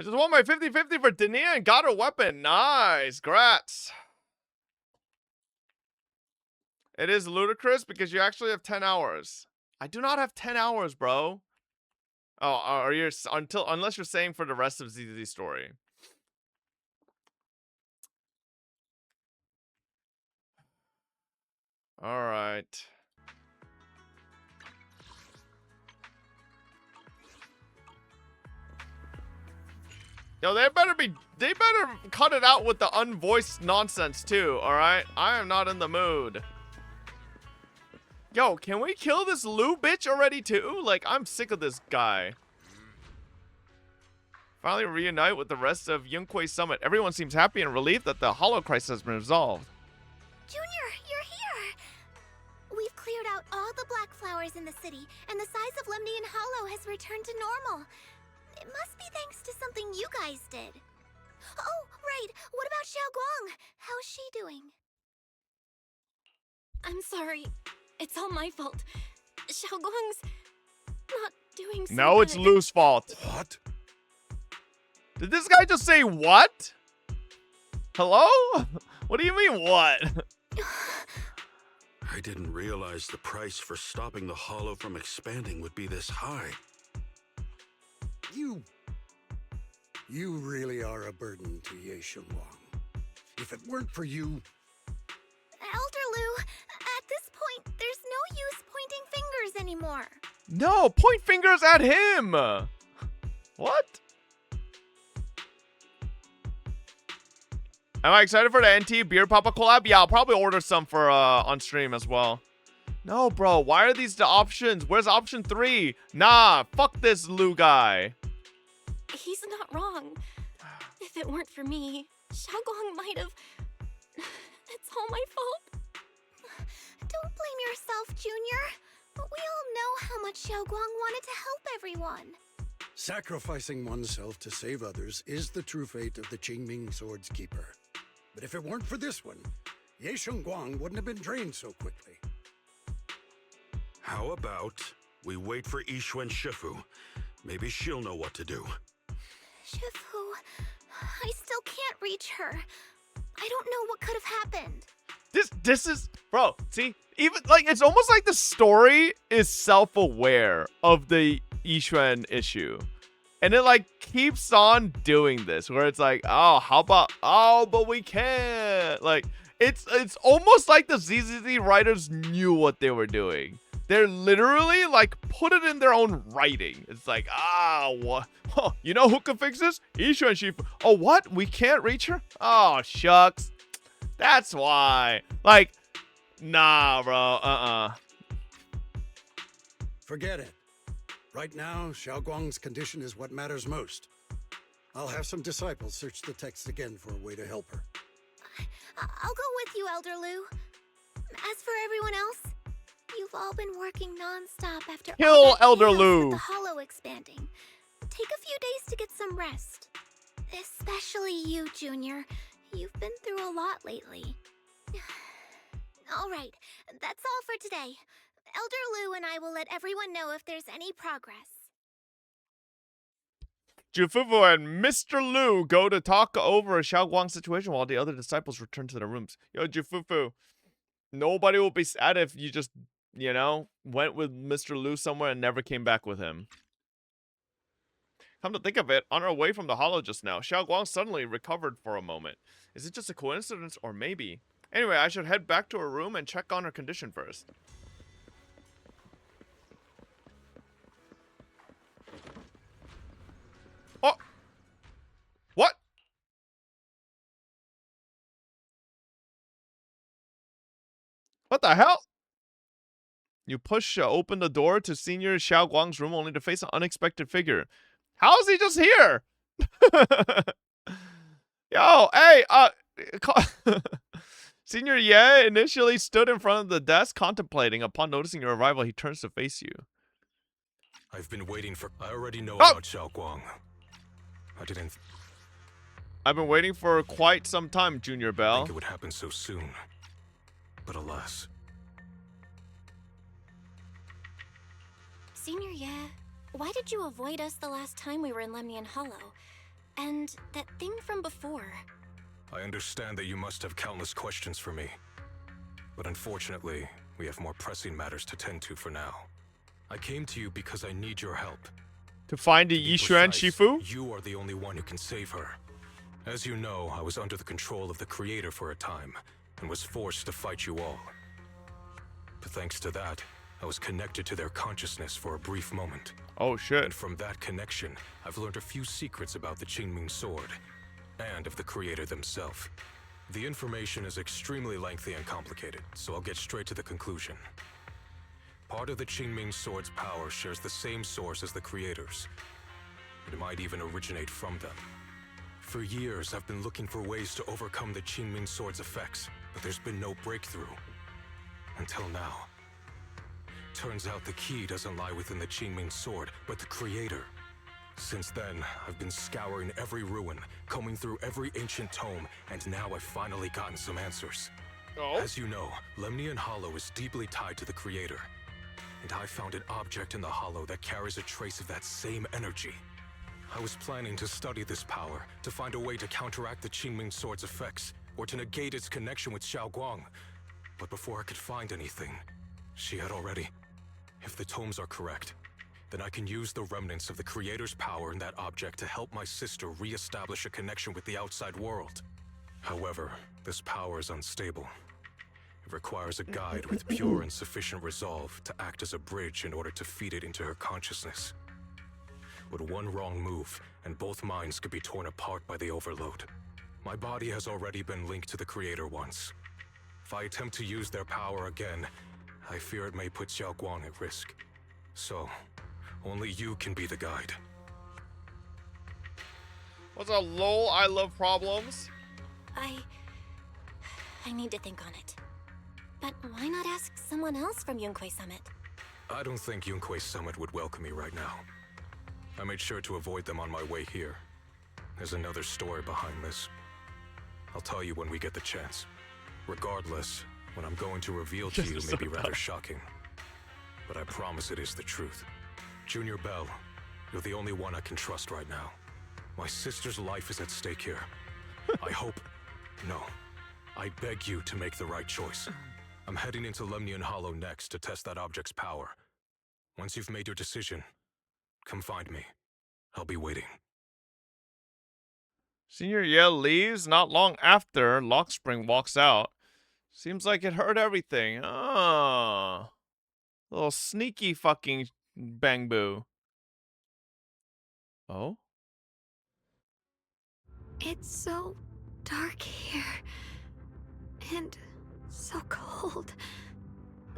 I just want my 50-50 for Dania and got her weapon. Nice. Grats. It is ludicrous because you actually have 10 hours. I do not have 10 hours, bro. Oh, are you unless you're saying for the rest of ZZ story. All right. Yo, they better cut it out with the unvoiced nonsense too, all right? I am not in the mood. Yo, can we kill this Lou bitch already too? Like, I'm sick of this guy. Finally reunite with the rest of Yunquay Summit. Everyone seems happy and relieved that the Hollow crisis has been resolved. Junior, you're here! We've cleared out all the black flowers in the city, and the size of Lemnian Hollow has returned to normal. It must be thanks to something you guys did. Oh, right. What about Xiaoguang? How's she doing? I'm sorry. It's all my fault. Xiaoguang's not doing so No, it's good. Lou's fault. What? Did this guy just say what? Hello? What do you mean what? I didn't realize the price for stopping the Hollow from expanding would be this high. You really are a burden to Ye Xiongguang. If it weren't for you... Elder Lu, at this point, there's no use pointing fingers anymore. No, point fingers at him. What? Am I excited for the NT Beer Papa collab? Yeah, I'll probably order some for on stream as well. No, bro, why are these the options? Where's option 3? Nah, fuck this Lou guy. He's not wrong. If it weren't for me, Xiaoguang might have... It's all my fault. Don't blame yourself, Junior. We all know how much Xiaoguang wanted to help everyone. Sacrificing oneself to save others is the true fate of the Qingming Sword's Keeper. But if it weren't for this one, Ye Xiongguang wouldn't have been drained so quickly. How about we wait for Yixuan Shifu? Maybe she'll know what to do. Shifu, I still can't reach her. I don't know what could have happened. This is, bro, see, even like it's almost like the story is self-aware of the Yixuan issue. And it like keeps on doing this where it's like, oh, how about, oh, but we can't. Like it's almost like the ZZZ writers knew what they were doing. They're literally like put it in their own writing. It's like, what? Huh, you know who can fix this? Yixuan Shifu. Oh, what? We can't reach her? Oh, shucks. That's why. Like, nah, bro. Forget it. Right now, Xiaoguang's condition is what matters most. I'll have some disciples search the text again for a way to help her. I'll go with you, Elder Lu. As for everyone else, you've all been working non-stop after Kill all that Elder chaos Lu. with the Hollow expanding. Take a few days to get some rest. Especially you, Junior. You've been through a lot lately. All right, that's all for today. Elder Lu and I will let everyone know if there's any progress. Jufufu and Mr. Lu go to talk over Xiaoguang's situation while the other disciples return to their rooms. Yo, Jufufu, nobody will be sad if you just, you know, went with Mr. Lu somewhere and never came back with him. Come to think of it, on our way from the Hollow just now, Xiaoguang suddenly recovered for a moment. Is it just a coincidence or maybe? Anyway, I should head back to her room and check on her condition first. Oh! What? What the hell? You push open the door to Senior Xiaoguang's room only to face an unexpected figure. How is he just here? Yo, hey, Senior Ye initially stood in front of the desk contemplating. Upon noticing your arrival, he turns to face you. I've been waiting for... I already know Oh! about Xiaoguang. I've been waiting for quite some time, Junior Bell. think it would happen so soon. But alas. Senior Ye, why did you avoid us the last time we were in Lemnian Hollow? And that thing from before. I understand that you must have countless questions for me. But unfortunately, we have more pressing matters to tend to for now. I came to you because I need your help. To find the To be Yishuan precise, Shifu? you are the only one who can save her. As you know, I was under the control of the Creator for a time, and was forced to fight you all. But thanks to that, I was connected to their consciousness for a brief moment. Oh shit. And from that connection, I've learned a few secrets about the Qingming Sword, and of the Creator themselves. The information is extremely lengthy and complicated, so I'll get straight to the conclusion. Part of the Qingming Sword's power shares the same source as the Creator's. It might even originate from them. For years, I've been looking for ways to overcome the Qingming Sword's effects, but there's been no breakthrough. Until now. Turns out the key doesn't lie within the Qingming Sword, but the Creator. Since then, I've been scouring every ruin, combing through every ancient tome, and now I've finally gotten some answers. Oh? As you know, Lemnian Hollow is deeply tied to the Creator. And I found an object in the Hollow that carries a trace of that same energy. I was planning to study this power, to find a way to counteract the Qingming Sword's effects, or to negate its connection with Xiaoguang. But before I could find anything, she had already... If the tomes are correct, then I can use the remnants of the Creator's power in that object to help my sister re-establish a connection with the outside world. However, this power is unstable. It requires a guide with pure and sufficient resolve to act as a bridge in order to feed it into her consciousness. With one wrong move, and both minds could be torn apart by the overload. My body has already been linked to the Creator once. If I attempt to use their power again, I fear it may put Xiaoguang at risk. So, only you can be the guide. What's up, lol? I love problems. I need to think on it. But why not ask someone else from Yunquei Summit? I don't think Yunquei Summit would welcome me right now. I made sure to avoid them on my way here. There's another story behind this. I'll tell you when we get the chance. Regardless, what I'm going to reveal to you may be rather shocking. But I promise it is the truth. Junior Bell, you're the only one I can trust right now. My sister's life is at stake here. I hope... No. I beg you to make the right choice. I'm heading into Lemnian Hollow next to test that object's power. Once you've made your decision, come find me. I'll be waiting. Senior Yell leaves. Not long after, Lockspring walks out. Seems like it heard everything. Ah. Little sneaky fucking Bang Boo. Oh? It's so dark here. And so cold.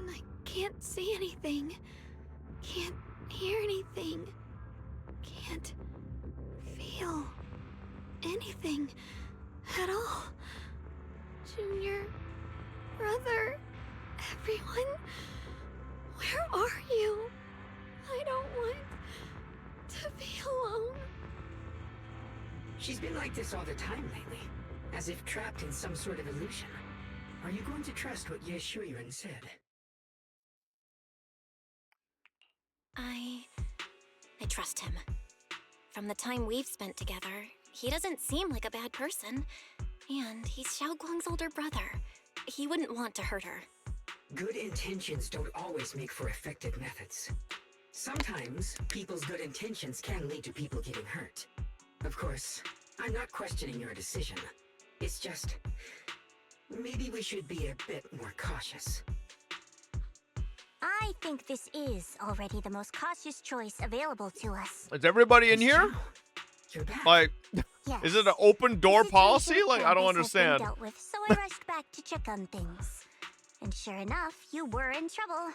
I can't see anything. Can't hear anything. Can't feel anything at all. Junior, brother, everyone, where are you? I don't want to be alone. She's been like this all the time lately, as if trapped in some sort of illusion. Are you going to trust what Ye Shuyan said? I trust him. From the time we've spent together, he doesn't seem like a bad person. And he's Xiaoguang's older brother. He wouldn't want to hurt her. Good intentions don't always make for effective methods. Sometimes, people's good intentions can lead to people getting hurt. Of course, I'm not questioning your decision. It's just... maybe we should be a bit more cautious. I think this is already the most cautious choice available to us. Is everybody in Miss here? Zhao, you're back. Like, Yes. is it an open door The situation policy? with Like, I don't Campus has been understand. dealt with, so I rushed back to check on things. And sure enough, you were in trouble.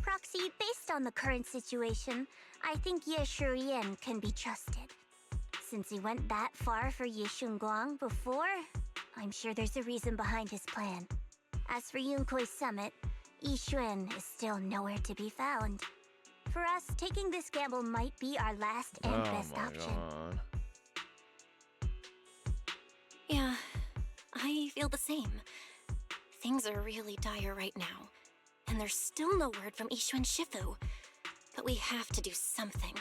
Proxy, based on the current situation, I think Ye Shuyan can be trusted. Since he went that far for Ye Shunguang before, I'm sure there's a reason behind his plan. As for Yunquei Summit, Yixuan is still nowhere to be found. For us, taking this gamble might be our last and best Oh my option. god. Yeah, I feel the same. Things are really dire right now. And there's still no word from Yixuan Shifu. But we have to do something.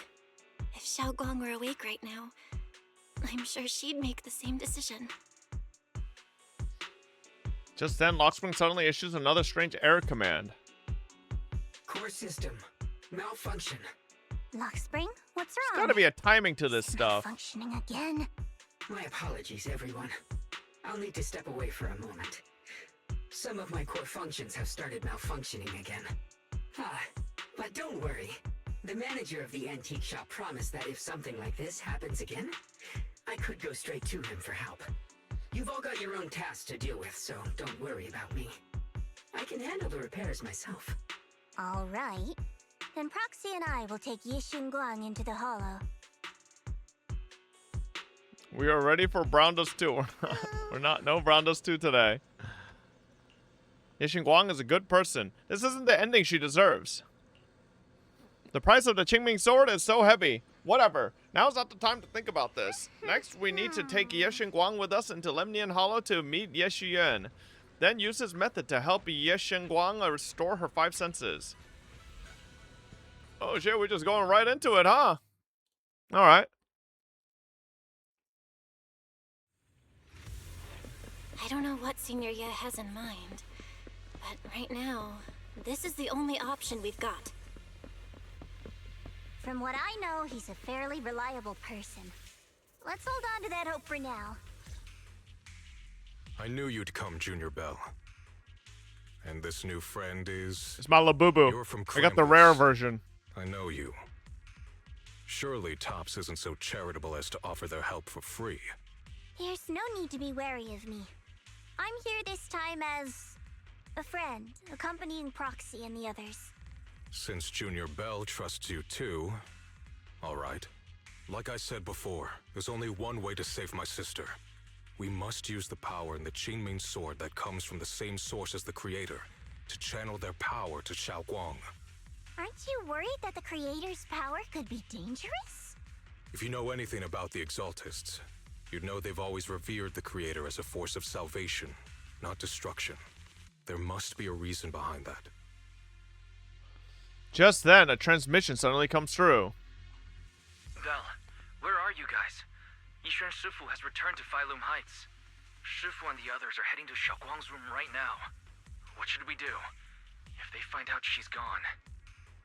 If Xiaoguang were awake right now, I'm sure she'd make the same decision. Just then, Lockspring suddenly issues another strange error command. Core system. Malfunction. Lockspring, what's There's wrong? gotta be a timing to this It's not stuff. functioning again. My apologies, everyone. I'll need to step away for a moment. Some of my core functions have started malfunctioning again. But don't worry. The manager of the antique shop promised that if something like this happens again, I could go straight to him for help. You've all got your own tasks to deal with, so don't worry about me. I can handle the repairs myself. All right. Then Proxy and I will take Yishun Guang into the hollow. We are ready for Brown Dust 2. We're not. No Brown Dust 2 today. Yishin Guang is a good person. This isn't the ending she deserves. The price of the Qingming sword is so heavy. Whatever. Now's not the time to think about this. Next, we need to take Yishin Guang with us into Lemnian Hollow to meet Ye Shuyuan. Then use his method to help Yishin Guang restore her 5 senses. Oh shit, we're just going right into it, huh? Alright. I don't know what Senior Ye has in mind, but right now, this is the only option we've got. From what I know, he's a fairly reliable person. Let's hold on to that hope for now. I knew you'd come, Junior Bell. And this new friend is... It's my Labubu. You're from I got the Krampus. rare version. I know you. Surely Tops isn't so charitable as to offer their help for free. There's no need to be wary of me. I'm here this time as a friend, accompanying Proxy and the others. Since Junior Bell trusts you too, all right. Like I said before, there's only one way to save my sister. We must use the power in the Qingming sword that comes from the same source as the Creator to channel their power to Xiaoguang. Aren't you worried that the Creator's power could be dangerous? If you know anything about the Exaltists, you'd know they've always revered the Creator as a force of salvation, not destruction. There must be a reason behind that. Just then, a transmission suddenly comes through. Bell, where are you guys? Yishuan Shifu has returned to Failum Heights. Shifu and the others are heading to Xiaoguang's room right now. What should we do? If they find out she's gone...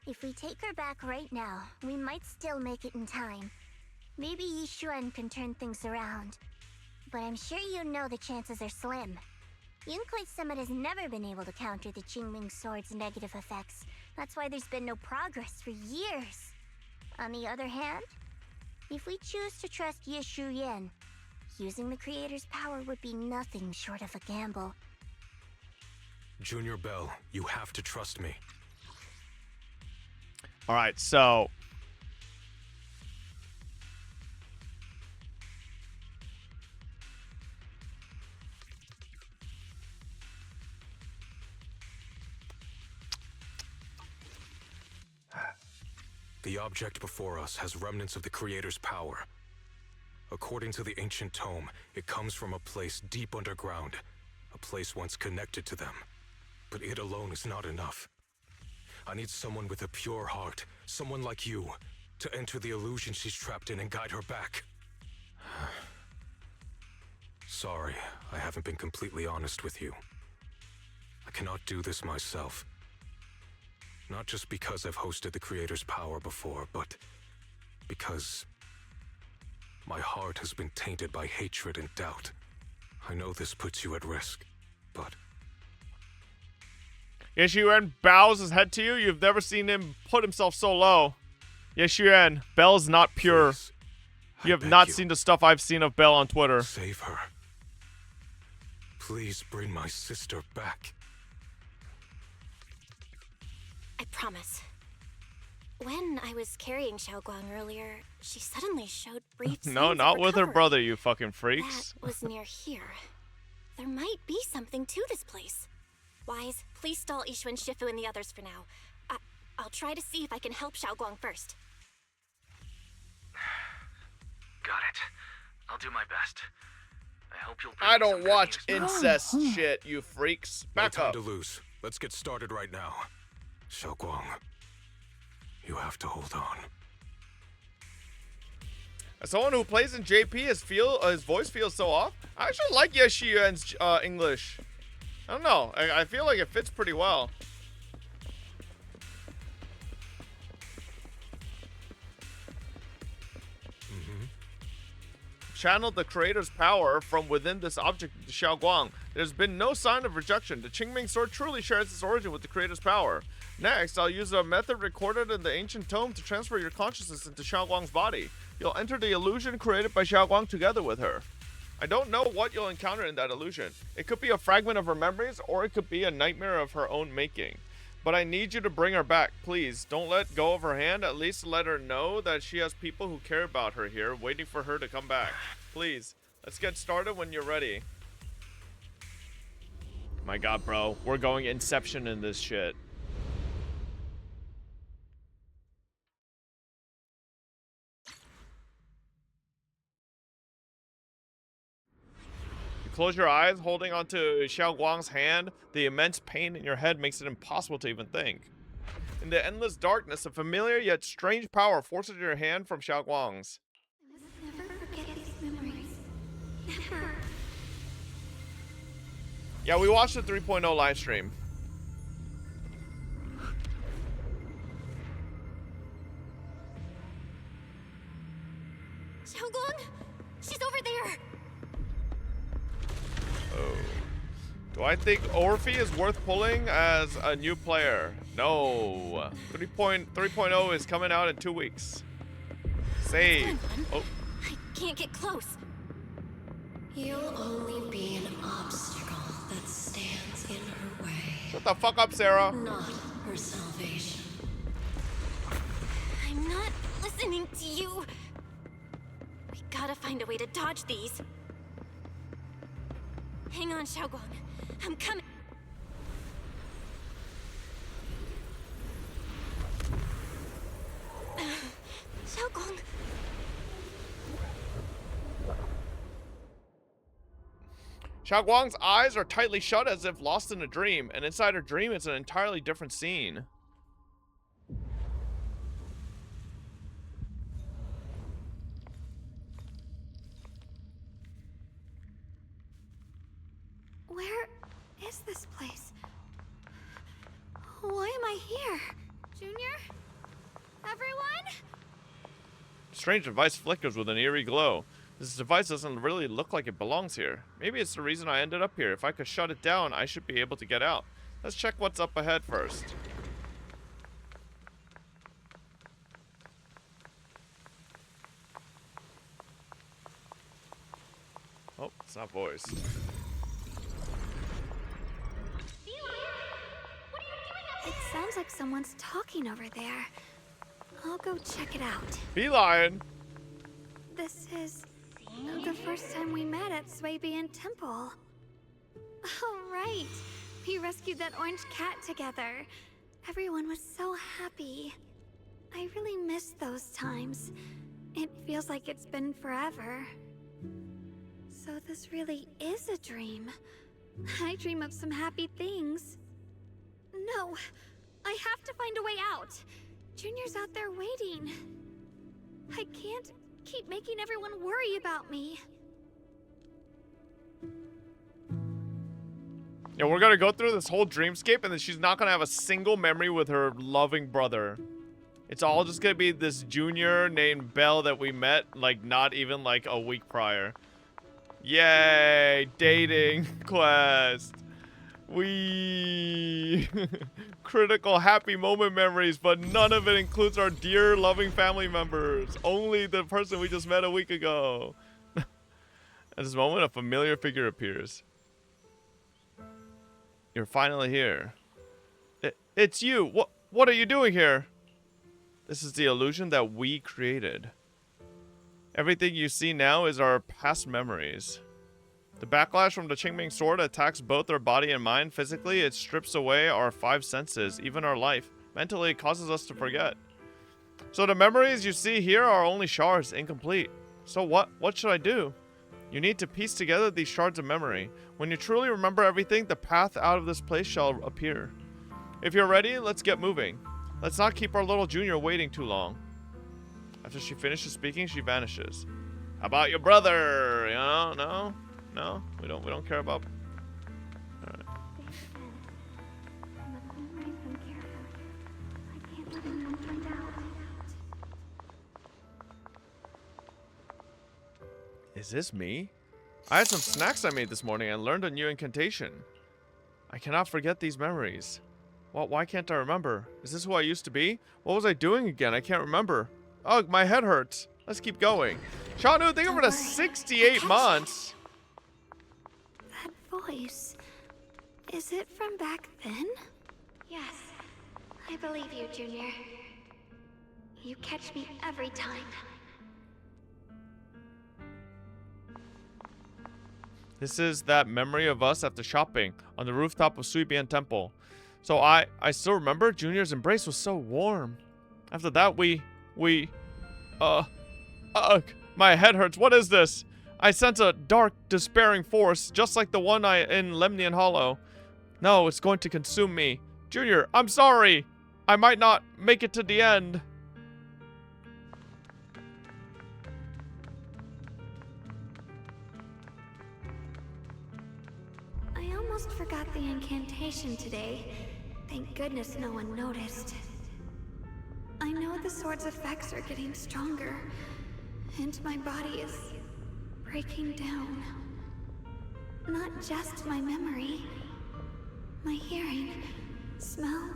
If we take her back right now, we might still make it in time. Maybe Yishuan can turn things around. But I'm sure you know the chances are slim. Yunkai Summit has never been able to counter the Qingming sword's negative effects. That's why there's been no progress for years. On the other hand, if we choose to trust Ye Shuyuan, using the Creator's power would be nothing short of a gamble. Junior Bell, you have to trust me. Alright, so... The object before us has remnants of the Creator's power. According to the ancient tome, it comes from a place deep underground, a place once connected to them. But it alone is not enough. I need someone with a pure heart, someone like you, to enter the illusion she's trapped in and guide her back. Sorry, I haven't been completely honest with you. I cannot do this myself. Not just because I've hosted the Creator's power before, but because my heart has been tainted by hatred and doubt. I know this puts you at risk, but... Ye Shuyuan bows his head to you. You've never seen him put himself so low. Ye Shuyuan, Bell's not pure. Please, You have beg not seen the stuff I've seen of Bell on Twitter. Save her. Please bring my sister back. I promise. When I was carrying Xiaoguang earlier, she suddenly showed brief signs No, of not with her recovery. brother, you fucking freaks. That was near here. There might be something to this place. Wise, please stall Yishuan Shifu and the others for now. I'll try to see if I can help Xiaoguang first. Got it. I'll do my best. I hope you'll bring I me some don't good watch news. incest shit, you freaks. No Back time up. to lose. Let's get started right now. Xiaoguang, you have to hold on. As someone who plays in JP, his voice feels so off. I actually like Ye Shiyuan's English. I don't know. I feel like it fits pretty well. Channeled the creator's power from within this object into Xiaoguang. There's been no sign of rejection. The Qingming sword truly shares its origin with the creator's power. Next, I'll use a method recorded in the ancient tome to transfer your consciousness into Xiaoguang's body. You'll enter the illusion created by Xiaoguang together with her. I don't know what you'll encounter in that illusion. It could be a fragment of her memories, or it could be a nightmare of her own making. But I need you to bring her back, please. Don't let go of her hand. At least let her know that she has people who care about her here, waiting for her to come back. Please. Let's get started when you're ready. My god, bro. We're going Inception in this shit. Close your eyes, holding onto Xiaoguang's hand. The immense pain in your head makes it impossible to even think. In the endless darkness, a familiar yet strange power forces your hand from Xiaoguang's. I must never forget these memories. Never. Yeah, we watched the 3.0 live stream. Xiaoguang! She's over there! Oh. Do I think Orphe is worth pulling as a new player? No. 3.0 is coming out in 2 weeks. Save. Oh. I can't get close. You'll only be an obstacle that stands in her way. Shut the fuck up, Sarah. Not her salvation. I'm not listening to you. We gotta find a way to dodge these. Hang on, Xiaoguang. I'm coming. Xiaoguang. Xiaoguang's eyes are tightly shut as if lost in a dream, and inside her dream it's an entirely different scene. Where is this place? Why am I here? Junior? Everyone? Strange device flickers with an eerie glow. This device doesn't really look like it belongs here. Maybe it's the reason I ended up here. If I could shut it down, I should be able to get out. Let's check what's up ahead first. Oh, it's not voice. It sounds like someone's talking over there. I'll go check it out. Feline! This is the first time we met at Swabian Temple. Oh, right. We rescued that orange cat together. Everyone was so happy. I really miss those times. It feels like it's been forever. So this really is a dream. I dream of some happy things. No, I have to find a way out. Junior's out there waiting. I can't keep making everyone worry about me. Yeah, we're gonna go through this whole dreamscape and then she's not gonna have a single memory with her loving brother. It's all just gonna be this junior named Belle that we met, like, not even like a week prior. Yay! Dating quest! We critical happy moment memories, but none of it includes our dear loving family members. Only the person we just met a week ago. At this moment, a familiar figure appears. You're finally here. It's you. What are you doing here? This is the illusion that we created. Everything you see now is our past memories. The backlash from the Qingming sword attacks both our body and mind. Physically, it strips away our 5 senses, even our life. Mentally, it causes us to forget. So the memories you see here are only shards, incomplete. So what should I do? You need to piece together these shards of memory. When you truly remember everything, the path out of this place shall appear. If you're ready, let's get moving. Let's not keep our little junior waiting too long. After she finishes speaking, she vanishes. About your brother, you know? No? No? We don't care about... Alright. Is this me? I had some snacks I made this morning and learned a new incantation. I cannot forget these memories. Well, why can't I remember? Is this who I used to be? What was I doing again? I can't remember. Oh, my head hurts. Let's keep going. Shanu, thank you for the 68 months. That voice. Is it from back then? Yes. I believe you, Junior. You catch me every time. This is that memory of us after shopping on the rooftop of Suibian Temple. So I still remember Junior's embrace was so warm. After that, my head hurts. What is this? I sense a dark, despairing force, just like the one in Lemnian Hollow. No, it's going to consume me. Junior, I'm sorry. I might not make it to the end. I almost forgot the incantation today. Thank goodness no one noticed. I know the sword's effects are getting stronger, and my body is breaking down. Not just my memory. My hearing, smell,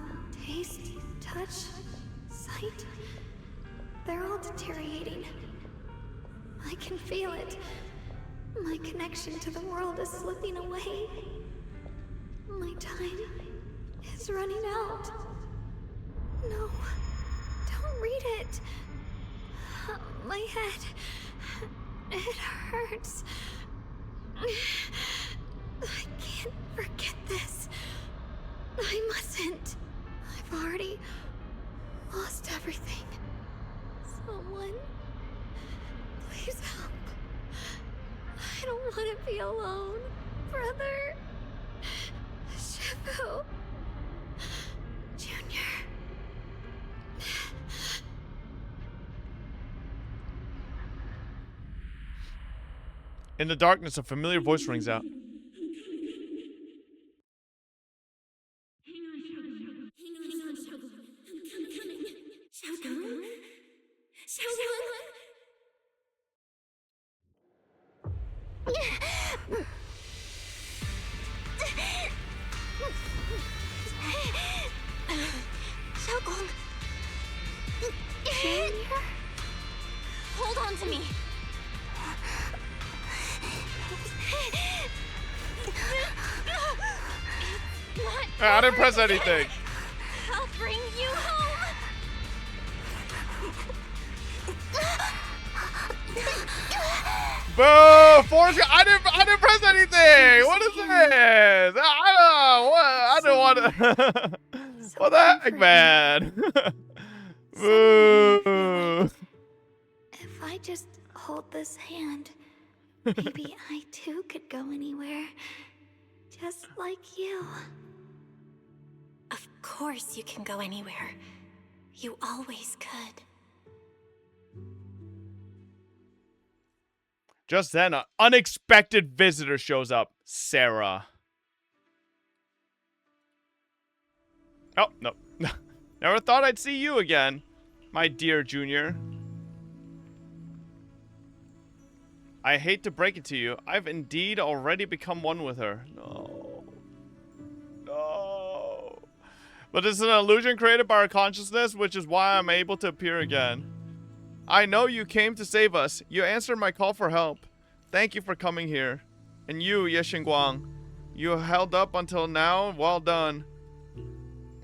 taste, touch, sight. They're all deteriorating. I can feel it. My connection to the world is slipping away. My time is running out. No, don't read it. My head, it hurts. I can't forget this. I mustn't. I've already lost everything. Someone, please help. I don't want to be alone, brother. Shifu. Junior. In the darkness, a familiar voice rings out. Xiaogong! Hold on to me! I didn't press anything. I'll bring you home! Boo! Forrest, I didn't press anything. What is this? I don't want to. What the heck, man? Boo! If I just hold this hand, maybe I too could go anywhere. Just like you. Of course you can go anywhere. You always could. Just then, an unexpected visitor shows up. Sarah. Oh, no. Never thought I'd see you again, my dear Junior. I hate to break it to you. I've indeed already become one with her. No. No. But it's an illusion created by our consciousness, which is why I'm able to appear again. I know you came to save us. You answered my call for help. Thank you for coming here. And you, Ye Xingguang, you held up until now. Well done.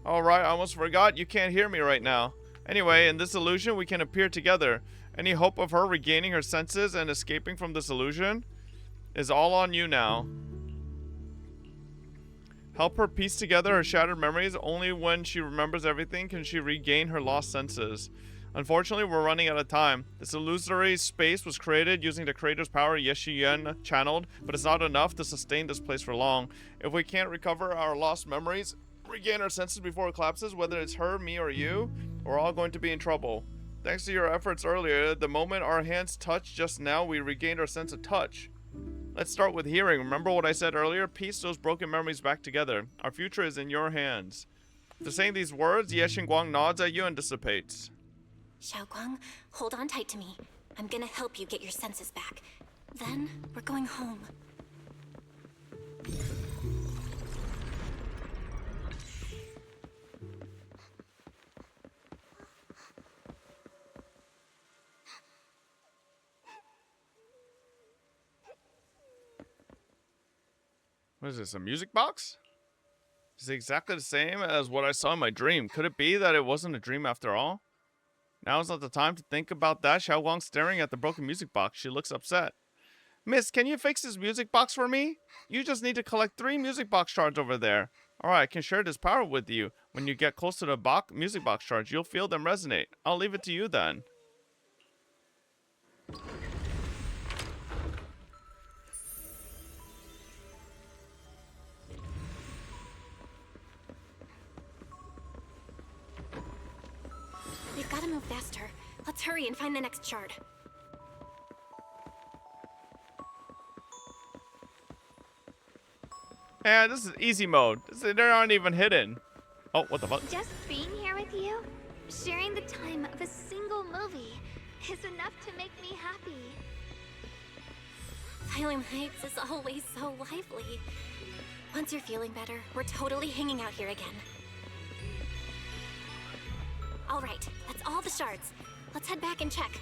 Alright, I almost forgot. You can't hear me right now. Anyway, in this illusion, we can appear together. Any hope of her regaining her senses and escaping from this illusion is all on you now. Help her piece together her shattered memories. Only when she remembers everything can she regain her lost senses. Unfortunately, we're running out of time. This illusory space was created using the creator's power Ye Xian channeled, but it's not enough to sustain this place for long. If we can't recover our lost memories, regain our senses before it collapses, whether it's her, me, or you, we're all going to be in trouble. Thanks to your efforts earlier, the moment our hands touched just now, we regained our sense of touch. Let's start with hearing. Remember what I said earlier? Piece those broken memories back together. Our future is in your hands. After saying these words, Ye Xinguang nods at you and dissipates. Xiaoguang, hold on tight to me. I'm gonna help you get your senses back. Then, we're going home. What is this, a music box? Is it exactly the same as what I saw in my dream? Could it be that it wasn't a dream after all? Now is not the time to think about that. Xiaoguang staring at the broken music box. She looks upset. Miss, can you fix this music box for me? You just need to collect 3 music box shards over there. Alright, I can share this power with you. When you get close to the music box shards, you'll feel them resonate. I'll leave it to you then. We've gotta move faster. Let's hurry and find the next shard. Yeah, this is easy mode. They aren't even hidden. Oh, what the fuck? Just being here with you, sharing the time of a single movie, is enough to make me happy. Phylum Heights is always so lively. Once you're feeling better, we're totally hanging out here again. All right, that's all the shards. Let's head back and check.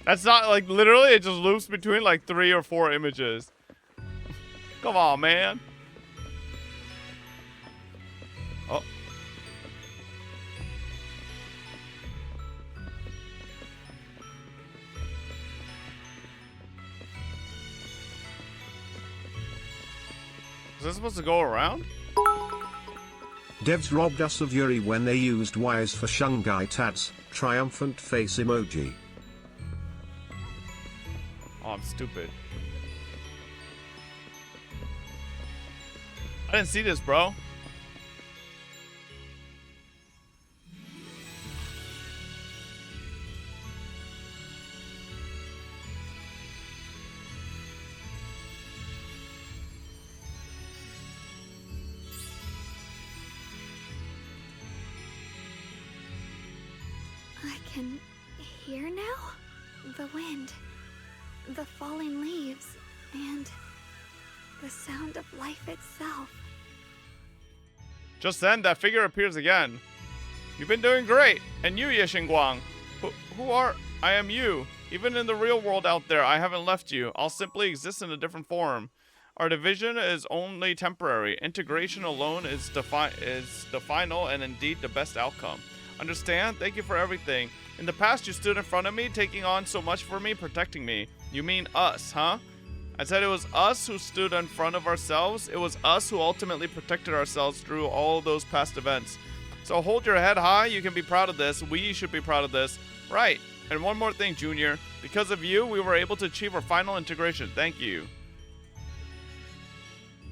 That's not like literally, it just loops between like 3 or 4 images. Come on, man. Oh. Is this supposed to go around? Devs robbed us of Yuri when they used wires for Shungai Tats, triumphant face emoji. Oh, I'm stupid. I didn't see this, bro. I can hear now? The wind, the falling leaves, and the sound of life itself. Just then, that figure appears again. You've been doing great. And you, Ye Xinguang. Who are... I am you. Even in the real world out there, I haven't left you. I'll simply exist in a different form. Our division is only temporary. Integration alone is the final and indeed the best outcome. Understand? Thank you for everything. In the past, you stood in front of me, taking on so much for me, protecting me. You mean us, huh? I said it was us who stood in front of ourselves. It was us who ultimately protected ourselves through all those past events. So hold your head high. You can be proud of this. We should be proud of this. Right. And one more thing, Junior. Because of you, we were able to achieve our final integration. Thank you.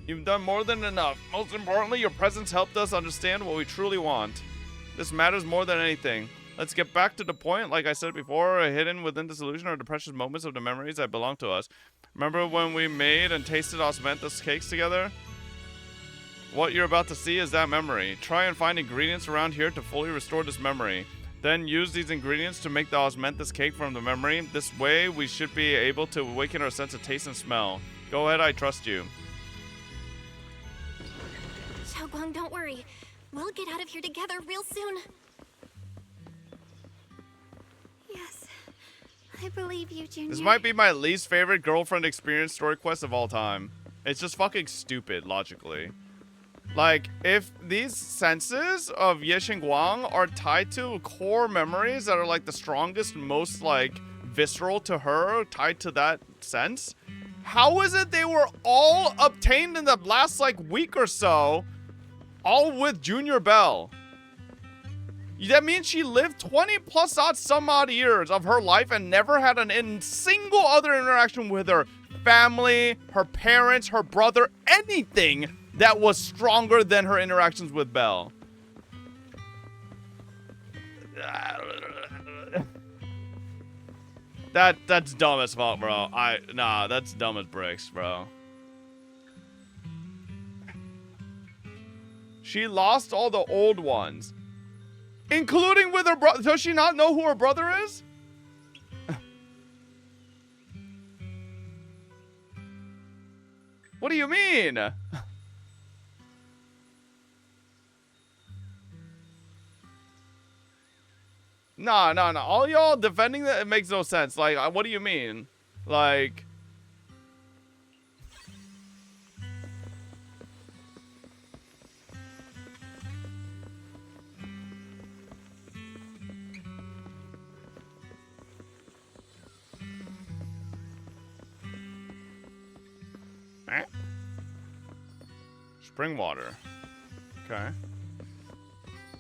You've done more than enough. Most importantly, your presence helped us understand what we truly want. This matters more than anything. Let's get back to the point. Like I said before, hidden within this illusion are the precious moments of the memories that belong to us. Remember when we made and tasted osmanthus cakes together? What you're about to see is that memory. Try and find ingredients around here to fully restore this memory. Then use these ingredients to make the osmanthus cake from the memory. This way, we should be able to awaken our sense of taste and smell. Go ahead, I trust you. Xiaoguang, don't worry. We'll get out of here together real soon. Yes, I believe you, Junior. This might be my least favorite girlfriend experience story quest of all time. It's just fucking stupid, logically. Like, if these senses of Ye Xinguang are tied to core memories that are, like, the strongest, most, like, visceral to her, tied to that sense, How is it they were all obtained in the last, like, week or so, all with Junior Bell? That means she lived 20 plus odd some odd years of her life and never had single other interaction with her family, her parents, her brother, anything that was stronger than her interactions with Bell. That's dumb as fuck, bro. Nah, that's dumb as bricks, bro. She lost all the old ones. Including with her brother. Does she not know who her brother is? What do you mean? Nah. All y'all defending that, it makes no sense. Like, what do you mean? Like... Spring water. Okay.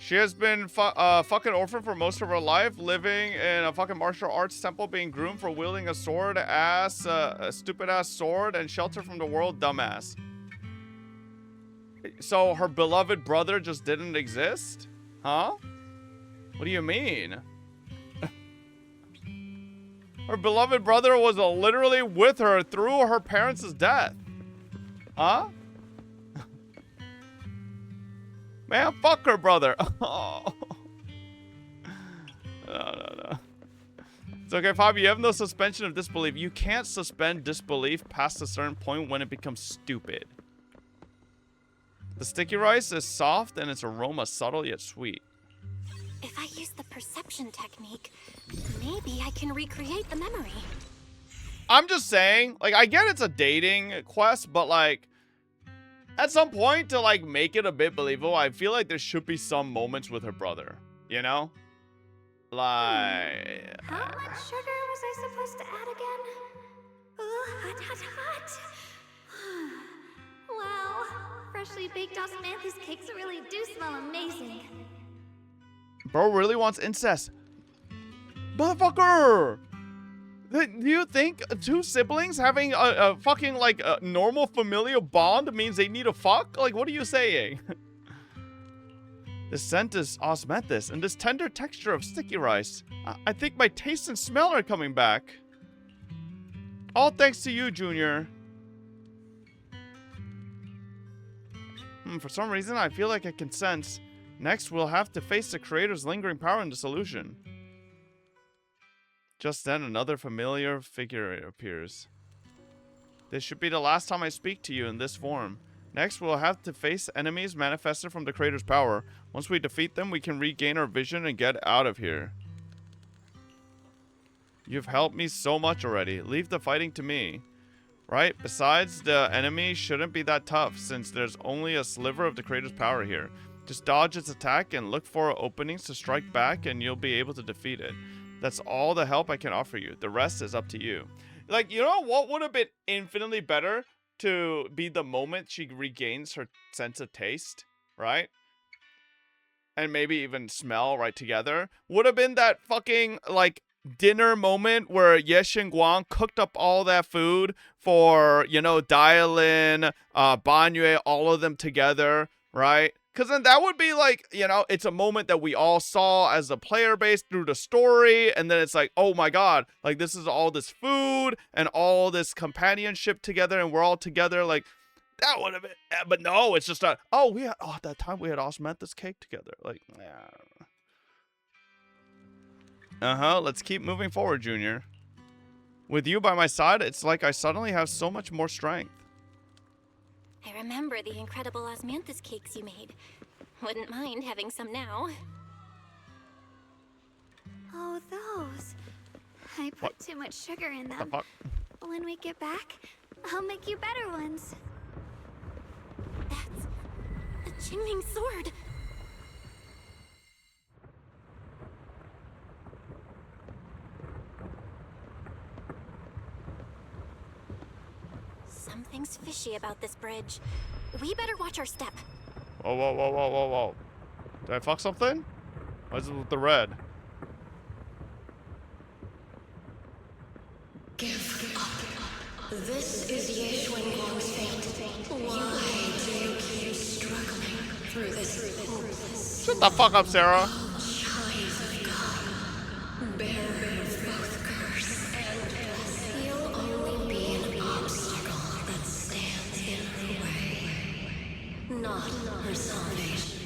She has been fucking orphan for most of her life, living in a fucking martial arts temple, being groomed for wielding a sword ass, a stupid ass sword, and shelter from the world, dumbass. So her beloved brother just didn't exist? Huh? What do you mean? Her beloved brother was literally with her through her parents' death. Huh? Man, fuck her brother. Oh. No. It's okay, Fabi. You have no suspension of disbelief. You can't suspend disbelief past a certain point when it becomes stupid. The sticky rice is soft and its aroma subtle yet sweet. If I use the perception technique, maybe I can recreate the memory. I'm just saying, like, I get it's a dating quest, but like, at some point to like make it a bit believable, I feel like there should be some moments with her brother, you know? Like... How much sugar was I supposed to add again? Ooh, hot. Wow, freshly baked osmanthus cakes really do smell amazing. Bro really wants incest. Motherfucker! Do you think two siblings having a fucking, like, a normal familial bond means they need to fuck? Like, what are you saying? The scent is osmanthus, and this tender texture of sticky rice. I think my taste and smell are coming back. All thanks to you, Junior. For some reason, I feel like I can sense. Next, we'll have to face the creator's lingering power in the solution. Just then, another familiar figure appears. This should be the last time I speak to you in this form. Next, we'll have to face enemies manifested from the creator's power. Once we defeat them, we can regain our vision and get out of here. You've helped me so much already. Leave the fighting to me. Right? Besides, the enemy shouldn't be that tough, since there's only a sliver of the creator's power here. Just dodge its attack and look for openings to strike back, and you'll be able to defeat it. That's all the help I can offer you. The rest is up to you. Like, you know what would have been infinitely better to be the moment she regains her sense of taste, right? And maybe even smell right together. Would have been that fucking, like, dinner moment where Ye Xinguang cooked up all that food for, you know, Dialin, Banyue, all of them together, right? Because then that would be like, you know, it's a moment that we all saw as a player base through the story. And then it's like, oh my God, like this is all this food and all this companionship together. And we're all together. Like that would have been, but no, it's just not, at that time we had osmanthus cake together. Like, yeah. Let's keep moving forward, Junior. With you by my side, it's like I suddenly have so much more strength. I remember the incredible osmanthus cakes you made. Wouldn't mind having some now. Oh, those. I put too much sugar in them. What the fuck? When we get back, I'll make you better ones. That's a Qingming sword. Something's fishy about this bridge. We better watch our step. Whoa, whoa, whoa, whoa, whoa, whoa. Did I fuck something? What is it with the red? Give up. This is Ye Xuanguang's fate. Why do you keep struggling through this hopeless? Shut the fuck up, Sarah. Child of God, bearer of both curse and blessing. You'll only be an obstacle that stands in her way, not her salvation.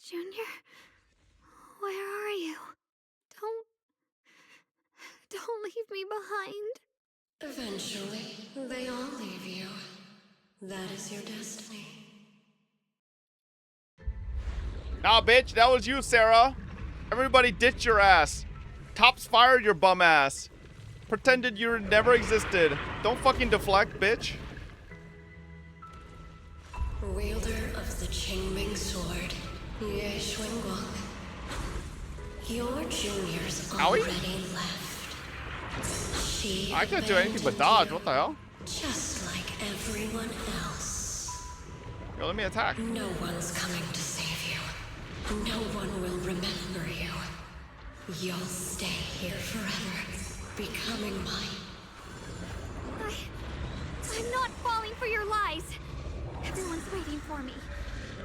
Junior, where are you? Don't leave me behind. Eventually, they all leave you. That is your destiny. Nah, bitch, that was you, Sarah. Everybody ditched your ass. Tops fired your bum ass. Pretended you never existed. Don't fucking deflect, bitch. Wielder of the Qingming sword, Ye Xuanguang. Your juniors already left. I can't do anything but dodge. What the hell? Just like everyone else. Yo, let me attack. No one's coming to save you. No one will remember you. You'll stay here forever, becoming mine. I'm not falling for your lies. Everyone's waiting for me.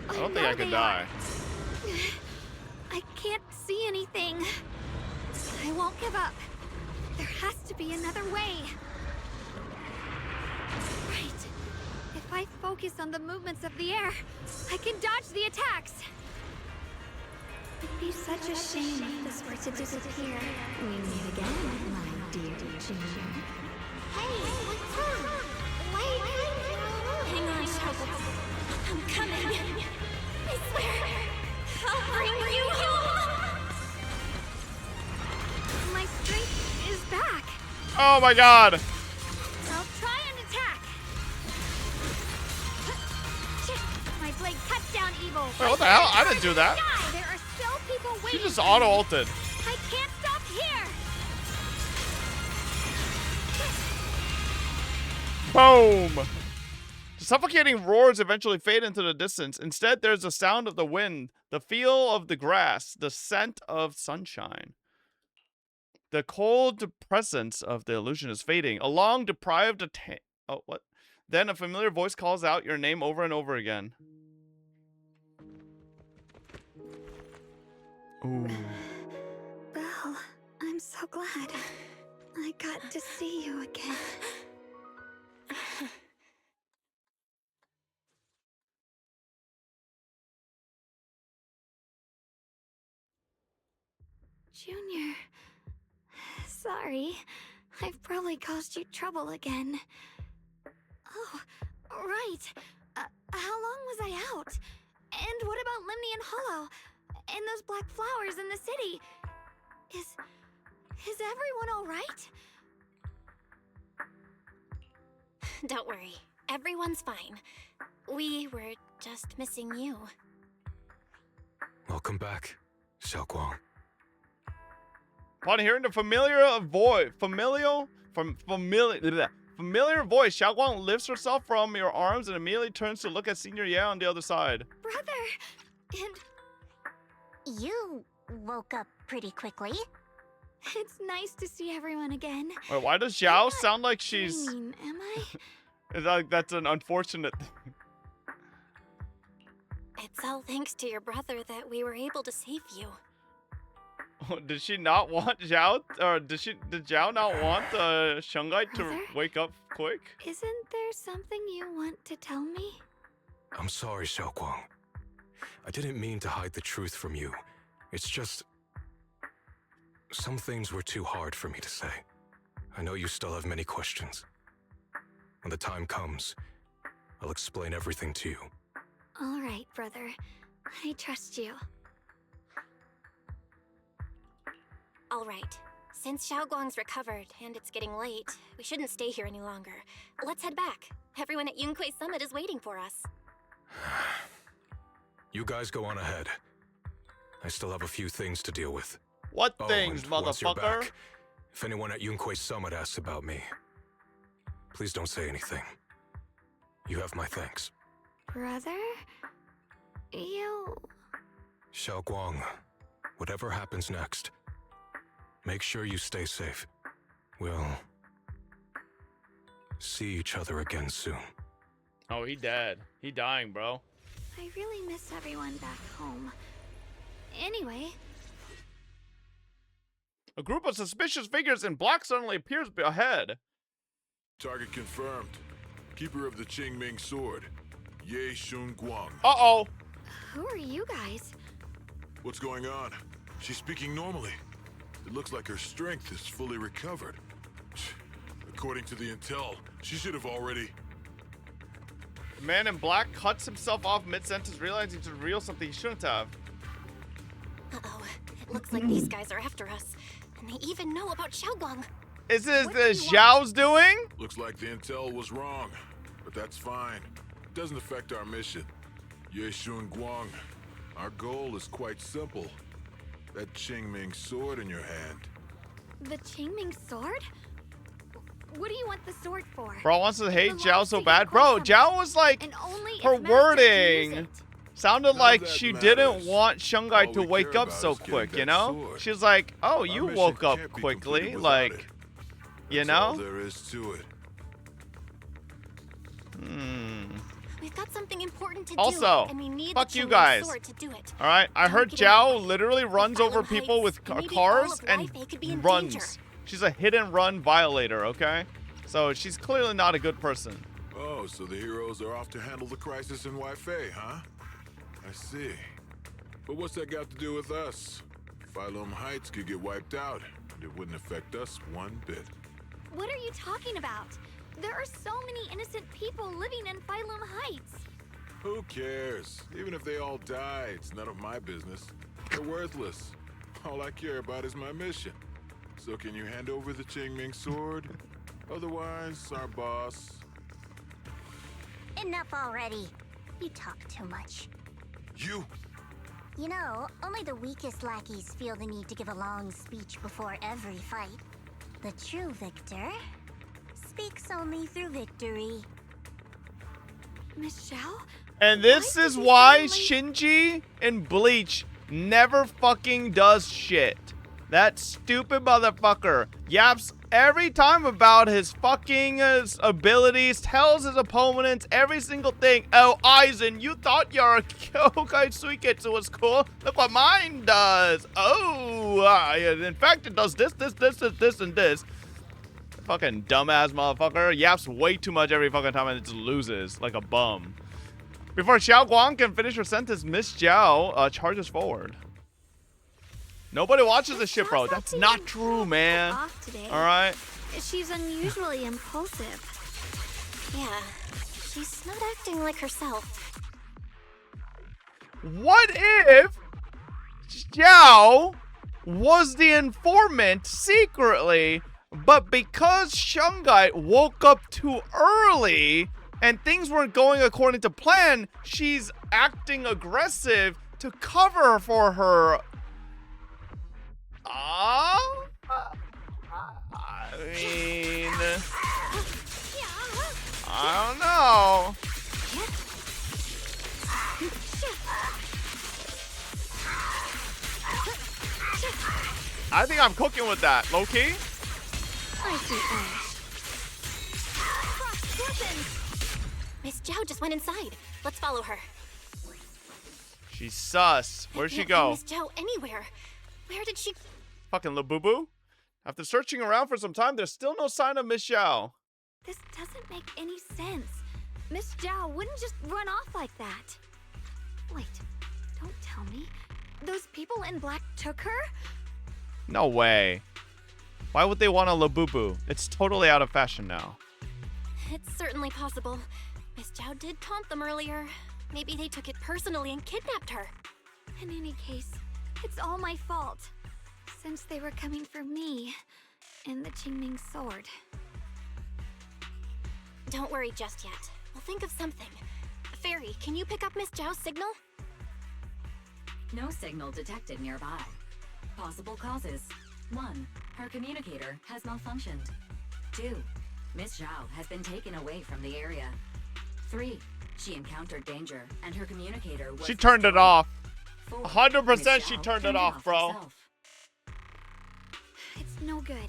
I don't think I could die. I can't see anything. I won't give up. There has to be another way. Right. If I focus on the movements of the air, I can dodge the attacks. It'd be such a shame if this were to disappear. We meet again, my dear Junior. Hey, what's wrong? Why are you Hang on, Xiaoguang. I'm coming. I swear, I'll bring you home. My strength is back. Oh my god. I'll try an attack. My blade cuts down evil. Wait, what the hell? I didn't do that. There are still people waiting. She just auto-ulted. I can't stop here. Boom. The suffocating roars eventually fade into the distance. Instead, there's the sound of the wind, the feel of the grass, the scent of sunshine. The cold presence of the illusion is fading. A long deprived oh, what? Then a familiar voice calls out your name over and over again. Ooh. Belle, I'm so glad. I got to see you again. Junior, sorry. I've probably caused you trouble again. Oh, right. How long was I out? And what about Limnian Hollow? And those black flowers in the city? Is everyone all right? Don't worry. Everyone's fine. We were just missing you. Welcome back, Xiaoguang. Upon hearing the familiar voice, familiar voice, Xiaoguang lifts herself from your arms and immediately turns to look at Senior Ye on the other side. Brother! And... You woke up pretty quickly. It's nice to see everyone again. Wait, why does Xiao sound like she's... Am I? It's like that's an unfortunate thing. It's all thanks to your brother that we were able to save you. Did she not want Zhao, or did Zhao not want Shungai to wake up quick? Isn't there something you want to tell me? I'm sorry, Xiaoguang. I didn't mean to hide the truth from you. It's just... some things were too hard for me to say. I know you still have many questions. When the time comes, I'll explain everything to you. All right, brother. I trust you. All right. Since Xiaoguang's recovered and it's getting late, we shouldn't stay here any longer. Let's head back. Everyone at Yunque Summit is waiting for us. You guys go on ahead. I still have a few things to deal with. What things, and once you're motherfucker? back, if anyone at Yunquei Summit asks about me, please don't say anything. You have my thanks. Brother? You... Xiao Guang, whatever happens next, make sure you stay safe. We'll see each other again soon. Oh, he dead. He dying, bro. I really miss everyone back home. Anyway, A group of suspicious figures in black suddenly appears ahead. Target confirmed. Keeper of the Qingming Sword, Ye Shun Guang. Uh-oh. who are you guys? What's going on? She's speaking normally. It looks like her strength is fully recovered. According to the intel, she should have already... The man in black cuts himself off mid-sentence, realizing to reveal something he shouldn't have. Uh-oh. It looks like these guys are after us. And they even know about Xiaoguang. Is this the Xiao's doing? Looks like the intel was wrong, but that's fine. It doesn't affect our mission. Ye Shun Guang, our goal is quite simple. That Qingming sword in your hand. The Qingming sword? What do you want the sword for? Bro wants to hate It Zhao belongs so to bad. Yunquei Bro, Summit, Zhao was like, and only its her master can use wording it. sounded None of like that she matters. didn't want Shungai All to we wake care up about so is getting quick, you that know? sword. She's like, oh, Our you mission woke up can't be quickly, completed like, without it. you That's all know? there is to it. We've got something important to Also, do, and we need fuck the you Qingming guys. sword to do it. All right, I Don't heard get in the Zhao way. literally runs over Phylum people with Heights, and maybe cars all of and Life could be in runs. danger. She's a hit and run violator, okay? So she's clearly not a good person. Oh, so the heroes are off to handle the crisis in Waifei, huh? I see. But what's that got to do with us? Phylum Heights could get wiped out, and it wouldn't affect us one bit. What are you talking about? There are so many innocent people living in Phylum Heights. Who cares? Even if they all die, it's none of my business. They're worthless. All I care about is my mission. So can you hand over the Qingming sword? Otherwise, our boss... Enough already. You talk too much. You! You know, only the weakest lackeys feel the need to give a long speech before every fight. The true victor speaks only through victory. Miss Xiao? And this is why Shinji in Bleach never fucking does shit. That stupid motherfucker yaps every time about his fucking abilities, tells his opponents every single thing. Oh, Aizen, you thought your Kyokai Suiketsu was cool? Look what mine does. Oh, in fact, it does this, and this. Fucking dumbass motherfucker yaps way too much every fucking time and it just loses like a bum. Before Xiao Guang can finish her sentence, Miss Zhao charges forward. Nobody watches this shit, bro. That's not true, man. Off today. All right. She's unusually impulsive. Yeah, she's not acting like herself. What if Zhao was the informant secretly, but because Shungai woke up too early and things weren't going according to plan, she's acting aggressive to cover for her. I mean, I don't know. I think I'm cooking with that, low-key. I see Miss Zhao just went inside. Let's follow her. She's sus. Where'd she Can't go? find Miss Zhao anywhere. Where did she? Fucking Labubu? After searching around for some time, there's still no sign of Miss Zhao. This doesn't make any sense. Miss Zhao wouldn't just run off like that. Wait, don't tell me. Those people in black took her? No way. Why would they want a Labubu? It's totally out of fashion now. It's certainly possible. Miss Zhao did taunt them earlier. Maybe they took it personally and kidnapped her. In any case, it's all my fault. Since they were coming for me and the Qingming sword. Don't worry just yet. We'll think of something. Fairy, can you pick up Miss Zhao's signal? No signal detected nearby. Possible causes. 1. Her communicator has malfunctioned. 2. Miss Zhao has been taken away from the area. 3. She encountered danger, and her communicator was... She turned it off. 4. 100% she turned it off, bro. herself. It's no good.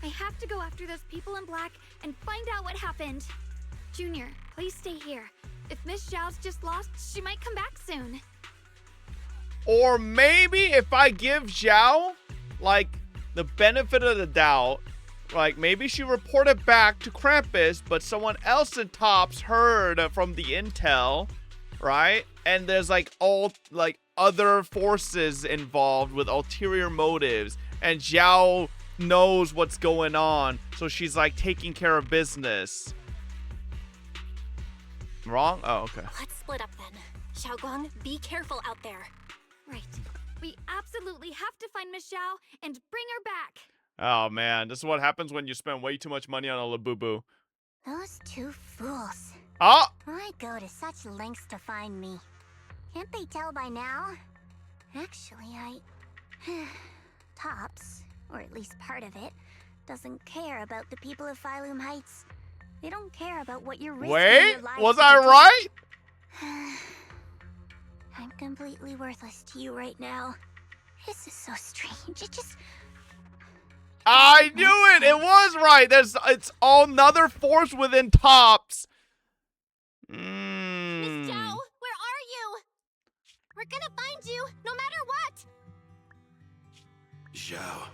I have to go after those people in black and find out what happened. Junior, please stay here. If Miss Zhao's just lost, she might come back soon. Or maybe if I give Zhao, like, the benefit of the doubt, like, maybe she reported back to Krampus, but someone else in Tops heard from the intel, right? And there's, like, all, like, other forces involved with ulterior motives, and Zhao knows what's going on, so she's, like, taking care of business. Wrong? Oh, okay. Let's split up then. Xiaoguang, be careful out there. Right. We absolutely have to find Miss Zhao and bring her back. Oh, man. This is what happens when you spend way too much money on a Labubu. Those two fools. Ah! Why go to such lengths to find me? Can't they tell by now? Actually, Tops, or at least part of it, doesn't care about the people of Phylum Heights. They don't care about what you're risking your lives was to I protect. right? I'm completely worthless to you right now. This is so strange. It just... I knew it! It was right! It's another force within Tops. Miss Zhao, where are you? We're gonna find you, no matter what! Zhao,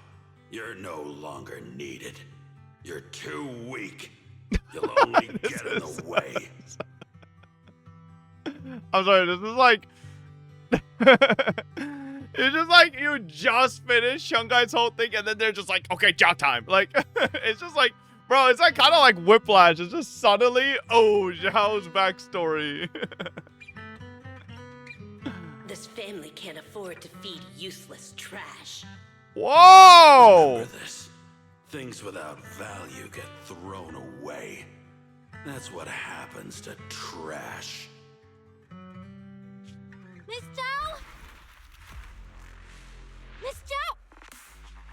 you're no longer needed. You're too weak. You'll only get in the way. I'm sorry, this is like... It's just like you just finished Shungai's whole thing and then they're just like, okay, Zhao time. Like, it's just like, bro, it's like kind of like Whiplash. It's just suddenly, oh, Zhao's backstory. This family can't afford to feed useless trash. Whoa! Remember this. Things without value get thrown away. That's what happens to trash. Miss Zhao? Miss Zhao?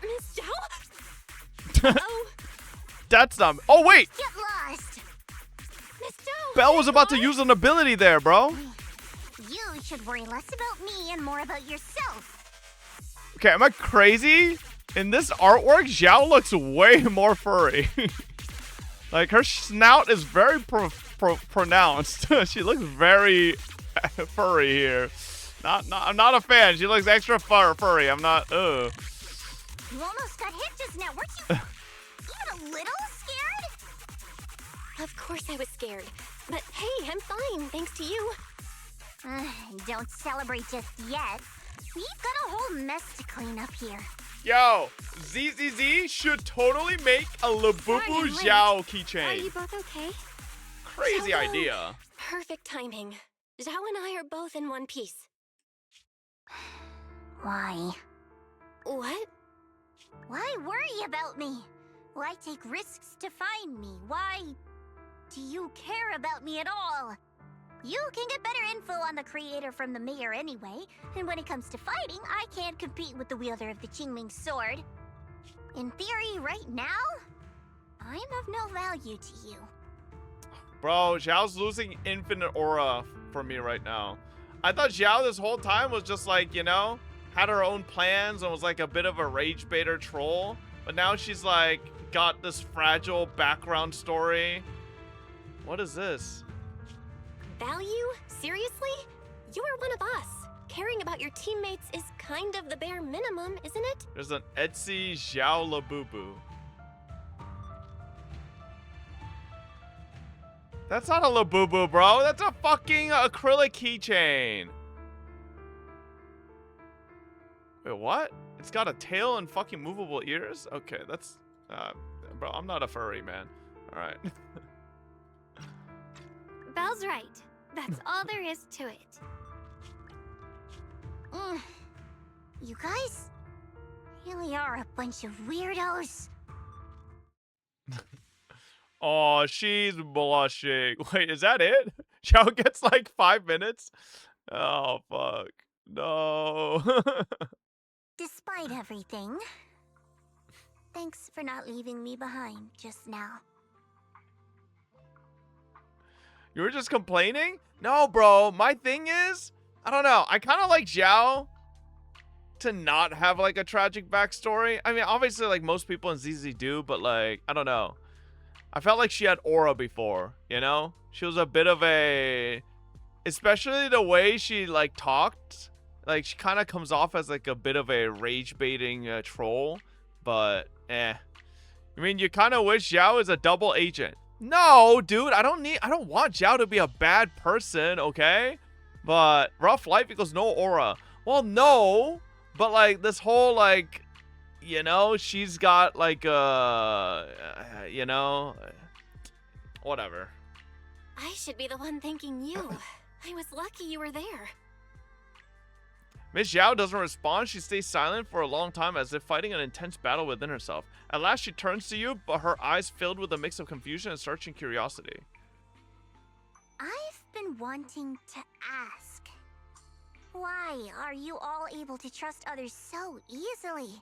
Miss Zhao? Oh, That's not... Oh, wait! Get lost! Miss Zhao! Belle was about to use an ability there, bro. You should worry less about me and more about yourself. Okay, am I crazy? In this artwork, Zhao looks way more furry. Like, her snout is very pronounced. She looks very furry here. I'm not a fan. She looks extra furry. I'm not, You almost got hit just now, weren't you? Even a little scared? Of course I was scared. But hey, I'm fine, thanks to you. Don't celebrate just yet. We've got a whole mess to clean up here. Yo, ZZZ should totally make a Labubu Zhao Are keychain. you both okay? Crazy Hello. idea. Perfect timing. Zhao and I are both in one piece. Why? What? Why worry about me? Why take risks to find me? Why do you care about me at all? You can get better info on the creator from the mayor anyway, and when it comes to fighting, I can't compete with the wielder of the Qingming sword. In theory, right now, I'm of no value to you. Bro, Zhao's losing infinite aura for me right now. I thought Zhao this whole time was just like, you know, had her own plans and was like a bit of a rage baiter troll. But now she's like got this fragile background story. What is this? Value? Seriously? You're one of us. Caring about your teammates is kind of the bare minimum, isn't it? There's an Etsy Zhao Labubu. That's not a Labubu, bro. That's a fucking acrylic keychain. Wait, what? It's got a tail and fucking movable ears? Okay, that's... bro, I'm not a furry, man. Alright. Belle's right. That's all there is to it. You guys really are a bunch of weirdos. Oh, she's blushing. Wait, is that it? Xiao gets like 5 minutes. Oh fuck. No. Despite everything, thanks for not leaving me behind just now. You were just complaining? No, bro. My thing is, I don't know. I kind of like Xiao to not have like a tragic backstory. I mean, obviously, like most people in ZZ do, but like, I don't know. I felt like she had aura before, you know? She was a bit of a, especially the way she like talked. Like she kind of comes off as like a bit of a rage baiting troll, but I mean, you kind of wish Xiao is a double agent. No, dude, I don't want Xiao to be a bad person, okay? But rough life equals no aura. Well, no, but like this whole like, you know, she's got like you know, whatever. I should be the one thanking you. I was lucky you were there. Miss Xiao doesn't respond. She stays silent for a long time as if fighting an intense battle within herself. At last she turns to you, but her eyes filled with a mix of confusion and searching curiosity. I've been wanting to ask. Why are you all able to trust others so easily?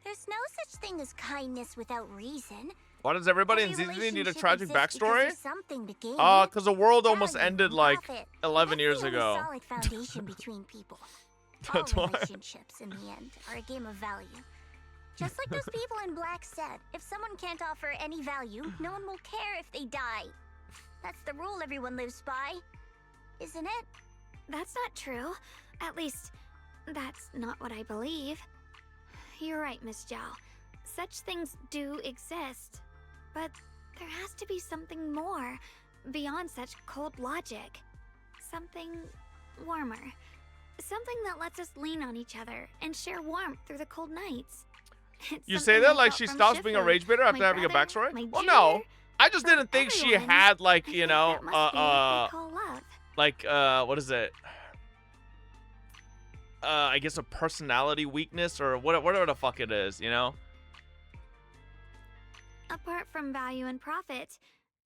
There's no such thing as kindness without reason. Why does everybody in Every ZZ need a relationship tragic exists because backstory? there's something to gain. Because the world almost Value ended and like profit. 11 That's years the only ago. solid foundation between people. That's All why. relationships, in the end, are a game of value. Just like those people in Black said, if someone can't offer any value, no one will care if they die. That's the rule everyone lives by, isn't it? That's not true. At least, that's not what I believe. You're right, Miss Zhao. Such things do exist. But there has to be something more, beyond such cold logic. Something warmer. Something that lets us lean on each other and share warmth through the cold nights. It's You something say that I like felt she from stops being a Shifu, rage baiter after my having a brother, backstory? my Well, junior, no. I just from didn't think she everyone. had like, I you think know, that must be what they call love. like what is it? I guess a personality weakness or whatever the fuck it is, you know? Apart from value and profit,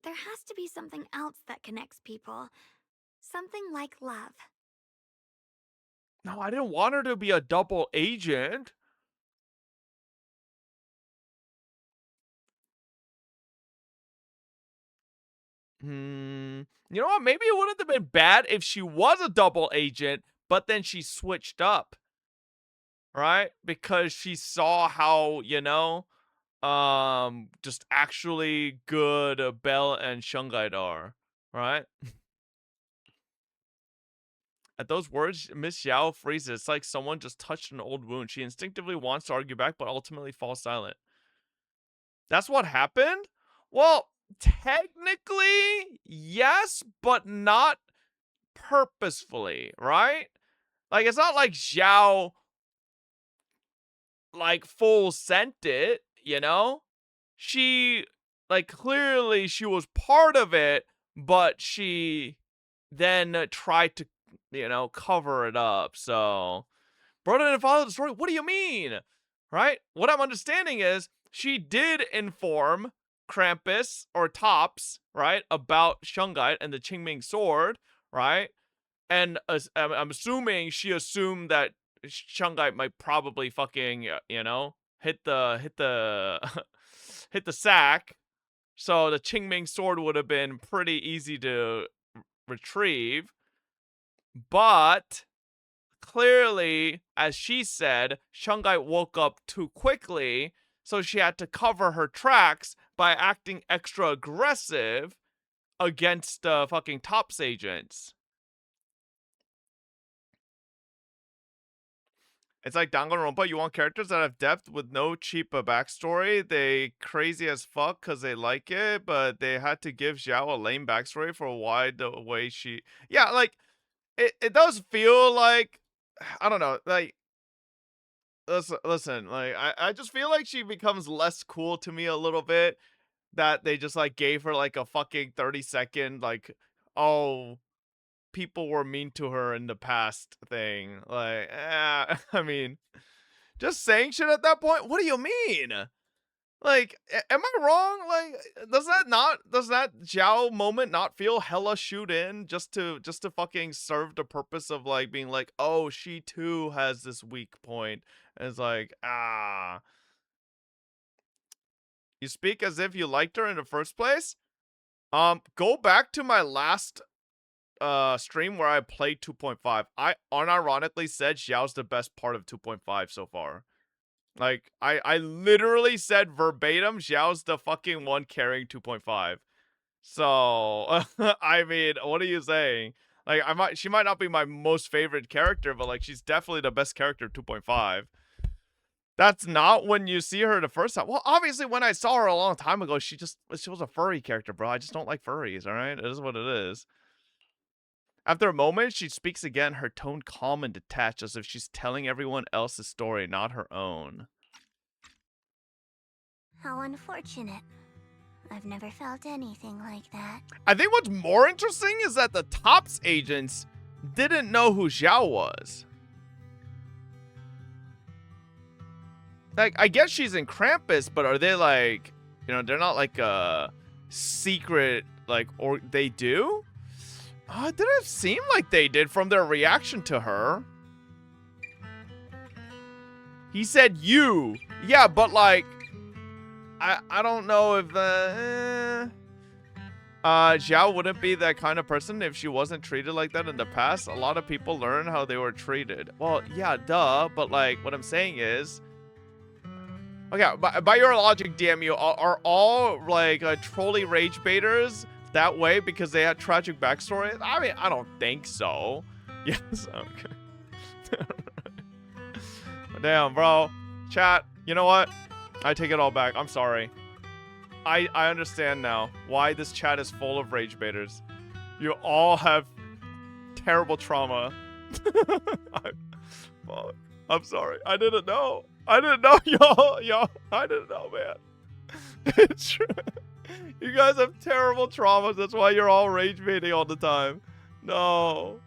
there has to be something else that connects people. Something like love. No, I didn't want her to be a double agent. You know what? Maybe it wouldn't have been bad if she was a double agent, but then she switched up. Right? Because she saw how, you know, just actually good Belle and Shungite are. Right? At those words, Miss Xiao freezes. It's like someone just touched an old wound. She instinctively wants to argue back, but ultimately falls silent. That's what happened? Well, technically, yes, but not purposefully, right? Like, it's not like Xiao, like, full sent it, you know? She, like, clearly she was part of it, but she then tried to, you know, cover it up. So, brother didn't follow the story. What do you mean? Right? What I'm understanding is she did inform Krampus or Tops, right, about Shungite and the Qingming sword, right? And I'm assuming she assumed that Shungite might probably fucking, you know, hit the hit the sack. So the Qingming sword would have been pretty easy to retrieve. But clearly, as she said, Shungite woke up too quickly, so she had to cover her tracks by acting extra aggressive against fucking Tops agents. It's like Danganronpa, you want characters that have depth with no cheap backstory. They crazy as fuck because they like it, but they had to give Xiao a lame backstory for why the way she... Yeah, like, it does feel like... I don't know, like... Listen, like, I just feel like she becomes less cool to me a little bit. That they just, like, gave her, like, a fucking 30-second, like, oh... people were mean to her in the past thing. Like, I mean, just saying shit at that point? What do you mean? Like, am I wrong? Like, does that Zhao moment not feel hella shoot in just to fucking serve the purpose of like being like, oh, she too has this weak point? And it's like, you speak as if you liked her in the first place. Go back to my last stream where I played 2.5. I unironically said Xiao's the best part of 2.5 so far. Like, I literally said verbatim, Xiao's the fucking one carrying 2.5. So, I mean, what are you saying? Like, she might not be my most favorite character, but like, she's definitely the best character of 2.5. That's not when you see her the first time. Well, obviously, when I saw her a long time ago, she was a furry character, bro. I just don't like furries, all right? It is what it is. After a moment, she speaks again, her tone calm and detached, as if she's telling everyone else's story, not her own. How unfortunate. I've never felt anything like that. I think what's more interesting is that the TOPS agents didn't know who Zhao was. Like, I guess she's in Krampus, but are they like, you know, they're not like a secret, like, or they do? It didn't seem like they did from their reaction to her. He said you. Yeah, but like, I don't know if Zhao wouldn't be that kind of person if she wasn't treated like that in the past. A lot of people learn how they were treated. Well, yeah, duh, but like, what I'm saying is, okay, by your logic, DMU, are all like trolley rage baiters that way because they had tragic backstories? I mean, I don't think so. Yes, okay. Damn, bro. Chat, you know what? I take it all back. I'm sorry. I understand now why this chat is full of rage baiters. You all have terrible trauma. Fuck. I'm sorry. I didn't know. I didn't know, y'all. I didn't know, man. It's true. You guys have terrible traumas. That's why you're all rage baiting all the time. No.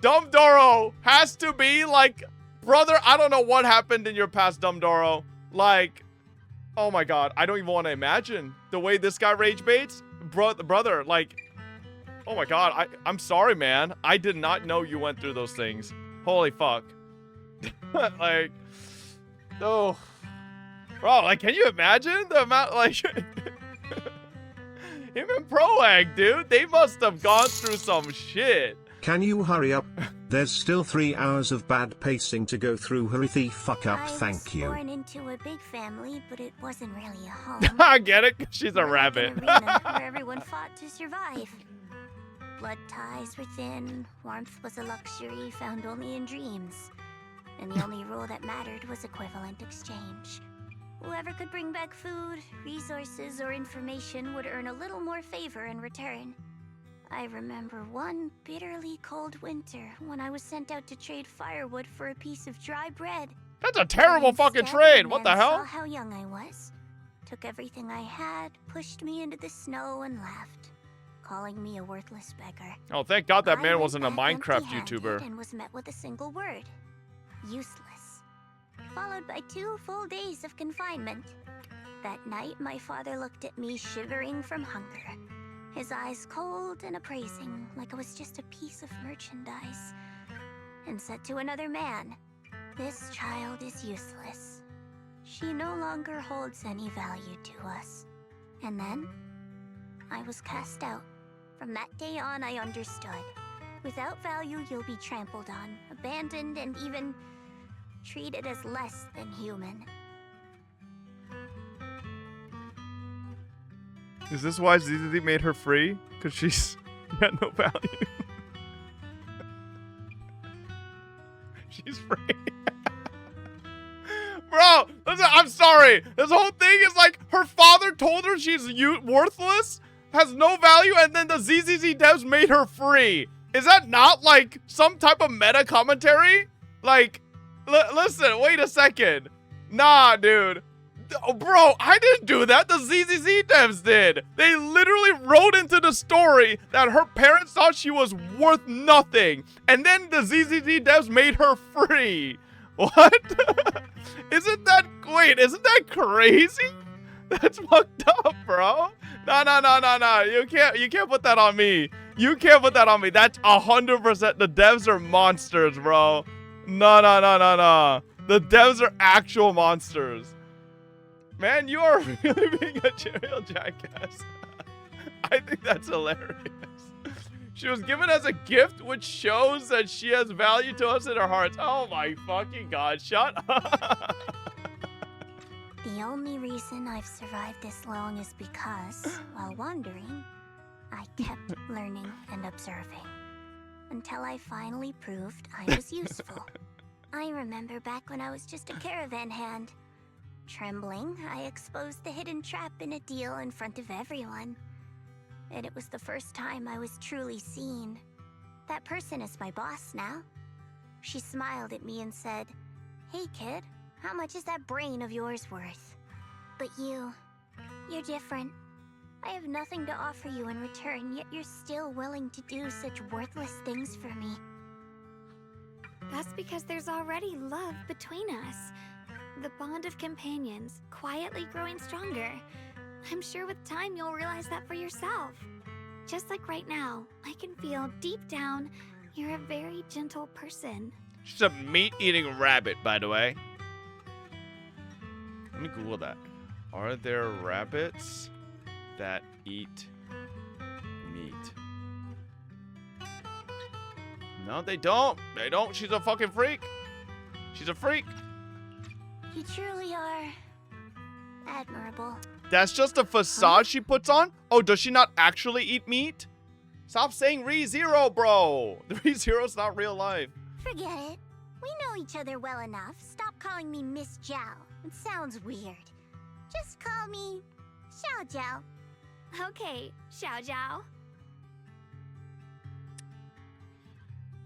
Dumb Doro has to be like, brother, I don't know what happened in your past, Dumb Doro. Like, oh my god, I don't even want to imagine the way this guy rage baits. Brother, like, oh my god, I'm sorry, man. I did not know you went through those things. Holy fuck. Like, oh. Bro, like, can you imagine the amount, like... Him and Proag, dude, they must have gone through some shit. Can you hurry up? There's still 3 hours of bad pacing to go through. Hurry the fuck up, thank you. I was born into a big family, but it wasn't really a home. I get it, she's a rabbit. An arena where everyone fought to survive. Blood ties were thin, warmth was a luxury found only in dreams. And the only rule that mattered was equivalent exchange. Whoever could bring back food, resources, or information would earn a little more favor in return. I remember one bitterly cold winter when I was sent out to trade firewood for a piece of dry bread. That's a terrible fucking trade. What the hell? Saw how young I was, took everything I had, pushed me into the snow, and left, calling me a worthless beggar. Oh, thank God that man I wasn't a went back Minecraft empty-handed YouTuber. and was met with a single word: useless. Followed by 2 full days of confinement. That night, my father looked at me shivering from hunger, his eyes cold and appraising, like I was just a piece of merchandise, and said to another man, "This child is useless. She no longer holds any value to us." And then, I was cast out. From that day on, I understood. Without value, you'll be trampled on, abandoned, and even treated as less than human. Is this why ZZZ made her free? Because she's got no value. She's free. Bro, listen, I'm sorry. This whole thing is like her father told her she's worthless, has no value, and then the ZZZ devs made her free. Is that not like some type of meta commentary? Like, listen, wait a second. Nah, dude. Bro, I didn't do that. The ZZZ devs did. They literally wrote into the story that her parents thought she was worth nothing. And then the ZZZ devs made her free. What? Isn't that crazy? That's fucked up, bro. No. You can't put that on me. You can't put that on me. That's 100%. The devs are monsters, bro. No. The devs are actual monsters. Man, you are really being a real jackass. I think that's hilarious. She was given as a gift, which shows that she has value to us in our hearts. Oh my fucking god, shut up. The only reason I've survived this long is because, while wandering, I kept learning and observing. Until I finally proved I was useful. I remember back when I was just a caravan hand. Trembling, I exposed the hidden trap in a deal in front of everyone. And it was the first time I was truly seen. That person is my boss now. She smiled at me and said, "Hey kid, how much is that brain of yours worth? But you're different. I have nothing to offer you in return, yet you're still willing to do such worthless things for me." That's because there's already love between us. The bond of companions, quietly growing stronger. I'm sure with time you'll realize that for yourself. Just like right now, I can feel deep down you're a very gentle person. She's a meat-eating rabbit, by the way. Let me Google that. Are there rabbits that eat meat? No, they don't. They don't. She's a fucking freak. She's a freak. You truly are admirable. That's just a facade she puts on? Oh, does she not actually eat meat? Stop saying ReZero, bro. The ReZero's not real life. Forget it. We know each other well enough. Stop calling me Miss Zhao. It sounds weird. Just call me Xiao Zhao. Okay, Xiao Zhao.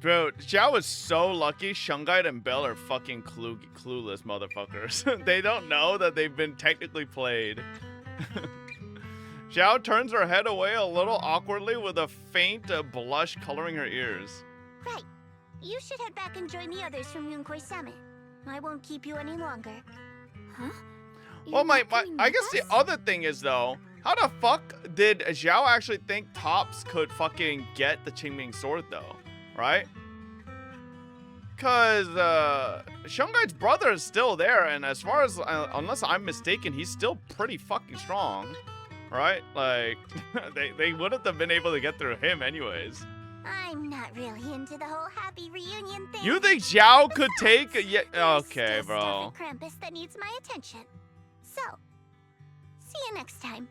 Bro, Zhao is so lucky. Shungite and Bell are fucking clueless motherfuckers. They don't know that they've been technically played. Zhao turns her head away a little awkwardly with a faint blush coloring her ears. Right. You should head back and join the others from Yunkoi Summit. I won't keep you any longer. Huh? Well, I guess the other thing is, though, how the fuck did Zhao actually think Topps could fucking get the Qingming sword, though? Right? Because Shungite's brother is still there, and as far as, unless I'm mistaken, he's still pretty fucking strong. Right? Like, they wouldn't have been able to get through him anyways. I'm not really into the whole happy reunion thing. You think Zhao could take a... Yeah, okay, bro. Krampus that needs my attention. So, see you next time.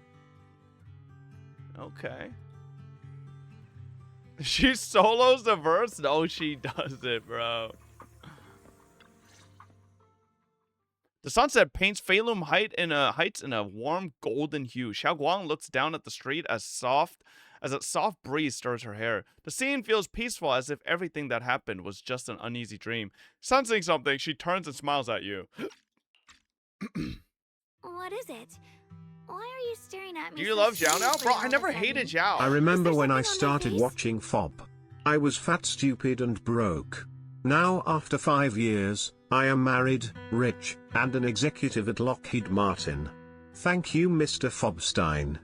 Okay. She solos the verse? No, she doesn't, bro. The sunset paints Feilum Heights in a warm golden hue. Xiaoguang looks down at the street as a soft breeze stirs her hair. The scene feels peaceful, as if everything that happened was just an uneasy dream. Sensing something, she turns and smiles at you. What is it? Why are you staring at me? Do you love Zhao now? Bro, I never hated Zhao. I remember when I started watching FOB. I was fat, stupid, and broke. Now, after 5 years, I am married, rich, and an executive at Lockheed Martin. Thank you, Mr. Fobstein.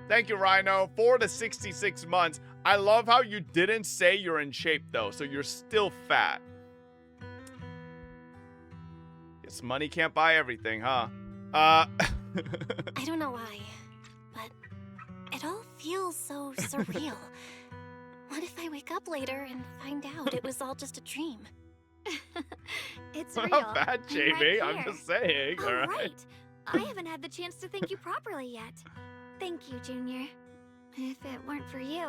Thank you, Rhino. 4 to 66 months. I love how you didn't say you're in shape, though, so you're still fat. Guess money can't buy everything, huh? I don't know why, but it all feels so surreal. What if I wake up later and find out it was all just a dream? It's real. Not bad, Jamie. Right, I'm just saying. Oh, all right. right. I haven't had the chance to thank you properly yet. Thank you, Junior. If it weren't for you,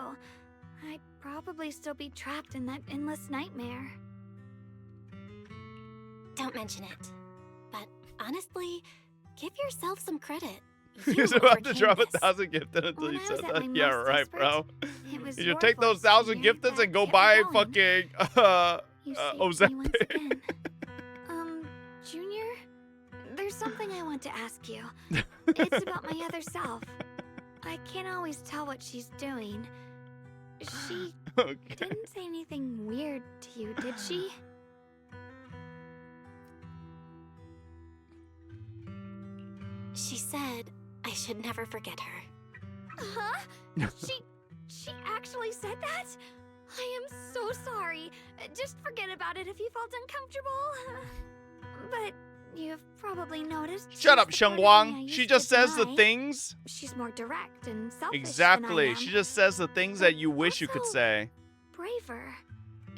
I'd probably still be trapped in that endless nightmare. Don't mention it. But honestly, give yourself some credit. He's about to drop 1,000 gifted until you said that. Yeah, right, bro. You should take those 1,000 gifted and go buy fucking Ozempic. Junior, there's something I want to ask you. It's about my other self. I can't always tell what she's doing. She didn't say anything weird to you, did she? She said I should never forget her. Huh? She actually said that? I am so sorry. Just forget about it if you felt uncomfortable. But you've probably noticed. Shut up, she's the part of me I Shengwang. used She to just says the deny. things. She's more direct and selfish Exactly. than I am. She just says the things that you wish you could Also- say. Braver.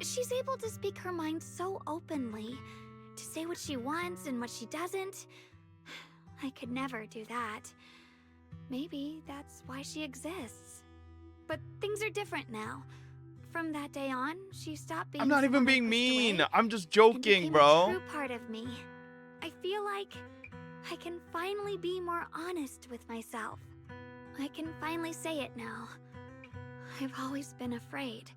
She's able to speak her mind so openly, to say what she wants and what she doesn't. I could never do that. Maybe that's why she exists. But things are different now. From that day on, she stopped being I'm not even someone I being pushed mean. away I'm just and joking, became a bro. true part of me. I feel like I can finally be more honest with myself. I can finally say it now. I've always been afraid.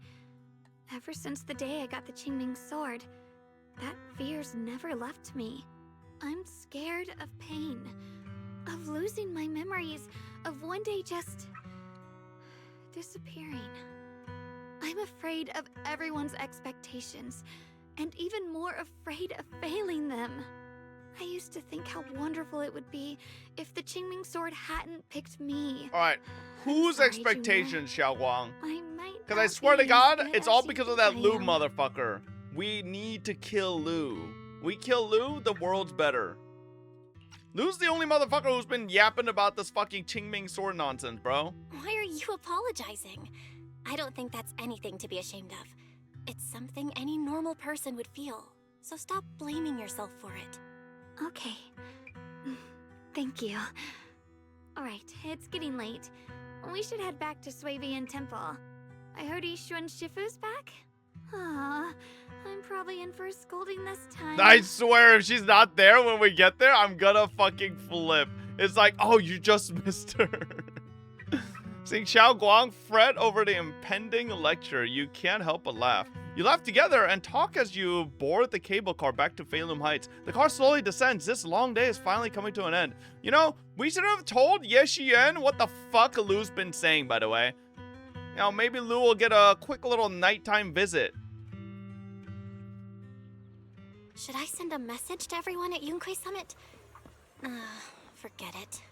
Ever since the day I got the Qingming sword, that fear's never left me. I'm scared of pain, of losing my memories, of one day just disappearing. I'm afraid of everyone's expectations, and even more afraid of failing them. I used to think how wonderful it would be if the Qingming sword hadn't picked me. Alright. Whose sorry, expectations, Xiaoguang? I might Because I not swear be to God, as good it's all as you because of think that I Lu am. motherfucker. We need to kill Lu. We kill Lu, the world's better. Lu's the only motherfucker who's been yapping about this fucking Qingming sword nonsense, bro. Why are you apologizing? I don't think that's anything to be ashamed of. It's something any normal person would feel. So stop blaming yourself for it. Okay. Thank you. Alright, it's getting late. We should head back to Suevian Temple. I heard Yishuan Shifu's back? Aw, I'm probably in for a scolding this time. I swear, if she's not there when we get there, I'm gonna fucking flip. It's like, oh, you just missed her. Seeing Xiaoguang fret over the impending lecture, you can't help but laugh. You laugh together and talk as you board the cable car back to Phalum Heights. The car slowly descends. This long day is finally coming to an end. You know, we should have told Ye Xian what the fuck Lu's been saying, by the way. You know, maybe Lu will get a quick little nighttime visit. Should I send a message to everyone at Yunkai Summit? Forget it.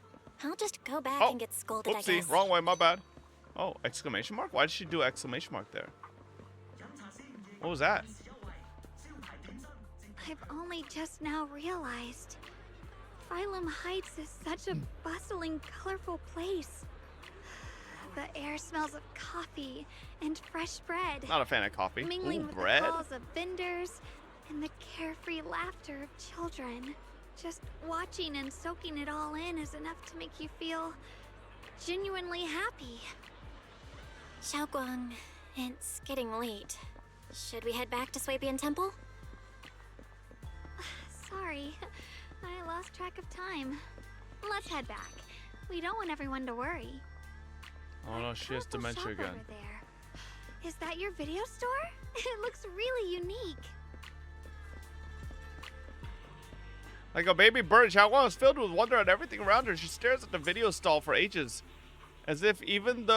I'll just go back and get scolded, I Whoopsie, guess. wrong way, my bad. Oh, exclamation mark? Why did she do exclamation mark there? What was that? I've only just now realized. Phylum Heights is such a bustling, colorful place. The air smells of coffee and fresh bread. Not a fan of coffee. Mingling Ooh, with bread? the calls of vendors and the carefree laughter of children. Just watching and soaking it all in is enough to make you feel genuinely happy. Xiaoguang, it's getting late. Should we head back to Suebian Temple? Sorry, I lost track of time. Let's head back. We don't want everyone to worry. Oh no, she has dementia Shop again. over there. Is that your video store? It looks really unique. Like a baby bird, Xiaoguang is filled with wonder at everything around her. She stares at the video stall for ages, as if even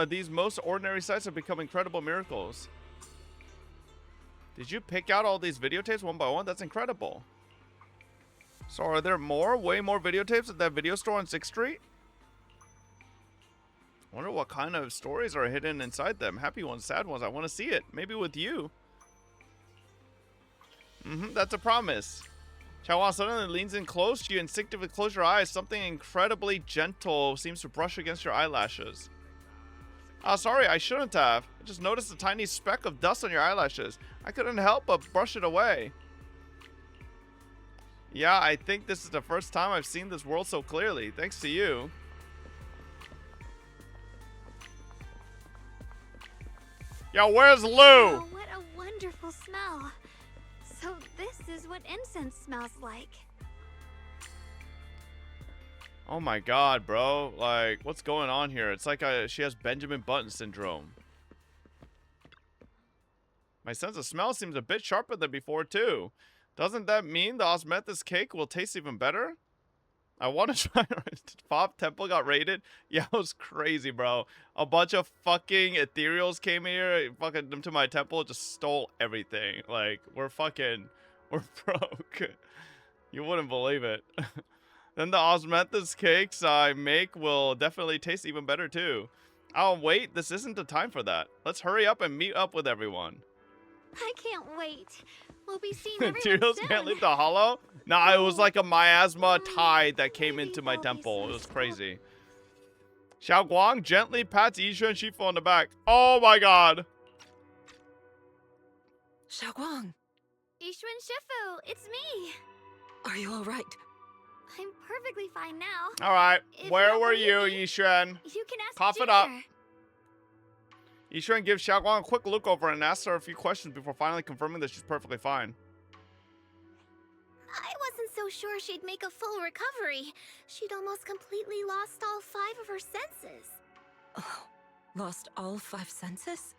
these most ordinary sights have become incredible miracles. Did you pick out all these videotapes one by one? That's incredible. So are there more, way more videotapes at that video store on 6th Street? I wonder what kind of stories are hidden inside them. Happy ones, sad ones. I want to see it. Maybe with you. That's a promise. Xiaoguang suddenly leans in close. You instinctively close your eyes. Something incredibly gentle seems to brush against your eyelashes. Oh, sorry, I shouldn't have. I just noticed a tiny speck of dust on your eyelashes. I couldn't help but brush it away. Yeah, I think this is the first time I've seen this world so clearly. Thanks to you. Yo, where's Lu? Oh, what a wonderful smell. So this is what incense smells like. Oh my god, bro. Like, what's going on here? It's like she has Benjamin Button syndrome. My sense of smell seems a bit sharper than before, too. Doesn't that mean the osmanthus cake will taste even better? I want to try. Pop Temple got raided? Yeah, it was crazy, bro. A bunch of fucking ethereals came here, fucking them to my temple, just stole everything. Like, we're broke. You wouldn't believe it. Then the osmanthus cakes I make will definitely taste even better too. Oh wait, this isn't the time for that. Let's hurry up and meet up with everyone. I can't wait. We'll be seeing everyone Tyrios soon. can't leave the hollow? Nah, it was like a miasma tide that came into my temple. It was crazy. Xiao Guang gently pats Yishu and Shifu on the back. Oh my god. Xiao Guang, Yishu and Shifu, it's me. are you all right? I'm perfectly fine now. Alright, If where don't were believe you, me, Yishuan? You can ask Cough it Junior. up. Yishuan gives Xiao Guang a quick look over and asks her a few questions before finally confirming that she's perfectly fine. I wasn't so sure she'd make a full recovery. She'd almost completely lost all 5 of her senses. Oh, lost all 5 senses?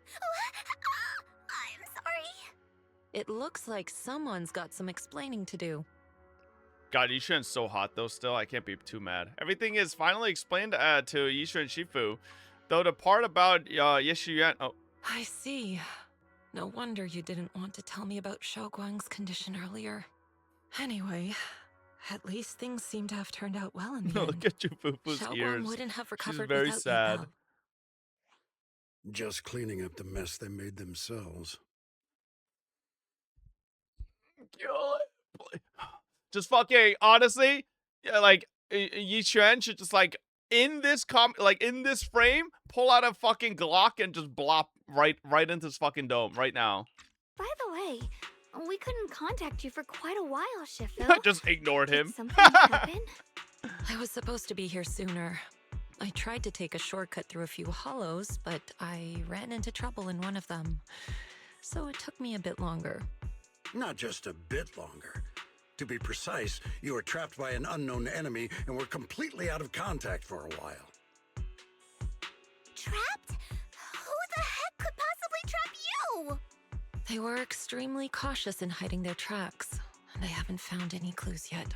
I'm sorry. It looks like someone's got some explaining to do. God, Yishuan's so hot though still. I can't be too mad. Everything is finally explained to Yishu and Shifu. Though the part about Yeshuyan... Oh. I see. No wonder you didn't want to tell me about Xiao Guang's condition earlier. Anyway, at least things seem to have turned out well in the end. Look at you, Fufu's Xiao ears. Guang wouldn't have She's recovered very without sad. you, though. Just cleaning up the mess they made themselves. Just fucking, honestly, yeah, like, Yishuan should just, like, in this frame, pull out a fucking Glock and just blop right into his fucking dome right now. By the way, we couldn't contact you for quite a while, Shifu. Just ignored him. Did something happen? I was supposed to be here sooner. I tried to take a shortcut through a few hollows, but I ran into trouble in one of them. So it took me a bit longer. Not just a bit longer. To be precise, you were trapped by an unknown enemy and were completely out of contact for a while. Trapped? Who the heck could possibly trap you? They were extremely cautious in hiding their tracks, and I haven't found any clues yet.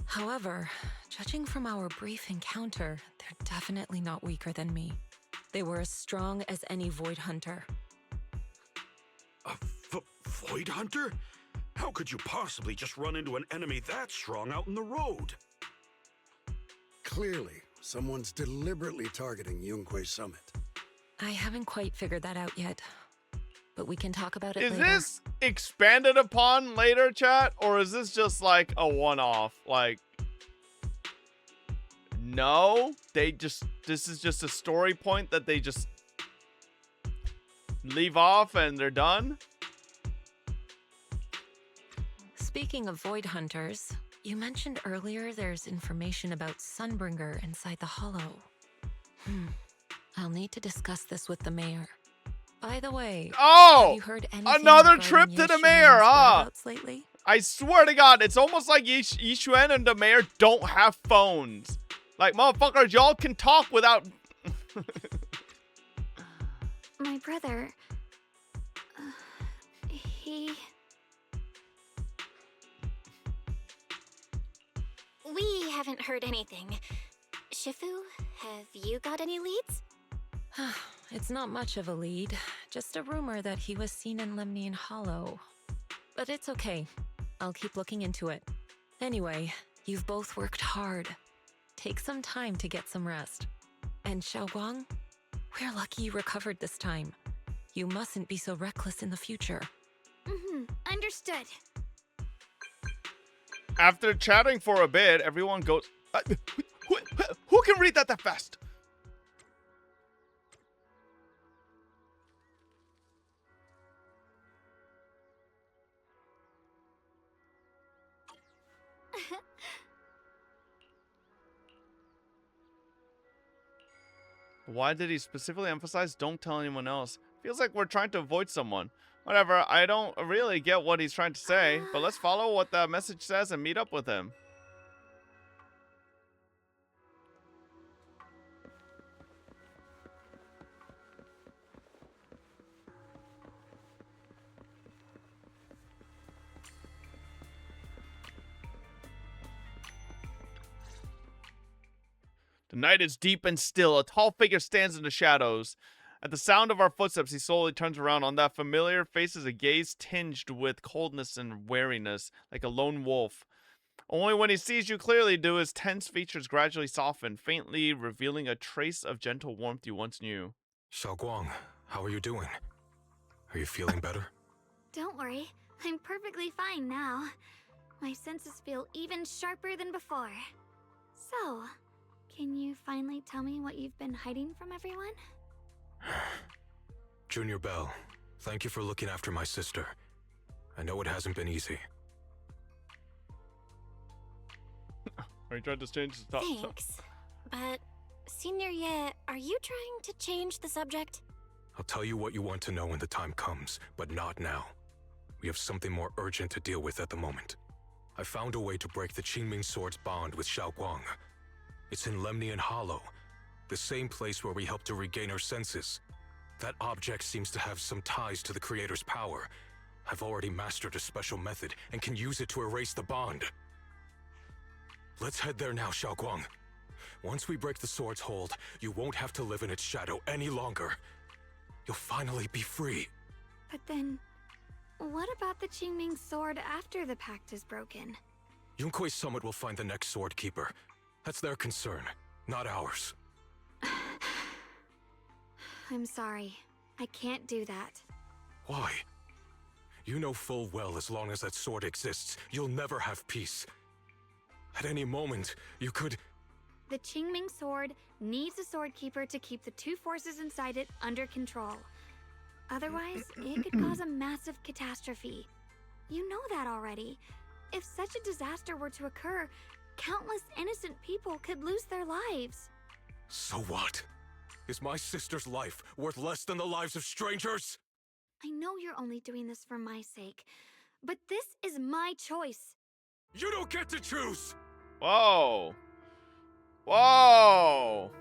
However, judging from our brief encounter, they're definitely not weaker than me. They were as strong as any Void Hunter. A Void Hunter? How could you possibly just run into an enemy that strong out in the road? Clearly, someone's deliberately targeting Yunque Summit. I haven't quite figured that out yet, but we can talk about it Is later. this expanded upon later, chat? Or is this just like a one-off? Like, no, this is just a story point that they just leave off and they're done? Speaking of Void Hunters, you mentioned earlier there's information about Sunbringer inside the Hollow. I'll need to discuss this with the mayor. By the way, have you heard anything another regarding trip to the Yeshuan's mayor, huh? whereabouts lately? I swear to God, it's almost like Yishuan and the mayor don't have phones. Like, motherfuckers, y'all can talk without... My brother... he... We haven't heard anything. Shifu, have you got any leads? It's not much of a lead, just a rumor that he was seen in Lemnian Hollow. But it's okay. I'll keep looking into it. Anyway, you've both worked hard. Take some time to get some rest. And Xiao Guang, we're lucky you recovered this time. You mustn't be so reckless in the future. Understood. After chatting for a bit, everyone goes... who can read that fast? Why did he specifically emphasize don't tell anyone else? Feels like we're trying to avoid someone. Whatever, I don't really get what he's trying to say, but let's follow what the message says and meet up with him. The night is deep and still. A tall figure stands in the shadows. At the sound of our footsteps, he slowly turns around. On that familiar face is a gaze tinged with coldness and wariness, like a lone wolf. Only when he sees you clearly do his tense features gradually soften, faintly revealing a trace of gentle warmth you once knew. Xiaoguang, how are you doing? Are you feeling better? Don't worry, I'm perfectly fine now. My senses feel even sharper than before. So, can you finally tell me what you've been hiding from everyone? Junior Bell, thank you for looking after my sister. I know it hasn't been easy. Are you trying to change the topic? Thanks. But, Senior Ye, are you trying to change the subject? I'll tell you what you want to know when the time comes, but not now. We have something more urgent to deal with at the moment. I found a way to break the Qingming Sword's bond with Xiaoguang. It's in Lemnian Hollow, the same place where we helped to regain her senses. That object seems to have some ties to the Creator's power. I've already mastered a special method and can use it to erase the bond. Let's head there now, Xiaoguang. Once we break the sword's hold, you won't have to live in its shadow any longer. You'll finally be free. But then, what about the Qingming Sword after the pact is broken? Yunkuei Summit will find the next Sword Keeper. That's their concern, not ours. I'm sorry. I can't do that. Why? You know full well as long as that sword exists, you'll never have peace. At any moment, you could... The Qingming Sword needs a Sword Keeper to keep the two forces inside it under control. Otherwise, it could cause a massive catastrophe. You know that already. If such a disaster were to occur, countless innocent people could lose their lives. So what? Is my sister's life worth less than the lives of strangers? I know you're only doing this for my sake, but this is my choice. You don't get to choose! Whoa. Whoa.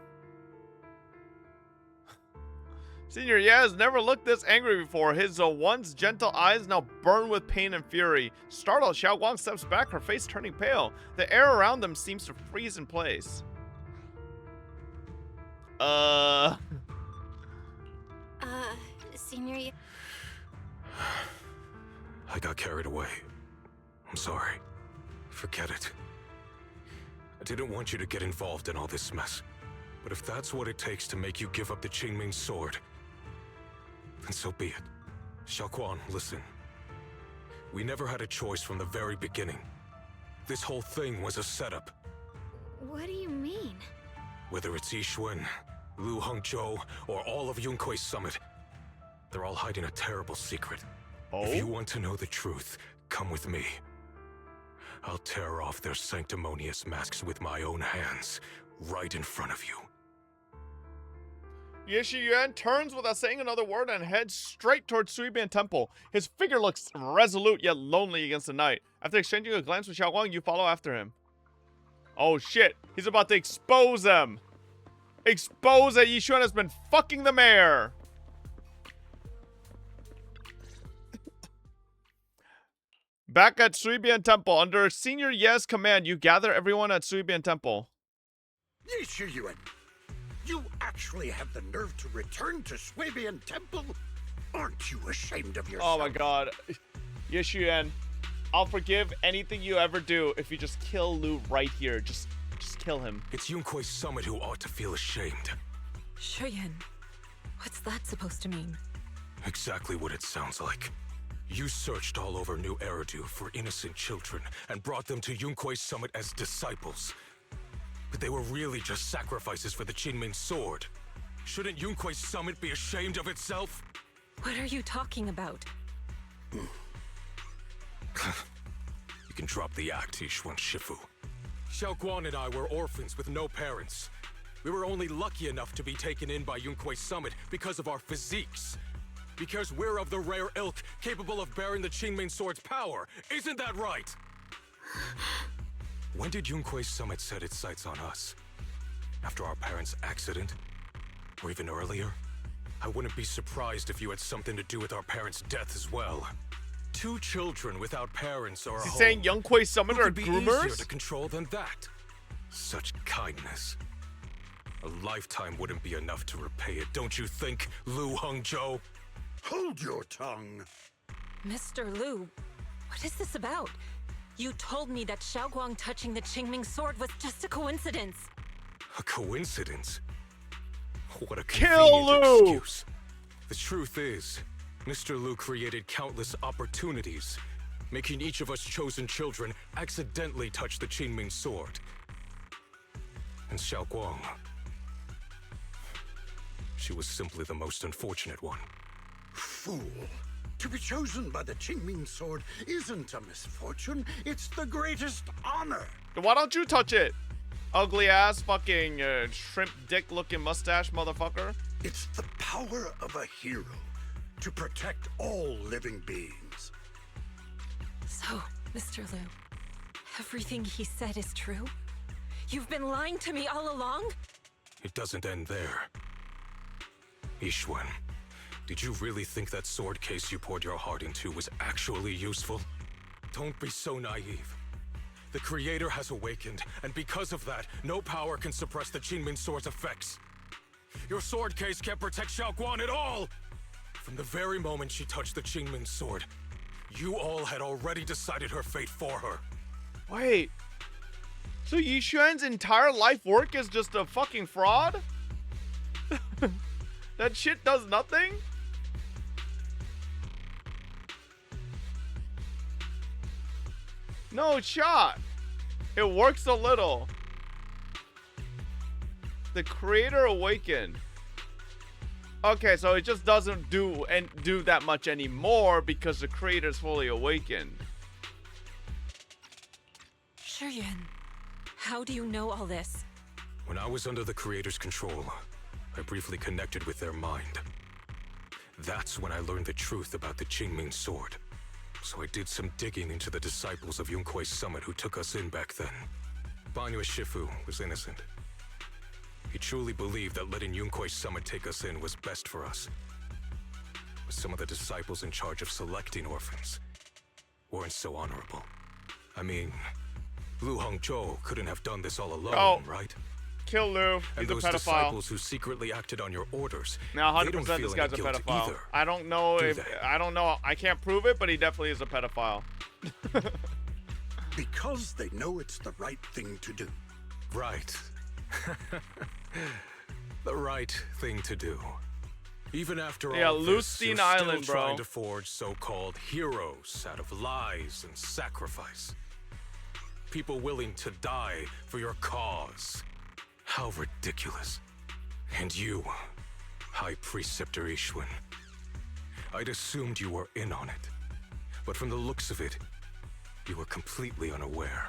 Senior Ye has never looked this angry before. His once gentle eyes now burn with pain and fury. Startled, Xiaoguang steps back, her face turning pale. The air around them seems to freeze in place. Senior Ye... I got carried away. I'm sorry. Forget it. I didn't want you to get involved in all this mess. But if that's what it takes to make you give up the Qingming Sword, then so be it. Xiaoguang, listen. We never had a choice from the very beginning. This whole thing was a setup. What do you mean? Whether it's Yixuan, Lu Hongzhou, or all of Yunkuei Summit, they're all hiding a terrible secret. Oh? If you want to know the truth, come with me. I'll tear off their sanctimonious masks with my own hands, right in front of you. Ye Shiyuan turns without saying another word and heads straight towards Suibian Temple. His figure looks resolute yet lonely against the night. After exchanging a glance with Xiaoguang, you follow after him. Oh shit, he's about to expose them. Expose that Yixuan has been fucking the mayor. Back at Suibian Temple, under Senior Ye's command, you gather everyone at Suibian Temple. Ye Shiyuan, you actually have the nerve to return to Suibian Temple? Aren't you ashamed of yourself? Oh my god. Ye Shiyuan, I'll forgive anything you ever do if you just kill Lu right here. Just kill him. It's Yunkuei Summit who ought to feel ashamed. Shuyan, what's that supposed to mean? Exactly what it sounds like. You searched all over New Eridu for innocent children and brought them to Yunkuei Summit as disciples. But they were really just sacrifices for the Qingming Sword. Shouldn't Yunkuei Summit be ashamed of itself? What are you talking about? You can drop the act, Yixuan Shifu. Xiaoguang and I were orphans with no parents. We were only lucky enough to be taken in by Yunkuei Summit because of our physiques. Because we're of the rare ilk capable of bearing the Qingming Sword's power. Isn't that right? When did Yunkuei Summit set its sights on us? After our parents' accident? Or even earlier? I wouldn't be surprised if you had something to do with our parents' death as well. Two children without parents or a Is he home. saying Yunkuei Summit are Who could be easier groomers? to control than that? Such kindness. A lifetime wouldn't be enough to repay it, don't you think, Lu Hongzhou? Hold your tongue. Mr. Lu, what is this about? You told me that Xiaoguang touching the Qingming sword was just a coincidence. A coincidence? What a Kill convenient Lu! excuse. The truth is, Mr. Lu created countless opportunities, making each of us chosen children accidentally touch the Qingming sword. And Xiaoguang, she was simply the most unfortunate one. Fool. To be chosen by the Qingming sword isn't a misfortune, it's the greatest honor. Why don't you touch it? Ugly ass fucking shrimp dick looking mustache motherfucker. It's the power of a hero to protect all living beings. So, Mr. Lu, everything he said is true? You've been lying to me all along? It doesn't end there. Yixuan, did you really think that sword case you poured your heart into was actually useful? Don't be so naive. The Creator has awakened, and because of that, no power can suppress the Qingming sword's effects. Your sword case can't protect Xiaoguang at all! From the very moment she touched the Qingming sword, you all had already decided her fate for her. Wait. So Yixuan's entire life work is just a fucking fraud? That shit does nothing? No shot. It works a little. The Creator awakened. Okay, so it just doesn't do that much anymore because the Creator's fully awakened. Shiyuan, how do you know all this? When I was under the Creator's control, I briefly connected with their mind. That's when I learned the truth about the Qingming sword. So I did some digging into the disciples of Yunkuei Summit who took us in back then. Banyue Shifu was innocent. He truly believed that letting Yunkuei Summit take us in was best for us. But some of the disciples in charge of selecting orphans weren't so honorable. I mean, Lu Hongzhou couldn't have done this all alone, right? Kill Lu. And He's a those pedophile. disciples who secretly acted on your orders, Now, they 100% don't this feel guy's a any guilt pedophile. either. I don't know Do if they? I don't know. I can't prove it, but he definitely is a pedophile. Because they know it's the right thing to do. Right. The right thing to do. Even after Yeah, all this, Lucine you're Island, still bro. trying to forge so-called heroes out of lies and sacrifice. People willing to die for your cause. How ridiculous. And you, High Preceptor Yixuan. I'd assumed you were in on it. But from the looks of it, you were completely unaware.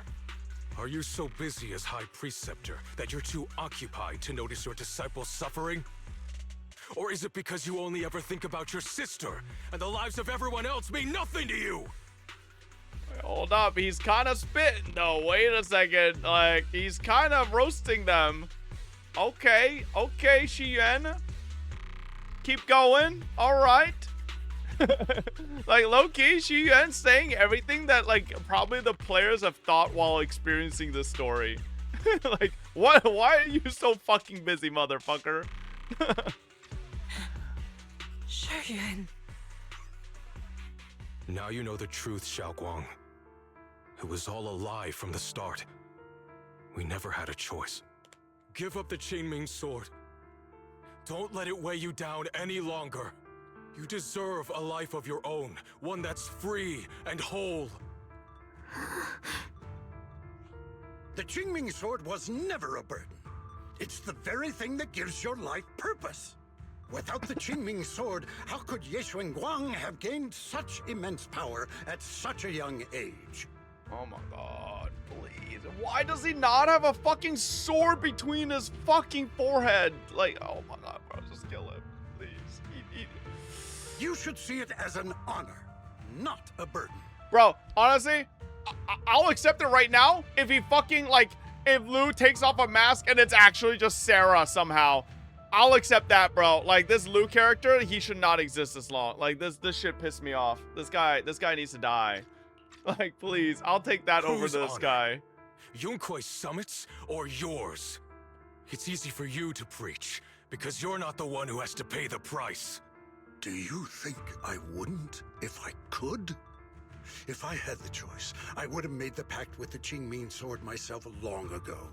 Are you so busy as High Preceptor that you're too occupied to notice your disciples suffering? Or is it because you only ever think about your sister, and the lives of everyone else mean nothing to you? Wait, hold up, he's kind of spitting though. Wait a second, like he's kind of roasting them. Okay, Shiyuan. Keep going. All right. Like low-key, Shiyuan saying everything that like probably the players have thought while experiencing this story. Like, what? Why are you so fucking busy, motherfucker? Shiyuan. Now you know the truth, Xiaoguang. It was all a lie from the start. We never had a choice. Give up the Qingming sword. Don't let it weigh you down any longer. You deserve a life of your own, one that's free and whole. The Qingming sword was never a burden. It's the very thing that gives your life purpose. Without the Qingming sword, how could Ye Guang have gained such immense power at such a young age? Oh my god, please. Why does he not have a fucking sword between his fucking forehead? Like, oh my god, bro, just kill him, please. You should see it as an honor, not a burden. Bro, honestly, I'll accept it right now if he fucking, like, if Lu takes off a mask and it's actually just Sarah somehow. I'll accept that, bro. Like, this Lu character, he should not exist this long. Like, this shit pissed me off. This guy needs to die. Like, please, I'll take that over Whose this honor? guy. Yunkuei Summit's or yours? It's easy for you to preach, because you're not the one who has to pay the price. Do you think I wouldn't if I could? If I had the choice, I would have made the pact with the Qingming sword myself long ago.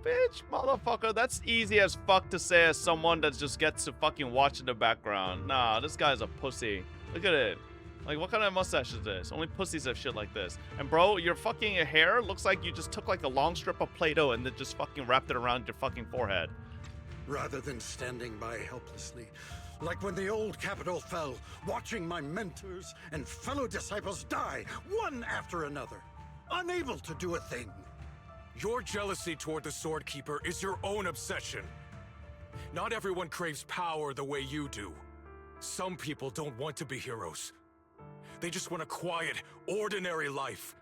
Bitch, motherfucker, that's easy as fuck to say as someone that just gets to fucking watch in the background. Nah, this guy's a pussy. Look at it. Like, what kind of mustache is this? Only pussies have shit like this. And bro, your fucking hair looks like you just took like a long strip of Play-Doh and then just fucking wrapped it around your fucking forehead. Rather than standing by helplessly, like when the old capital fell, watching my mentors and fellow disciples die, one after another, unable to do a thing. Your jealousy toward the Sword Keeper is your own obsession. Not everyone craves power the way you do. Some people don't want to be heroes. They just want a quiet, ordinary life.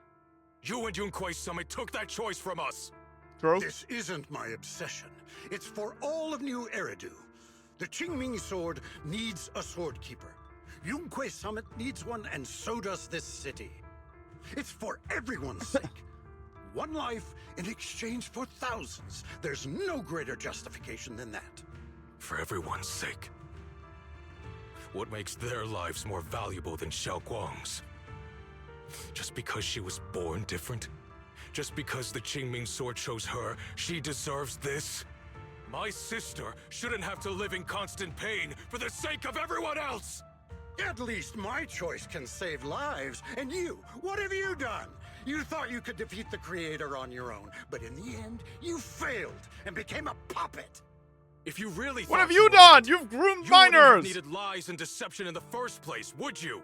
You and Yunquei Summit took that choice from us. True. This isn't my obsession. It's for all of New Eridu. The Qingming sword needs a sword keeper. Yunquei Summit needs one, and so does this city. It's for everyone's sake. One life in exchange for thousands. There's no greater justification than that. For everyone's sake. What makes their lives more valuable than Xiao Guang's? Just because she was born different? Just because the Qingming sword chose her, she deserves this? My sister shouldn't have to live in constant pain for the sake of everyone else! At least my choice can save lives. And you, what have you done? You thought you could defeat the Creator on your own, but in the end, you failed and became a puppet. If you really What thought have you were done? right, You've groomed you wouldn't have minors! needed lies and deception in the first place, would you?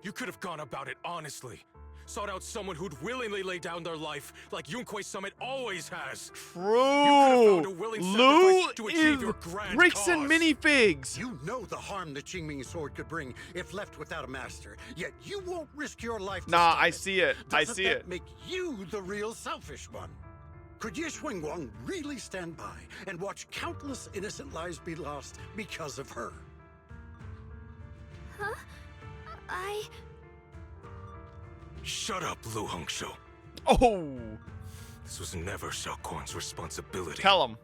You could have gone about it honestly. Sought out someone who'd willingly lay down their life like Yunquei Summit always has. True. Lou to achieve is your grand bricks and cause. minifigs. You know the harm the Qingming sword could bring if left without a master, yet you won't risk your life to Nah, stop I it. see it. I Doesn't see that it. make you the real selfish one? Could Ye Guang really stand by and watch countless innocent lives be lost because of her? Huh? Shut up, Lu Hongshou. Oh! This was never Xiao Guang's responsibility. Tell him.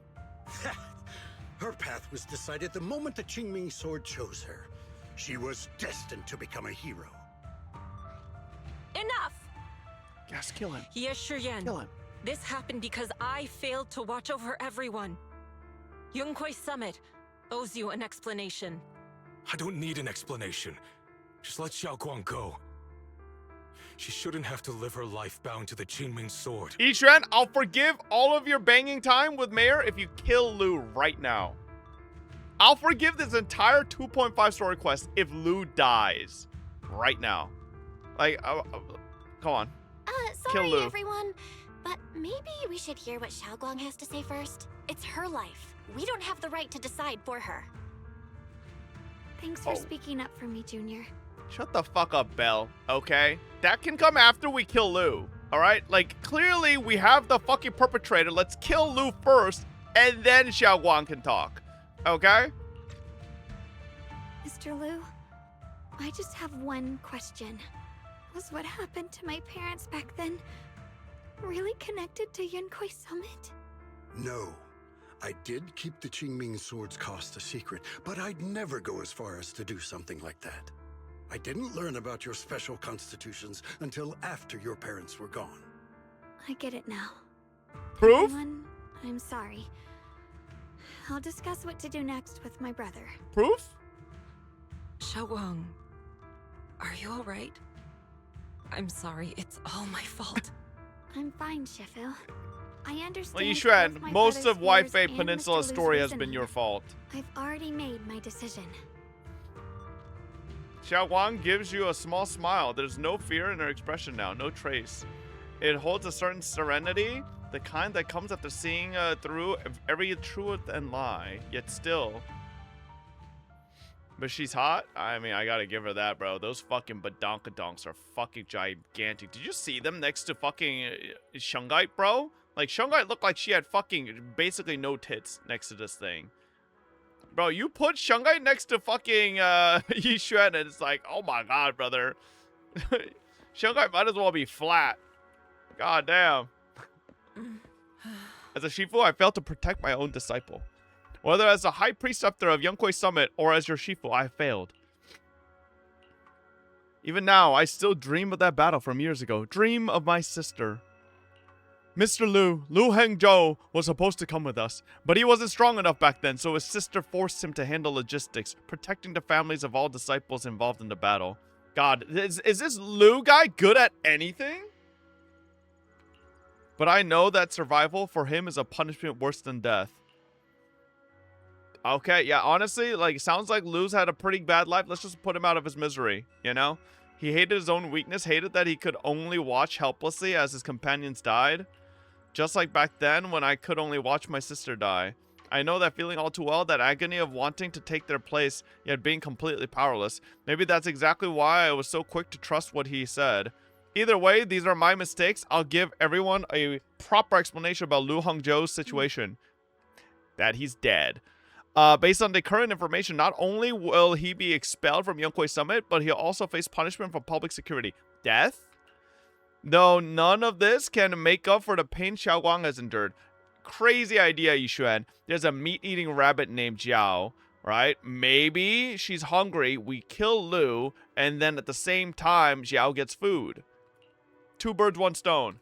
Her path was decided the moment the Qingming sword chose her. She was destined to become a hero. Enough! Yes, kill him. Ye Shiyan. Kill him. This happened because I failed to watch over everyone. Yunquei Summit owes you an explanation. I don't need an explanation. Just let Xiao Guang go. She shouldn't have to live her life bound to the Qingming sword. Yishuan, I'll forgive all of your banging time with Mayor if you kill Lu right now. I'll forgive this entire 2.5 story quest if Lu dies right now. Like, come on. Sorry, Kill Lu. everyone, but maybe we should hear what Xiao Guang has to say first. It's her life. We don't have the right to decide for her. Thanks for Oh. speaking up for me, Junior. Shut the fuck up, Belle, okay? That can come after we kill Lu, alright? Like, clearly we have the fucking perpetrator. Let's kill Lu first, and then Xiao Guang can talk, okay? Mr. Liu, I just have one question. Was what happened to my parents back then really connected to Yunquei Summit? No. I did keep the Qingming sword's cost a secret, but I'd never go as far as to do something like that. I didn't learn about your special constitutions until after your parents were gone. I get it now. Proof? Everyone, I'm sorry. I'll discuss what to do next with my brother. Proof? Xiao Guang, are you alright? I'm sorry, it's all my fault. I'm fine, Shifu. I understand. Well, both Yishuan, my most brother's of Wai fears Fei and Peninsula Mr. Liu's story has been reasoning. your fault. I've already made my decision. Xiao Guang gives you a small smile. There's no fear in her expression now, no trace. It holds a certain serenity, the kind that comes after seeing through every truth and lie, yet still. But she's hot? I mean, I gotta give her that, bro. Those fucking badonkadonks are fucking gigantic. Did you see them next to fucking Shungite, bro? Like, Shungite looked like she had fucking basically no tits next to this thing. Bro, you put Shungite next to fucking Yishuan and it's like, oh my god, brother. Shungite might as well be flat. God damn. As a Shifu, I failed to protect my own disciple. Whether as a high preceptor of Yunquei Summit or as your Shifu, I failed. Even now, I still dream of that battle from years ago. Dream of my sister. Mr. Lu Hengzhou was supposed to come with us, but he wasn't strong enough back then, so his sister forced him to handle logistics, protecting the families of all disciples involved in the battle. God, is this Lu guy good at anything? But I know that survival for him is a punishment worse than death. Okay, yeah, honestly, like, sounds like Lu's had a pretty bad life. Let's just put him out of his misery, you know? He hated his own weakness, hated that he could only watch helplessly as his companions died. Just like back then when I could only watch my sister die. I know that feeling all too well, that agony of wanting to take their place, yet being completely powerless. Maybe that's exactly why I was so quick to trust what he said. Either way, these are my mistakes. I'll give everyone a proper explanation about Lu Hengzhou's situation. That he's dead. Based on the current information, not only will he be expelled from Yonghui Summit, but he'll also face punishment for public security. Death? No, none of this can make up for the pain Xiaoguang has endured. Crazy idea, Yixuan. There's a meat-eating rabbit named Jiao, right? Maybe she's hungry, we kill Lu, and then at the same time, Jiao gets food. 2 birds, 1 stone.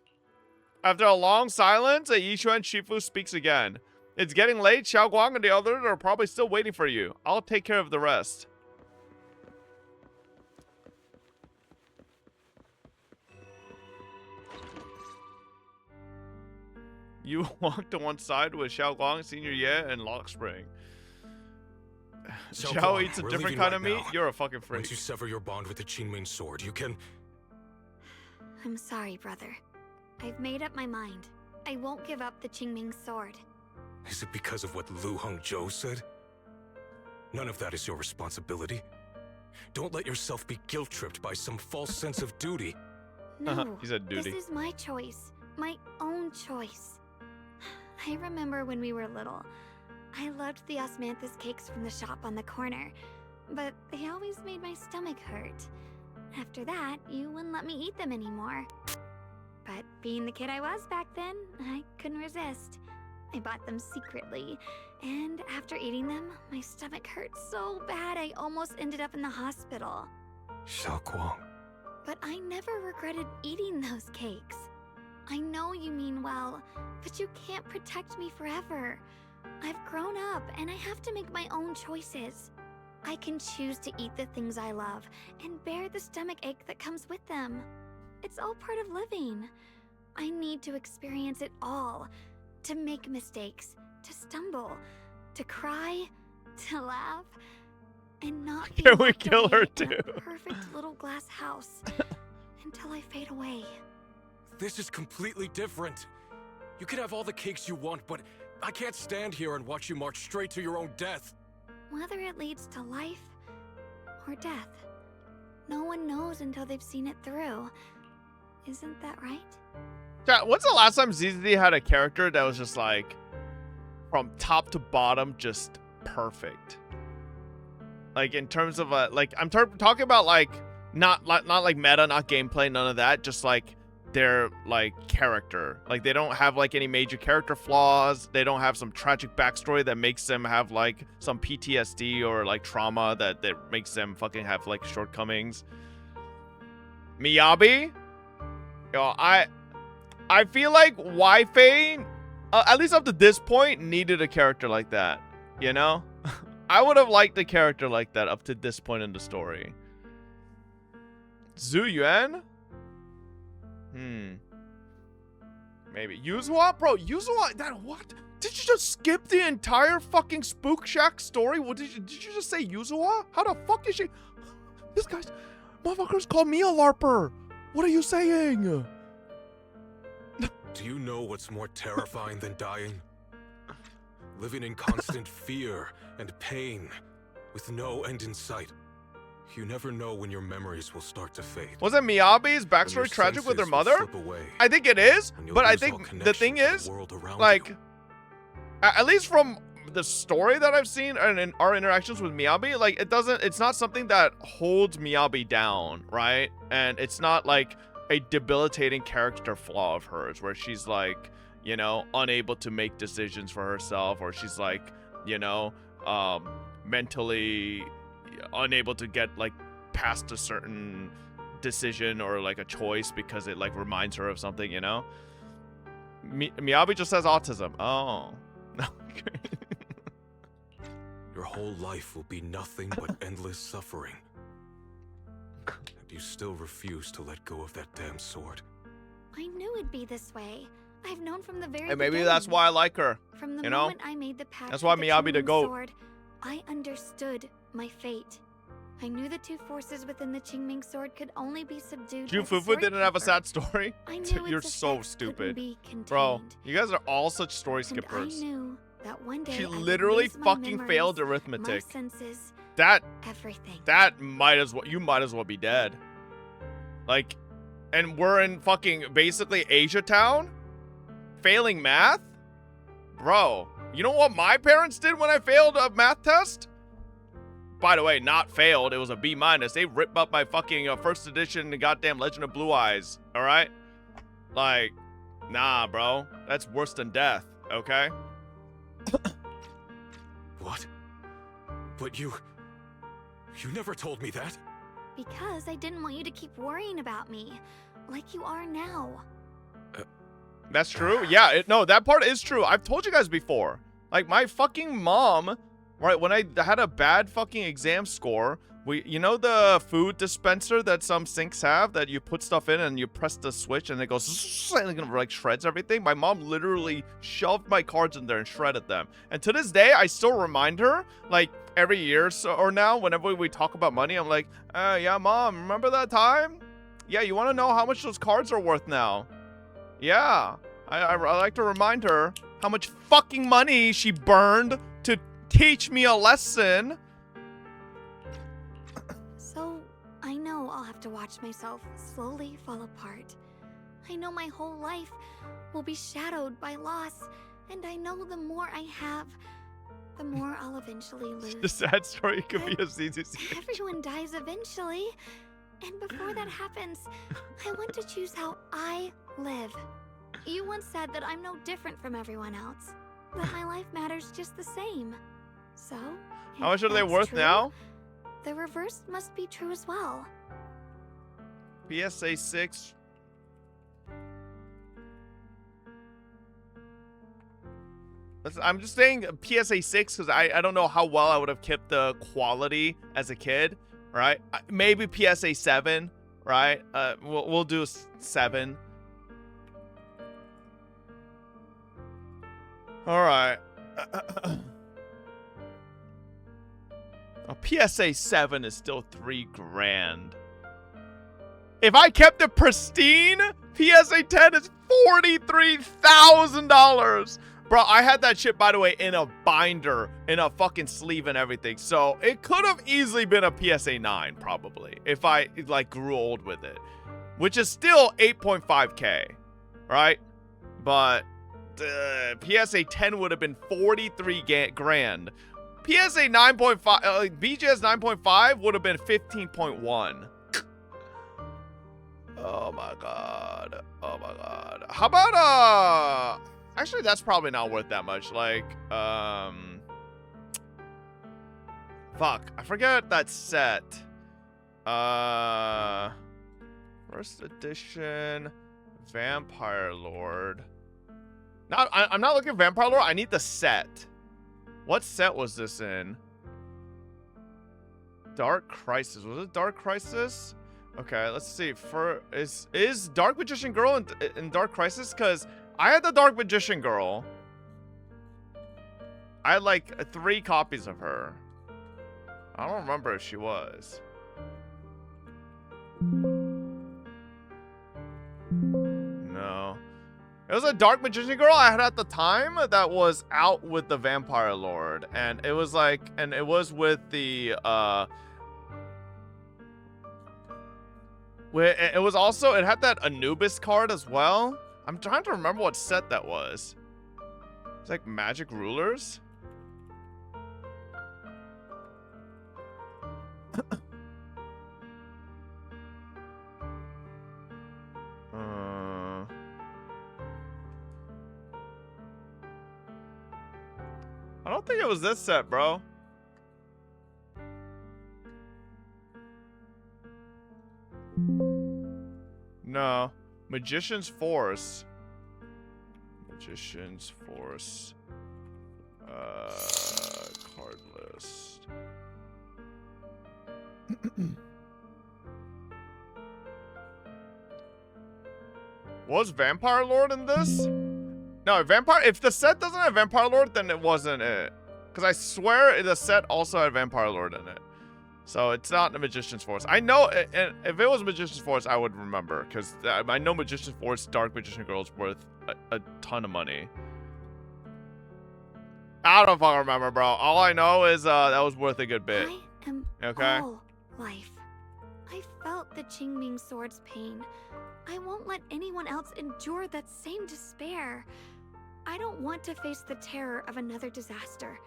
After a long silence, Yixuan Shifu speaks again. It's getting late. Xiaoguang and the others are probably still waiting for you. I'll take care of the rest. You walk to one side with Xiaoguang, Senior Ye, and Lock Spring. Xiao eats a different kind of meat? You're a fucking freak. Once you sever your bond with the Qingming sword, you can... I'm sorry, brother. I've made up my mind. I won't give up the Qingming sword. Is it because of what Lu Hengzhou said? None of that is your responsibility. Don't let yourself be guilt-tripped by some false sense of duty. No, he said duty. This is my choice. My own choice. I remember when we were little. I loved the osmanthus cakes from the shop on the corner, but they always made my stomach hurt. After that, you wouldn't let me eat them anymore. But being the kid I was back then, I couldn't resist. I bought them secretly, and after eating them, my stomach hurt so bad I almost ended up in the hospital. Xiaoguang. But I never regretted eating those cakes. I know you mean well, but you can't protect me forever. I've grown up, and I have to make my own choices. I can choose to eat the things I love, and bear the stomach ache that comes with them. It's all part of living. I need to experience it all. To make mistakes, to stumble, to cry, to laugh, and not be Can we locked kill her away in too? a perfect little glass house until I fade away. This is completely different. You can have all the cakes you want, but I can't stand here and watch you march straight to your own death. Whether it leads to life or death, no one knows until they've seen it through. Isn't that right? Chat, when's the last time ZZ had a character that was just like, from top to bottom, just perfect? Like, in terms of, like, I'm talking about, like, not like meta, not gameplay, none of that, just, like, their, like, character. Like, they don't have, like, any major character flaws, they don't have some tragic backstory that makes them have, like, some PTSD or, like, trauma that makes them fucking have, like, shortcomings. Miyabi? Yo, I feel like Wi-Fi, at least up to this point, needed a character like that, you know? I would have liked a character like that up to this point in the story. Zhu Yuan? Maybe. Yuzua? Bro, Yuzua, that what? Did you just skip the entire fucking Spook Shack story? What did you just say Yuzua? How the fuck is she? This guy's, motherfuckers call me a LARPer. What are you saying? Do you know what's more terrifying than dying? Living in constant fear and pain, with no end in sight. You never know when your memories will start to fade. Wasn't Miyabi's backstory tragic with her mother? I think it is, but I think the thing is, like, at least from the story that I've seen and in our interactions with Miyabi, like, it's not something that holds Miyabi down, right? And it's not like a debilitating character flaw of hers where she's like, you know, unable to make decisions for herself, or she's like, you know, mentally unable to get like past a certain decision or like a choice because it like reminds her of something, you know? Miyabi just has autism. Oh. Your whole life will be nothing but endless suffering. And you still refuse to let go of that damn sword. I knew it'd be this way. I've known from the very And maybe beginning. that's why I like her. From the you know? moment I made the pact That's why with the Miyabi the Qingming GOAT. Sword, I understood my fate. I knew the two forces within the Qingming Sword could only be subdued by the Jufufu sword didn't have a keeper. sad story. I knew You're its so effects couldn't stupid. be contained. Bro, you guys are all such story And I skippers. knew that one day She I would literally lose my fucking memories, failed my arithmetic. senses, That everything. you might as well be dead. Like, and we're in fucking basically Asia Town? Failing math? Bro, you know what my parents did when I failed a math test? By the way, not failed, it was a B-. They ripped up my fucking first edition goddamn Legend of Blue Eyes, alright? Like, nah, bro. That's worse than death, okay? What? But you never told me that. Because I didn't want you to keep worrying about me, like you are now. That's true. Yeah, no, that part is true. I've told you guys before. Like, my fucking mom, right, when I had a bad fucking exam score, you know the food dispenser that some sinks have that you put stuff in and you press the switch and it goes and it like shreds everything? My mom literally shoved my cards in there and shredded them. And to this day, I still remind her, like, every year or now, whenever we talk about money, I'm like, yeah, Mom, remember that time? Yeah, you want to know how much those cards are worth now? Yeah, I like to remind her how much fucking money she burned to teach me a lesson. So, I know I'll have to watch myself slowly fall apart. I know my whole life will be shadowed by loss, and I know the more I have, the more I'll eventually lose. The sad story could be as easy as Everyone dies eventually, and before that happens, I want to choose how I live. You once said that I'm no different from everyone else, that my life matters just the same. So, How much if are they that's worth true, now? The reverse must be true as well. PSA 6. I'm just saying PSA 6 because I don't know how well I would have kept the quality as a kid, right? Maybe PSA 7, right? We'll do 7. All right. A PSA 7 is still $3,000. If I kept it pristine, PSA 10 is $43,000. Bro, I had that shit, by the way, in a binder, in a fucking sleeve and everything. So it could have easily been a PSA 9, probably, if I, like, grew old with it. Which is still 8.5K, right? But PSA 10 would have been 43 grand. PSA 9.5, BGS 9.5 would have been 15.1. Oh my god. Oh my god. How about, actually, that's probably not worth that much. Like, fuck. I forget that set. First edition Vampire Lord. I'm not looking at Vampire Lord. I need the set. What set was this in? Dark Crisis. Was it Dark Crisis? Okay, let's see. Is Dark Magician Girl in Dark Crisis? Because I had the Dark Magician Girl. I had like 3 copies of her. I don't remember if she was. No. It was a Dark Magician Girl I had at the time that was out with the Vampire Lord. And it was like, and it was with the, it was also, it had that Anubis card as well. I'm trying to remember what set that was. It's like Magic Rulers. I don't think it was this set, bro. Magician's Force. Magician's Force. Card list. Was Vampire Lord in this? No, Vampire. If the set doesn't have Vampire Lord, then it wasn't it. Because I swear the set also had Vampire Lord in it. So it's not the Magician's Force. I know, and if it was Magician's Force, I would remember. Because I know Magician's Force Dark Magician Girl is worth a ton of money. I don't fucking remember, bro. All I know is that was worth a good bit. I am okay? all life. I felt the Qingming Sword's pain. I won't let anyone else endure that same despair. I don't want to face the terror of another disaster.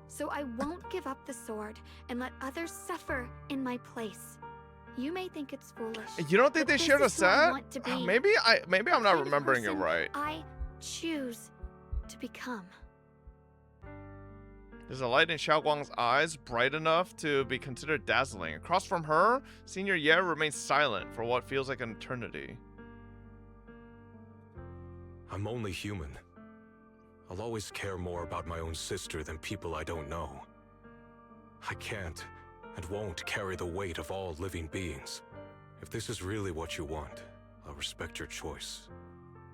So I won't give up the sword and let others suffer in my place. You may think it's foolish. You don't think they shared a set? Maybe I'm not the remembering it person right. I choose to become. There's a light in Xiao Guang's eyes, bright enough to be considered dazzling. Across from her, Senior Ye remains silent for what feels like an eternity. I'm only human. I'll always care more about my own sister than people I don't know. I can't and won't carry the weight of all living beings. If this is really what you want, I'll respect your choice.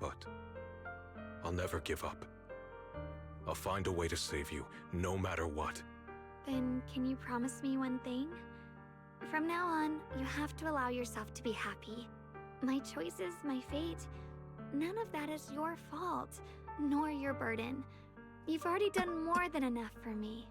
But I'll never give up. I'll find a way to save you, no matter what. Then can you promise me one thing? From now on, you have to allow yourself to be happy. My choices, my fate, none of that is your fault, nor your burden. You've already done more than enough for me.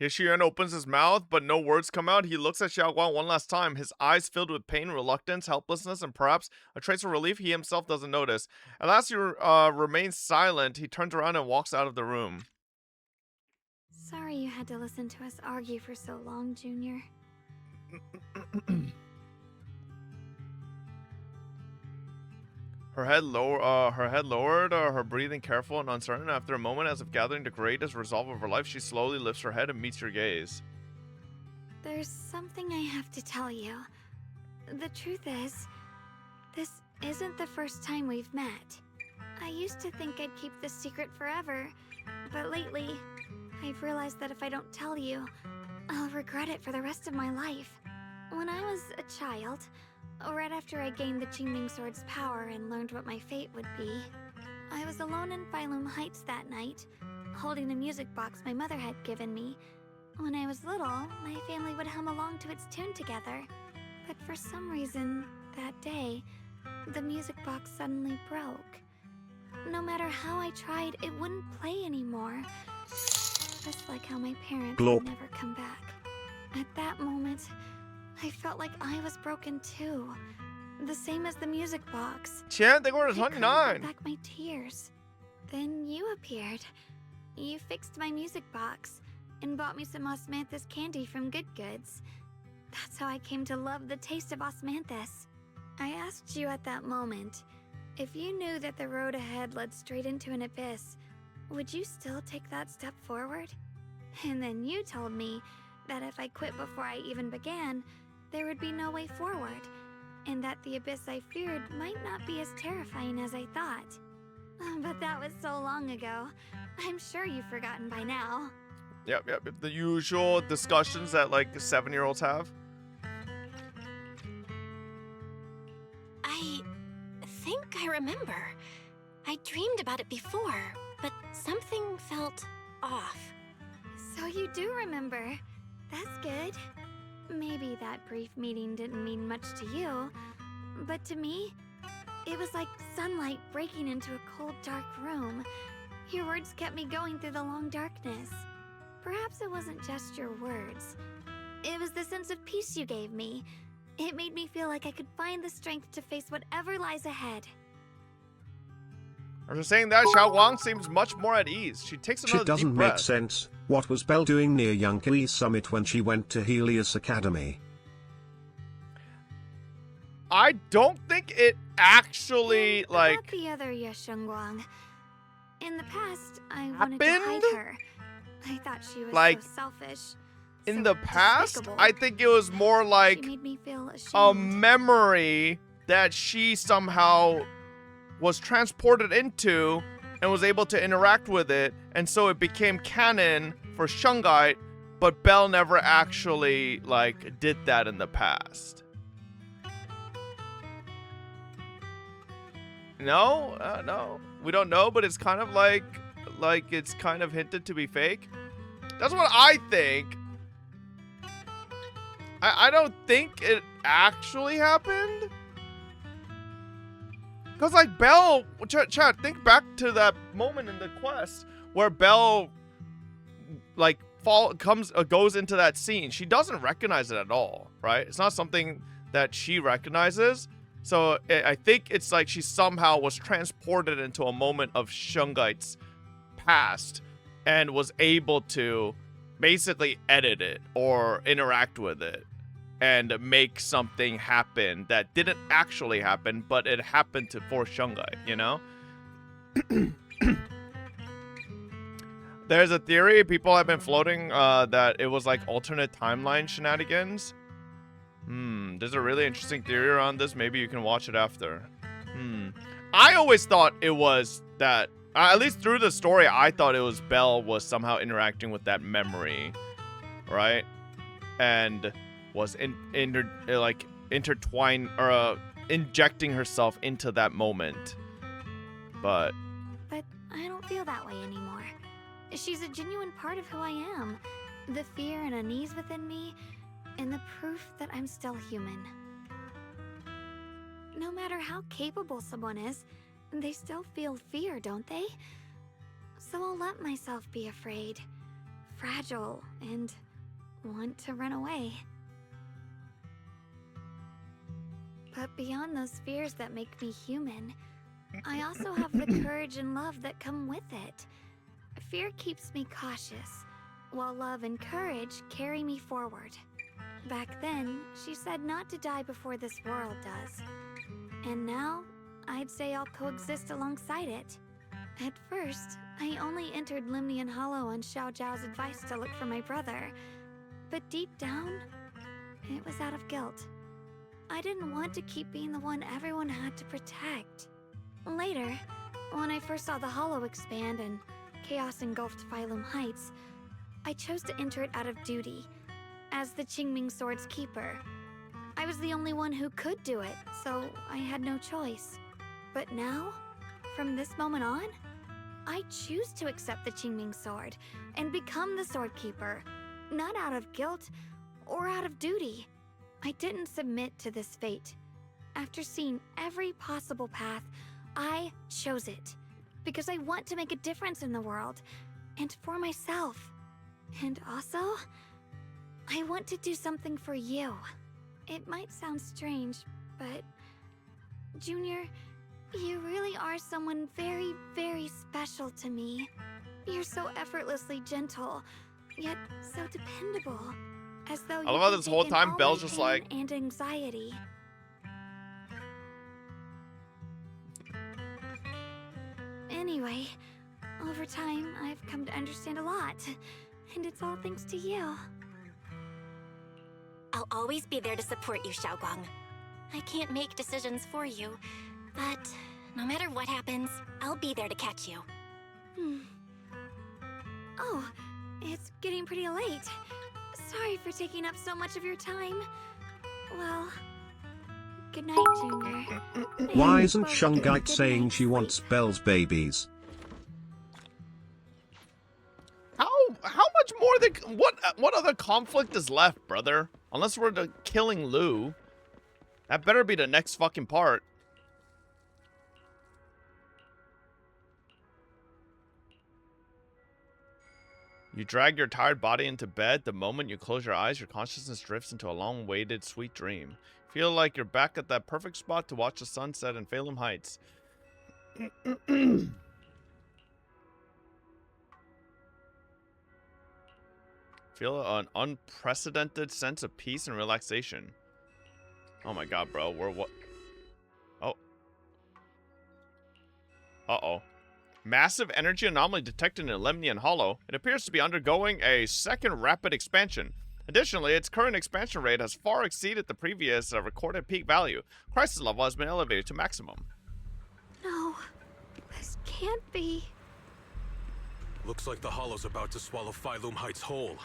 Hishiren opens his mouth, but no words come out. He looks at Xiao Guang one last time, his eyes filled with pain, reluctance, helplessness, and perhaps a trace of relief he himself doesn't notice. At last he remains silent. He turns around and walks out of the room. Sorry you had to listen to us argue for so long, Junior. Her head lowered, her breathing careful and uncertain. After a moment, as if gathering the greatest resolve of her life, she slowly lifts her head and meets your gaze. There's something I have to tell you. The truth is, this isn't the first time we've met. I used to think I'd keep this secret forever, but lately, I've realized that if I don't tell you, I'll regret it for the rest of my life. When I was a child, right after I gained the Qingming Sword's power and learned what my fate would be, I was alone in Phylum Heights that night, holding the music box my mother had given me. When I was little, my family would hum along to its tune together. But for some reason, that day, the music box suddenly broke. No matter how I tried, it wouldn't play anymore. Just like how my parents would never come back. At that moment, I felt like I was broken too. The same as the music box. Chen, they were I couldn't 29. hold back my tears. Then you appeared. You fixed my music box and bought me some osmanthus candy from Good Goods. That's how I came to love the taste of osmanthus. I asked you at that moment, if you knew that the road ahead led straight into an abyss, would you still take that step forward? And then you told me that if I quit before I even began, there would be no way forward, and that the abyss I feared might not be as terrifying as I thought. But that was so long ago. I'm sure you've forgotten by now. Yep. The usual discussions that like 7-year-olds have. I think I remember. I dreamed about it before, but something felt off. So you do remember. That's good. Maybe that brief meeting didn't mean much to you, but to me, it was like sunlight breaking into a cold, dark room. Your words kept me going through the long darkness. Perhaps it wasn't just your words. It was the sense of peace you gave me. It made me feel like I could find the strength to face whatever lies ahead. After saying that, Xiao Guang seems much more at ease. She takes another It doesn't deep make breath. sense. What was Belle doing near Yunkai Summit when she went to Helios Academy? I don't think it actually, like... About the other Yeshengguang. In the past, I wanted to hide her. I thought she was Like, so selfish. In so the past, despicable. I think it was more like She made me feel ashamed. a memory that she somehow was transported into and was able to interact with it, and so it became canon for Shungite, but Belle never actually like did that in the past. No, no, we don't know, but it's kind of like it's kind of hinted to be fake. That's what I think. I don't think it actually happened. Cause like Belle, Chad, think back to that moment in the quest where Belle, like, goes into that scene. She doesn't recognize it at all, right? It's not something that she recognizes. So I think it's like she somehow was transported into a moment of Shungite's past and was able to basically edit it or interact with it and make something happen that didn't actually happen, but it happened for Shungite, you know? There's a theory people have been floating that it was like alternate timeline shenanigans. There's a really interesting theory around this. Maybe you can watch it after. I always thought it was that, at least through the story, I thought it was Belle was somehow interacting with that memory, right? And was intertwined or injecting herself into that moment. But I don't feel that way anymore. She's a genuine part of who I am. The fear and unease within me, and the proof that I'm still human. No matter how capable someone is, they still feel fear, don't they? So I'll let myself be afraid, fragile, and want to run away. But beyond those fears that make me human, I also have the courage and love that come with it. Fear keeps me cautious, while love and courage carry me forward. Back then, she said not to die before this world does. And now, I'd say I'll coexist alongside it. At first, I only entered Limnian Hollow on Xiao Zhao's advice to look for my brother. But deep down, it was out of guilt. I didn't want to keep being the one everyone had to protect. Later, when I first saw the Hollow expand and chaos engulfed Phylum Heights, I chose to enter it out of duty, as the Qingming Sword's keeper. I was the only one who could do it, so I had no choice. But now, from this moment on, I choose to accept the Qingming Sword and become the Sword Keeper, not out of guilt or out of duty. I didn't submit to this fate. After seeing every possible path, I chose it, because I want to make a difference in the world, and for myself. And also, I want to do something for you. It might sound strange, but Junior, you really are someone very, very special to me. You're so effortlessly gentle, yet so dependable. As though I love how this whole time Belle's just like, and anxiety. Anyway, over time, I've come to understand a lot, and it's all thanks to you. I'll always be there to support you, Xiaoguang. I can't make decisions for you, but no matter what happens, I'll be there to catch you. Oh, it's getting pretty late. Sorry for taking up so much of your time. Well, good night, Junior. Why isn't Shungite saying she wants Belle's babies? How much more what other conflict is left, brother? Unless we're killing Lou. That better be the next fucking part. You drag your tired body into bed. The moment you close your eyes, your consciousness drifts into a long-awaited sweet dream. Feel like you're back at that perfect spot to watch the sunset in Phylum Heights. Feel an unprecedented sense of peace and relaxation. Oh my god, bro. We're what? Oh. Uh-oh. Massive energy anomaly detected in Lemnian Hollow. It appears to be undergoing a second rapid expansion. Additionally, its current expansion rate has far exceeded the previous recorded peak value. Crisis level has been elevated to maximum. No, this can't be. Looks like the Hollow's about to swallow Phylum Heights whole.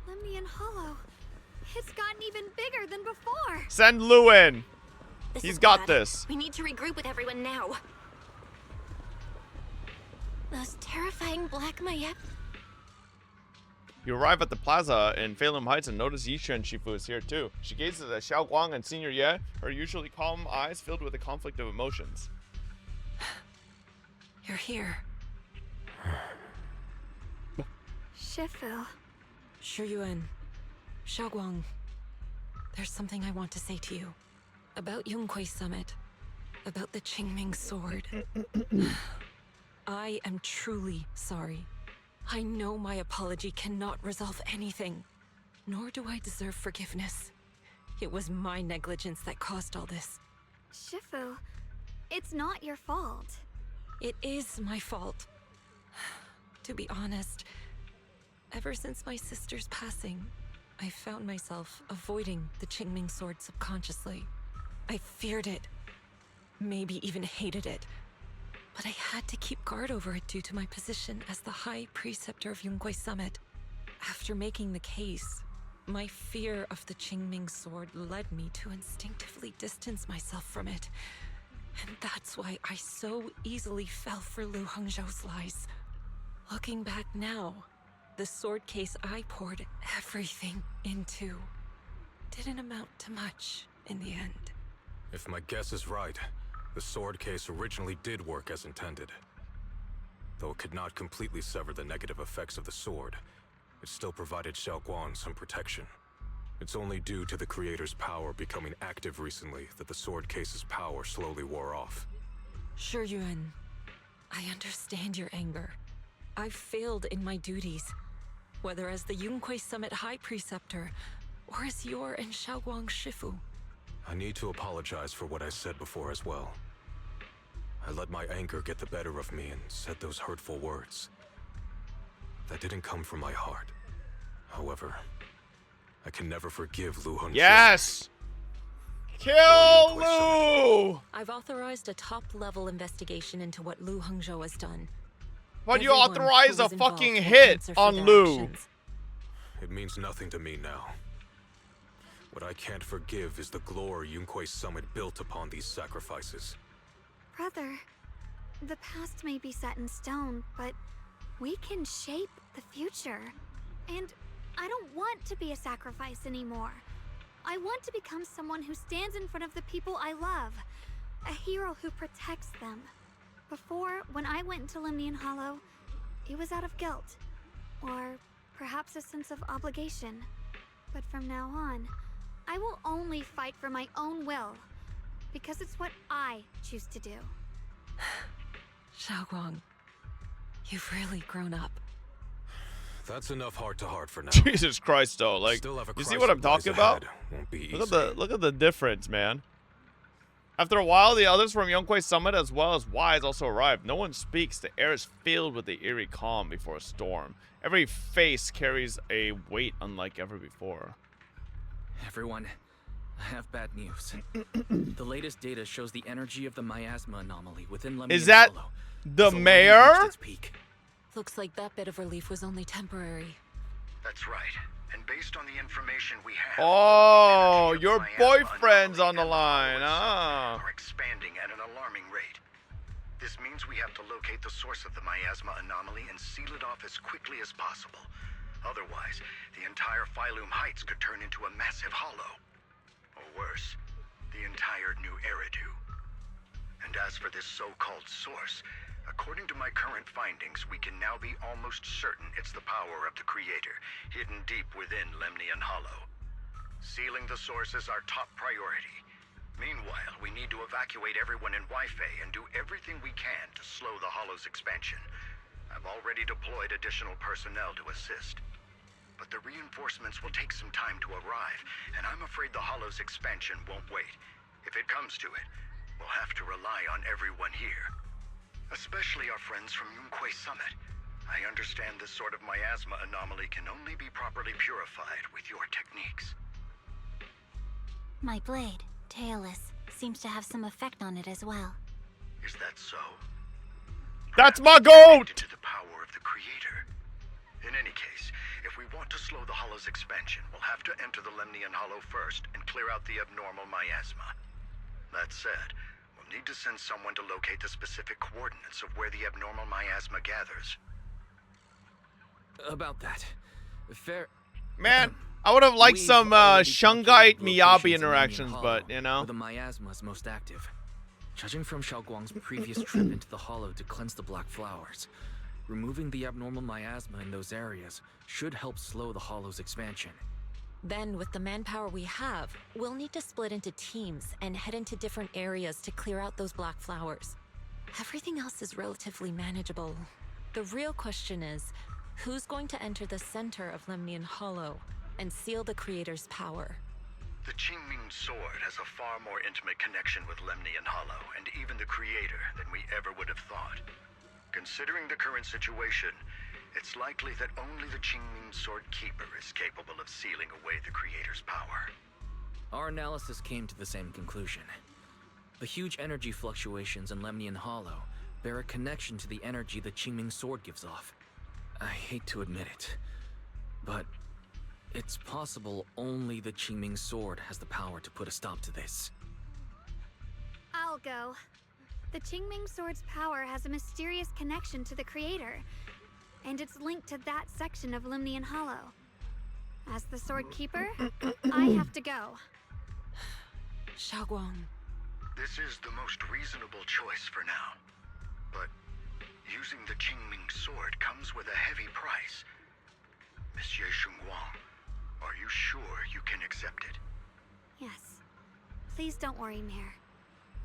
Lemnian Hollow. It's gotten even bigger than before. Send Lu in. He's is got bad. this. We need to regroup with everyone now. Those terrifying black Mayep. You arrive at the plaza in Phalum Heights and notice Yisha and Shifu is here too. She gazes at Xiao Guang and Senior Ye, her usually calm eyes filled with a conflict of emotions. You're here. Shifu. Shuyuan. Xiaoguang. There's something I want to say to you. About Yunquei Summit. About the Qingming Sword. I am truly sorry. I know my apology cannot resolve anything. Nor do I deserve forgiveness. It was my negligence that caused all this. Shifu, it's not your fault. It is my fault. To be honest, ever since my sister's passing, I found myself avoiding the Qingming Sword subconsciously. I feared it, maybe even hated it, but I had to keep guard over it due to my position as the High Preceptor of Yunquei Summit. After making the case, my fear of the Qingming Sword led me to instinctively distance myself from it, and that's why I so easily fell for Lu Hongzhou's lies. Looking back now, the sword case I poured everything into didn't amount to much in the end. If my guess is right, the sword case originally did work as intended. Though it could not completely sever the negative effects of the sword, it still provided Xiao Guang some protection. It's only due to the creator's power becoming active recently that the sword case's power slowly wore off. Shuyuan, I understand your anger. I've failed in my duties, whether as the Yunquei Summit High Preceptor or as your and Xiaoguang's Shifu. I need to apologize for what I said before as well. I let my anger get the better of me and said those hurtful words. That didn't come from my heart. However, I can never forgive Lu Hongzhou. Yes! Kill Lu! I've authorized a top-level investigation into what Lu Hongzhou has done. But you Everyone authorize who a was involved fucking will hit answer for on their Lu. actions. It means nothing to me now. What I can't forgive is the glory Yunquei Summit built upon these sacrifices. Brother, the past may be set in stone, but we can shape the future. And I don't want to be a sacrifice anymore. I want to become someone who stands in front of the people I love. A hero who protects them. Before, when I went into Lemnian Hollow, it was out of guilt. Or perhaps a sense of obligation. But from now on, I will only fight for my own will. Because it's what I choose to do. Xiaoguang, you've really grown up. That's enough heart-to-heart for now. Jesus Christ, though. Like, Still have a you see what I'm crisis talking about? ahead. Won't be Look at the difference, man. After a while, the others from Yunquei Summit as well as Wise also arrived. No one speaks. The air is filled with the eerie calm before a storm. Every face carries a weight unlike ever before. Everyone, I have bad news. The latest data shows the energy of the miasma anomaly within Lemnian Is that Hollow the has already mayor? reached its peak. Looks like that bit of relief was only temporary. That's right. And based on the information we have, Oh, the energy of your the miasma boyfriend's anomaly on the and line. hollow Ah. are expanding at an alarming rate. This means we have to locate the source of the miasma anomaly and seal it off as quickly as possible. Otherwise, the entire Phylum Heights could turn into a massive hollow. Or worse, the entire New Eridu. And as for this so-called source, according to my current findings, we can now be almost certain it's the power of the Creator, hidden deep within Lemnian Hollow. Sealing the source is our top priority. Meanwhile, we need to evacuate everyone in Weifei and do everything we can to slow the Hollow's expansion. I've already deployed additional personnel to assist. But the reinforcements will take some time to arrive, and I'm afraid the Hollow's expansion won't wait. If it comes to it, we'll have to rely on everyone here. Especially our friends from Yunquei Summit. I understand this sort of miasma anomaly can only be properly purified with your techniques. My blade, Tailless, seems to have some effect on it as well. Is that so? That's my goat! To the power of the Creator. In any case, if we want to slow the Hollow's expansion, we'll have to enter the Lemnian Hollow first and clear out the abnormal miasma. That said, we'll need to send someone to locate the specific coordinates of where the abnormal miasma gathers. About that. Fair. Man, I would have liked We've some already Shungite calculated Miyabi locations in Lemnian interactions, Hollow, but you know. where the miasma is most active. Judging from Xiaoguang's previous trip into the Hollow to cleanse the Black Flowers, removing the abnormal miasma in those areas should help slow the Hollow's expansion. Then, with the manpower we have, we'll need to split into teams and head into different areas to clear out those black flowers. Everything else is relatively manageable. The real question is, who's going to enter the center of Lemnian Hollow and seal the Creator's power? The Qingming Sword has a far more intimate connection with Lemnian Hollow and even the Creator than we ever would have thought. Considering the current situation, it's likely that only the Qingming Sword Keeper is capable of sealing away the Creator's power. Our analysis came to the same conclusion. The huge energy fluctuations in Lemnian Hollow bear a connection to the energy the Qingming Sword gives off. I hate to admit it, but it's possible only the Qingming Sword has the power to put a stop to this. I'll go. The Qingming Sword's power has a mysterious connection to the Creator, and it's linked to that section of Lemnian Hollow. As the Sword Keeper, I have to go. Xiaoguang. This is the most reasonable choice for now. But using the Qingming Sword comes with a heavy price. Monsieur Xinguang, are you sure you can accept it? Yes. Please don't worry, Mayor.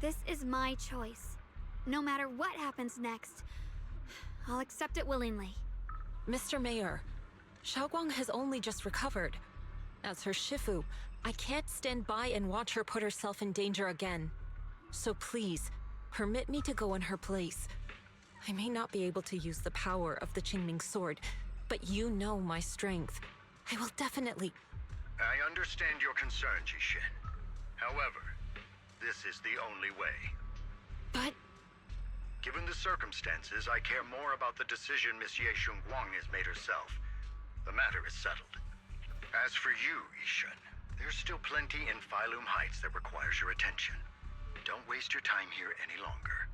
This is my choice. No matter what happens next, I'll accept it willingly. Mr. Mayor, Xiaoguang has only just recovered. As her Shifu, I can't stand by and watch her put herself in danger again. So please, permit me to go in her place. I may not be able to use the power of the Qingming Sword, but you know my strength. I will definitely... I understand your concern, Jishin. However, this is the only way. But... Given the circumstances, I care more about the decision Miss Ye Xinguang has made herself. The matter is settled. As for you, Yishun, there's still plenty in Phylum Heights that requires your attention. Don't waste your time here any longer.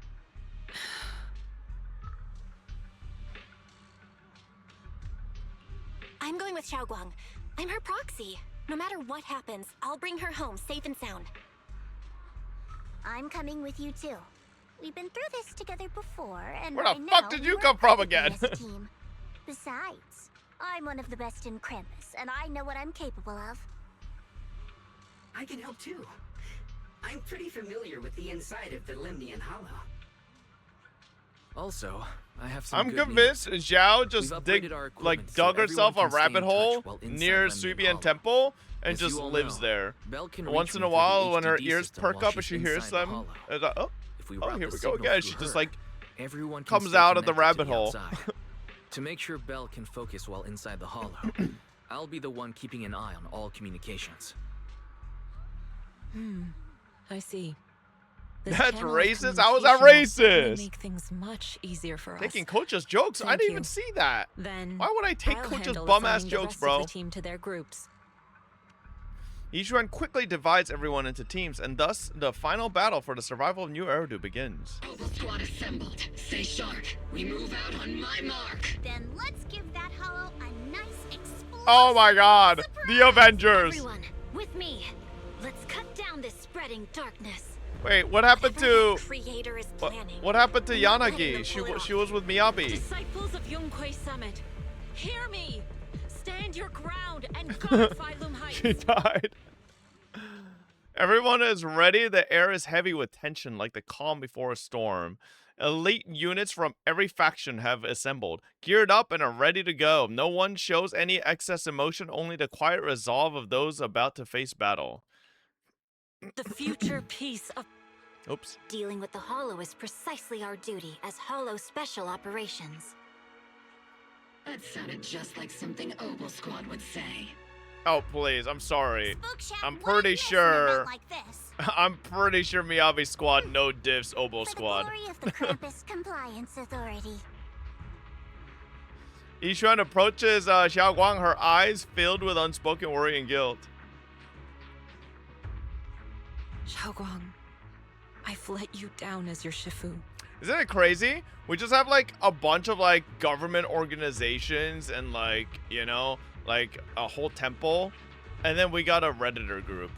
I'm going with Xiaoguang. I'm her proxy. No matter what happens, I'll bring her home safe and sound. I'm coming with you too. We've been through this together before, and Where by the fuck now, did you we're come from perfectly again? as a team. Besides, I'm one of the best in Krampus, and I know what I'm capable of. I can help too. I'm pretty familiar with the inside of the Lemnian Hollow. Also, I have some I'm good convinced news. Zhao just We've dug upgraded our equipment so dug herself a everyone can stay rabbit in touch hole while inside near Lemnian Subian Hollow. Temple and As just you all lives know, there. Belle can Once reach in me a through while, the when her HDD ears system perk while up and she's she hears inside the them, hollow. it's like, oh, If we oh, route here the we go signal again. through She just her, like everyone can comes stay out of the connected to rabbit hole. outside. To make sure Belle can focus while inside the hollow, I'll be the one keeping an eye on all communications. I see. This That's channel of racist? How is that communication will racist? make things much easier for us. Taking Coach's jokes? I Thank didn't you. even see that. Then Why would I take I'll Coach's handle bum-ass assigning the jokes, rest bro? of the team to their groups. Yishuan quickly divides everyone into teams, and thus the final battle for the survival of New Eridu begins. Mobile squad assembled. Stay sharp. We move out on my mark. Then let's give that hollow a nice explosive Oh my god, the Avengers! Everyone, with me. Let's cut down this spreading darkness. Wait, what happened Whatever to... the Creator is What, planning. what happened to I'm not letting Yanagi? them pull it She off. was with Miyabi. Disciples of Yunquei Summit, hear me! Stand your ground and guard Phylum Heights. She died. Everyone is ready. The air is heavy with tension, like the calm before a storm. Elite units from every faction have assembled, geared up and are ready to go. No one shows any excess emotion, only the quiet resolve of those about to face battle. The future peace of... Oops. Dealing with the Hollow is precisely our duty as Hollow Special Operations. That sounded just like something Obel Squad would say. Oh, please. I'm sorry. Spookshack, I'm what pretty if you had an sure. event like this? I'm pretty sure Miyabi Squad no diffs Obel Squad. Glory of the Krampus Compliance Authority. Yishuan approaches Xiao Guang, her eyes filled with unspoken worry and guilt. Xiaoguang, I've let you down as your Shifu. Isn't it crazy? We just have like a bunch of like government organizations and like, you know, like a whole temple. And then we got a Redditor group.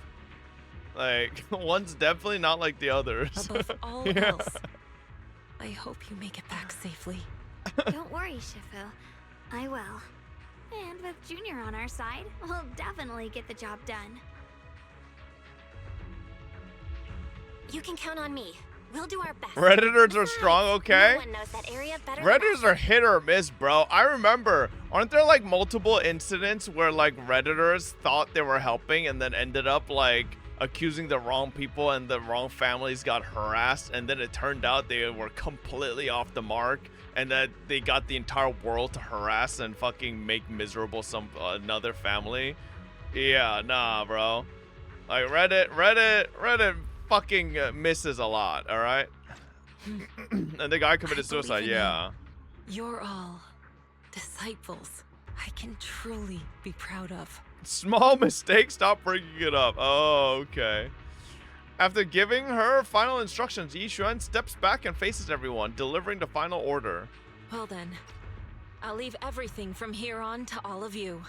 Like, one's definitely not like the others. Above all Yeah. else, I hope you make it back safely. Don't worry, Shifu. I will. And with Junior on our side, we'll definitely get the job done. You can count on me. We'll do our best. Redditors are strong, okay? No one knows that area better than Redditors are hit or miss, bro. I remember, aren't there like multiple incidents where like Redditors thought they were helping and then ended up like accusing the wrong people and the wrong families got harassed, and then it turned out they were completely off the mark and that they got the entire world to harass and fucking make miserable some another family. Yeah, nah, bro. Like Reddit fucking misses a lot, all right? And the guy committed suicide, yeah. You're all disciples I can truly be proud of. Small mistake, stop bringing it up. Oh, okay. After giving her final instructions, Yishuan steps back and faces everyone, delivering the final order. Well then, I'll leave everything from here on to all of you.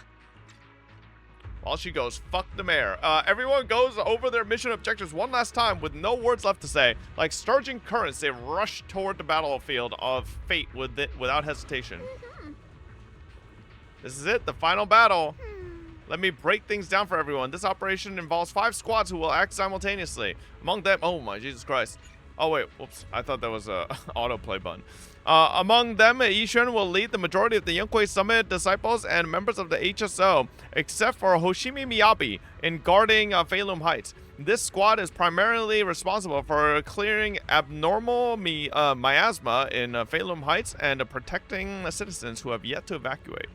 While she goes, fuck the mayor. Everyone goes over their mission objectives one last time with no words left to say. Like surging currents, they rush toward the battlefield of fate without hesitation. This is it, the final battle. Let me break things down for everyone. This operation involves 5 squads who will act simultaneously. Among them, oh my Jesus Christ. Oh wait, whoops, I thought that was a autoplay button. Among them, Yishuan will lead the majority of the Yunkwei Summit disciples and members of the HSO, except for Hoshimi Miyabi in guarding Phalum Heights. This squad is primarily responsible for clearing abnormal miasma in Phalum Heights and protecting citizens who have yet to evacuate.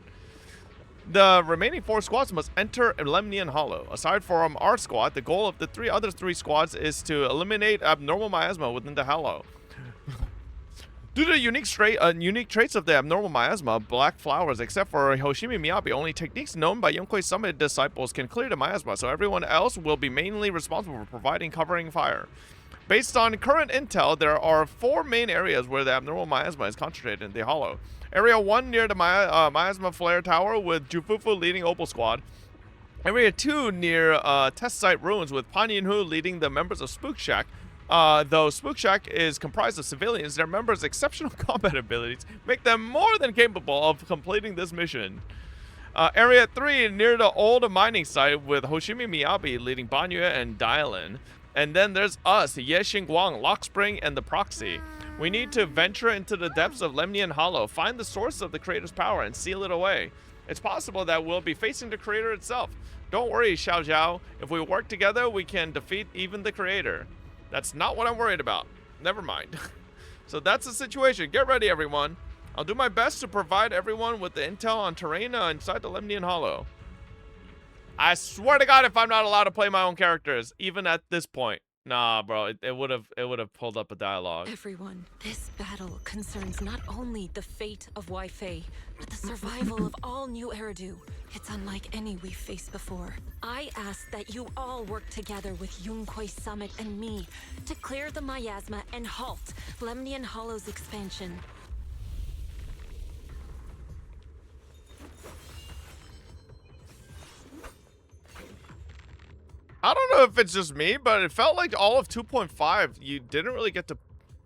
The remaining 4 squads must enter Lemnian Hollow. Aside from our squad, the goal of the 3 other squads is to eliminate abnormal miasma within the Hollow. Due to the unique traits of the abnormal miasma, black flowers, except for Hoshimi Miyabi, only techniques known by Yunkwei Summit disciples can clear the miasma, so everyone else will be mainly responsible for providing covering fire. Based on current intel, there are 4 main areas where the abnormal miasma is concentrated in the Hollow. Area 1 near the miasma flare tower with Jufufu leading Opal Squad. Area 2 near test site ruins with Pan Yinhu leading the members of Spook Shack. Though Spook Shack is comprised of civilians, their members' exceptional combat abilities make them more than capable of completing this mission. Area 3 near the old mining site with Hoshimi Miyabi leading Banyue and Dialin. And then there's us, Ye Xingguang, Lockspring, and the Proxy. We need to venture into the depths of Lemnian Hollow, find the source of the creator's power, and seal it away. It's possible that we'll be facing the creator itself. Don't worry, Xiao Zhao. If we work together, we can defeat even the creator. That's not what I'm worried about. Never mind. So that's the situation. Get ready, everyone. I'll do my best to provide everyone with the intel on terrain inside the Lemnian Hollow. I swear to God, if I'm not allowed to play my own characters, even at this point. Nah, bro, it would have pulled up a dialogue. Everyone, this battle concerns not only the fate of Wai Fei, but the survival of all New Eridu. It's unlike any we've faced before. I ask that you all work together with Yunkwei Summit and me to clear the miasma and halt Lemnian Hollow's expansion. I don't know if it's just me, but it felt like all of 2.5, you didn't really get to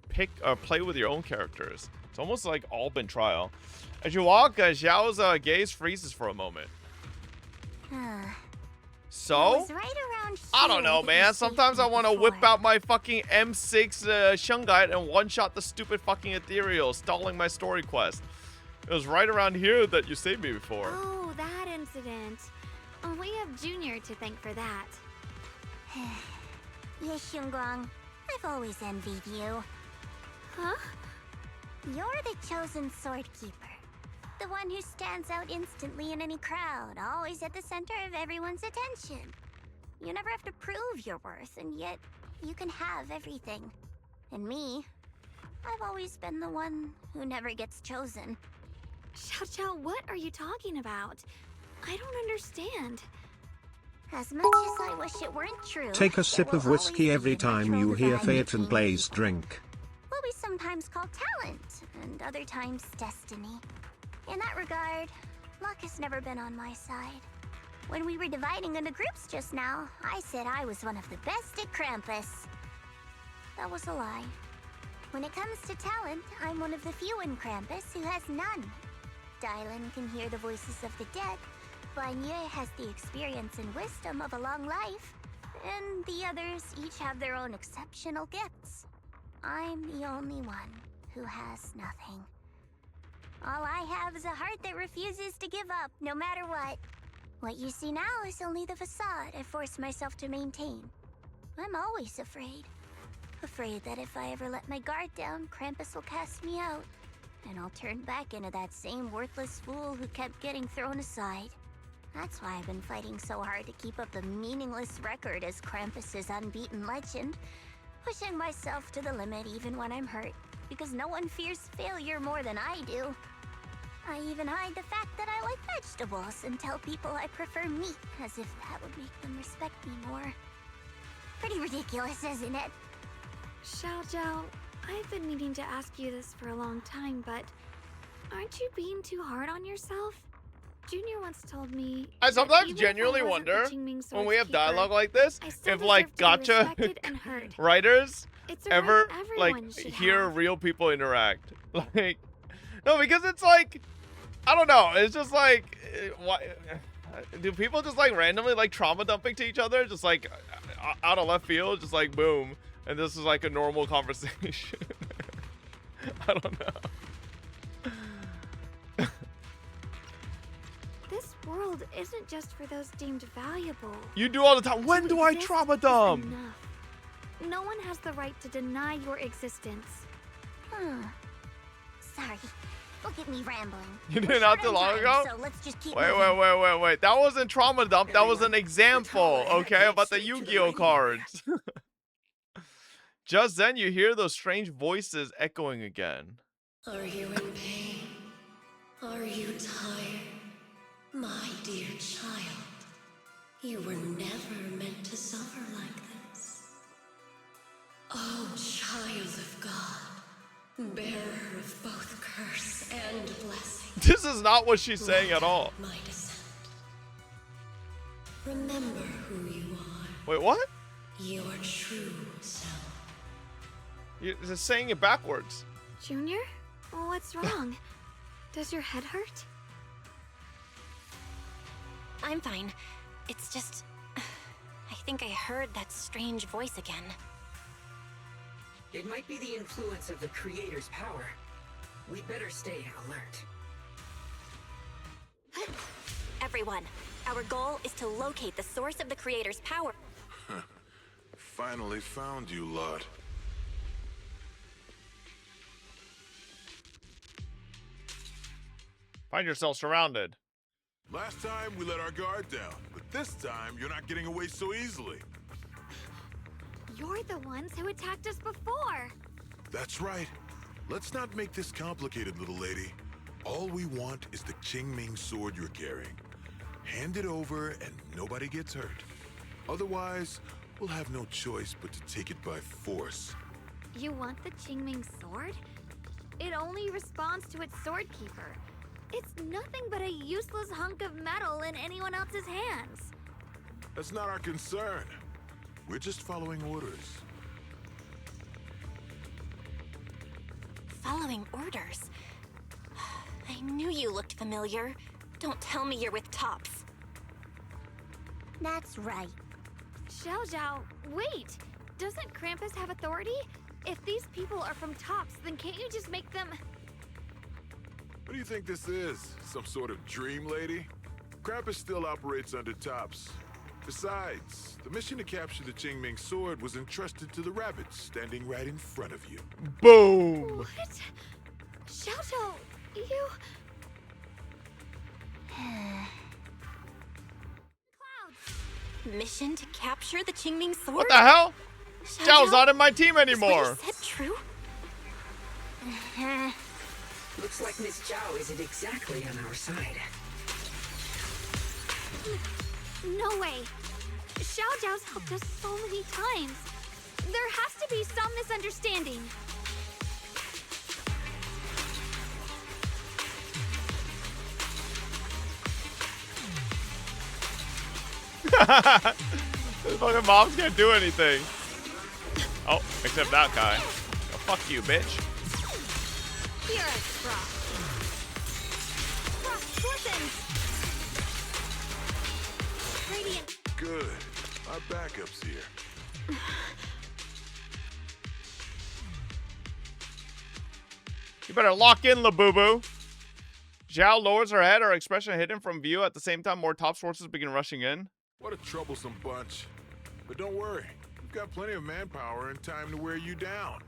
pick or play with your own characters. It's almost like Alban Trial. As you walk, Xiao's gaze freezes for a moment. So? I don't know, man. Sometimes I want to whip out my fucking M6 Shungite and one-shot the stupid fucking Ethereal, stalling my story quest. It was right around here that you saved me before. Oh, that incident. Oh, we have Junior to thank for that. Ye Xingguang, I've always envied you. Huh? You're the chosen sword keeper. the one who stands out instantly in any crowd, always at the center of everyone's attention. You never have to prove your worth, and yet you can have everything. And me, I've always been the one who never gets chosen. Xiao, what are you talking about? I don't understand. As much as I wish it weren't true. Take a sip there of will whiskey always every be a time natural you hear divide Fate and between Blaze drink. what we sometimes call talent, and other times destiny. In that regard, luck has never been on my side. When we were dividing into groups just now, I said I was one of the best at Krampus. That was a lie. When it comes to talent, I'm one of the few in Krampus who has none. Dylan can hear the voices of the dead, Blanye has the experience and wisdom of a long life, and the others each have their own exceptional gifts. I'm the only one who has nothing. All I have is a heart that refuses to give up, no matter what. What you see now is only the facade I force myself to maintain. I'm always afraid. Afraid that if I ever let my guard down, Krampus will cast me out, and I'll turn back into that same worthless fool who kept getting thrown aside. That's why I've been fighting so hard to keep up the meaningless record as Krampus's unbeaten legend, pushing myself to the limit even when I'm hurt, because no one fears failure more than I do. I even hide the fact that I like vegetables and tell people I prefer meat, as if that would make them respect me more. Pretty ridiculous, isn't it? Xiao, I've been meaning to ask you this for a long time, but aren't you being too hard on yourself? Junior once told me. I sometimes even if genuinely wasn't the wonder Qingming when Sword's we have keeper, dialogue like this, I still if like deserve to be gotcha respected and heard. writers It's a right ever like everyone should hear have. real people interact. Like, no, because it's like, I don't know. It's just like, why do people just like randomly like trauma dumping to each other, just like out of left field, just like boom, and this is like a normal conversation. I don't know. This world isn't just for those deemed valuable. You do all the time. When do I exist trauma is dump? enough. No one has the right to deny your existence. Sorry. Look at me rambling. You We're did not short too on long time, ago? So let's just keep Wait. moving. That wasn't trauma dump. That was an example, okay, about the Yu-Gi-Oh cards. Just then, you hear those strange voices echoing again. Are you in pain? Are you tired? My dear child, you were never meant to suffer like this. Oh, child of God, bearer of both curse and blessing. This is not what she's saying at all. My descent. Remember who you are. Wait, what? Your true self. You're just saying it backwards. Junior? What's wrong? Does your head hurt? I'm fine. It's just... I think I heard that strange voice again. It might be the influence of the Creator's power. We'd better stay alert. Everyone, our goal is to locate the source of the Creator's power. Finally found you, lot. Find yourself surrounded. Last time we let our guard down, but this time you're not getting away so easily. You're the ones who attacked us before. That's right. Let's not make this complicated, little lady. All we want is the Qingming sword you're carrying. Hand it over and nobody gets hurt. Otherwise, we'll have no choice but to take it by force. You want the Qingming sword? It only responds to its sword keeper. It's nothing but a useless hunk of metal in anyone else's hands. That's not our concern. We're just following orders. Following orders? I knew you looked familiar. Don't tell me you're with Tops. That's right. Xiao, wait! Doesn't Krampus have authority? If these people are from Tops, then can't you just make them... What do you think this is? Some sort of dream lady? Krampus still operates under Tops. Besides, the mission to capture the Qingming sword was entrusted to the rabbits standing right in front of you. Boom! What? Xiao, you... Mission to capture the Qingming sword? What the hell? Xiao Zhao's Zhao? not in my team Is anymore. what you said true? Looks like Miss Zhao isn't exactly on our side. No way. Xiao Zhao's helped us so many times. There has to be some misunderstanding. These fucking mobs can't do anything. Oh, except that guy. Oh, fuck you, bitch. Here, Brock. Brock, listen! Radiant. Good. Our backup's here. You better lock in, Labubu. Zhao lowers her head, her expression hidden from view. At the same time, more top sources begin rushing in. What a troublesome bunch. But don't worry. We've got plenty of manpower and time to wear you down.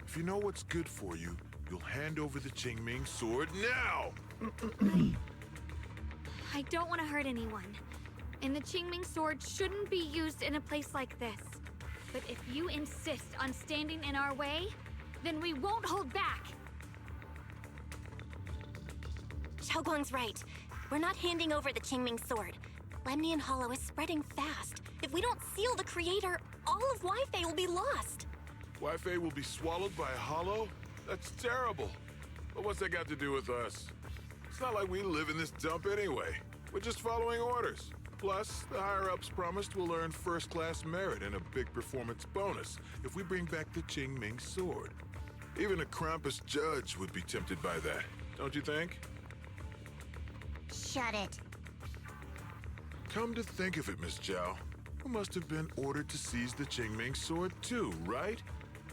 If you know what's good for you, you'll hand over the Qingming sword now! I don't want to hurt anyone. And the Qingming sword shouldn't be used in a place like this. But if you insist on standing in our way, then we won't hold back. Xiaoguang's right. We're not handing over the Qingming sword. Lemnian Hollow is spreading fast. If we don't seal the creator, all of Wi-Fi will be lost. Wi-Fi will be swallowed by a hollow? That's terrible. But what's that got to do with us? It's not like we live in this dump anyway. We're just following orders. Plus, the higher-ups promised we'll earn first-class merit and a big performance bonus if we bring back the Qingming sword. Even a Krampus judge would be tempted by that, don't you think? Shut it. Come to think of it, Miss Zhao, you must have been ordered to seize the Qingming sword too, right?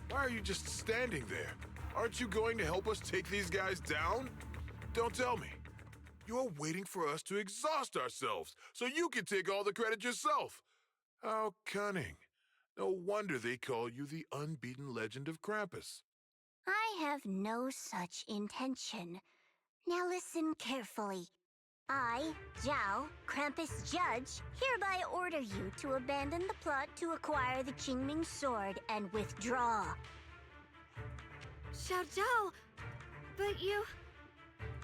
Why are you just standing there? Aren't you going to help us take these guys down? Don't tell me. You're waiting for us to exhaust ourselves so you can take all the credit yourself. How cunning. No wonder they call you the unbeaten legend of Krampus. I have no such intention. Now listen carefully. I, Zhao, Krampus Judge, hereby order you to abandon the plot to acquire the Qingming sword and withdraw. Xiao Zhao, but you...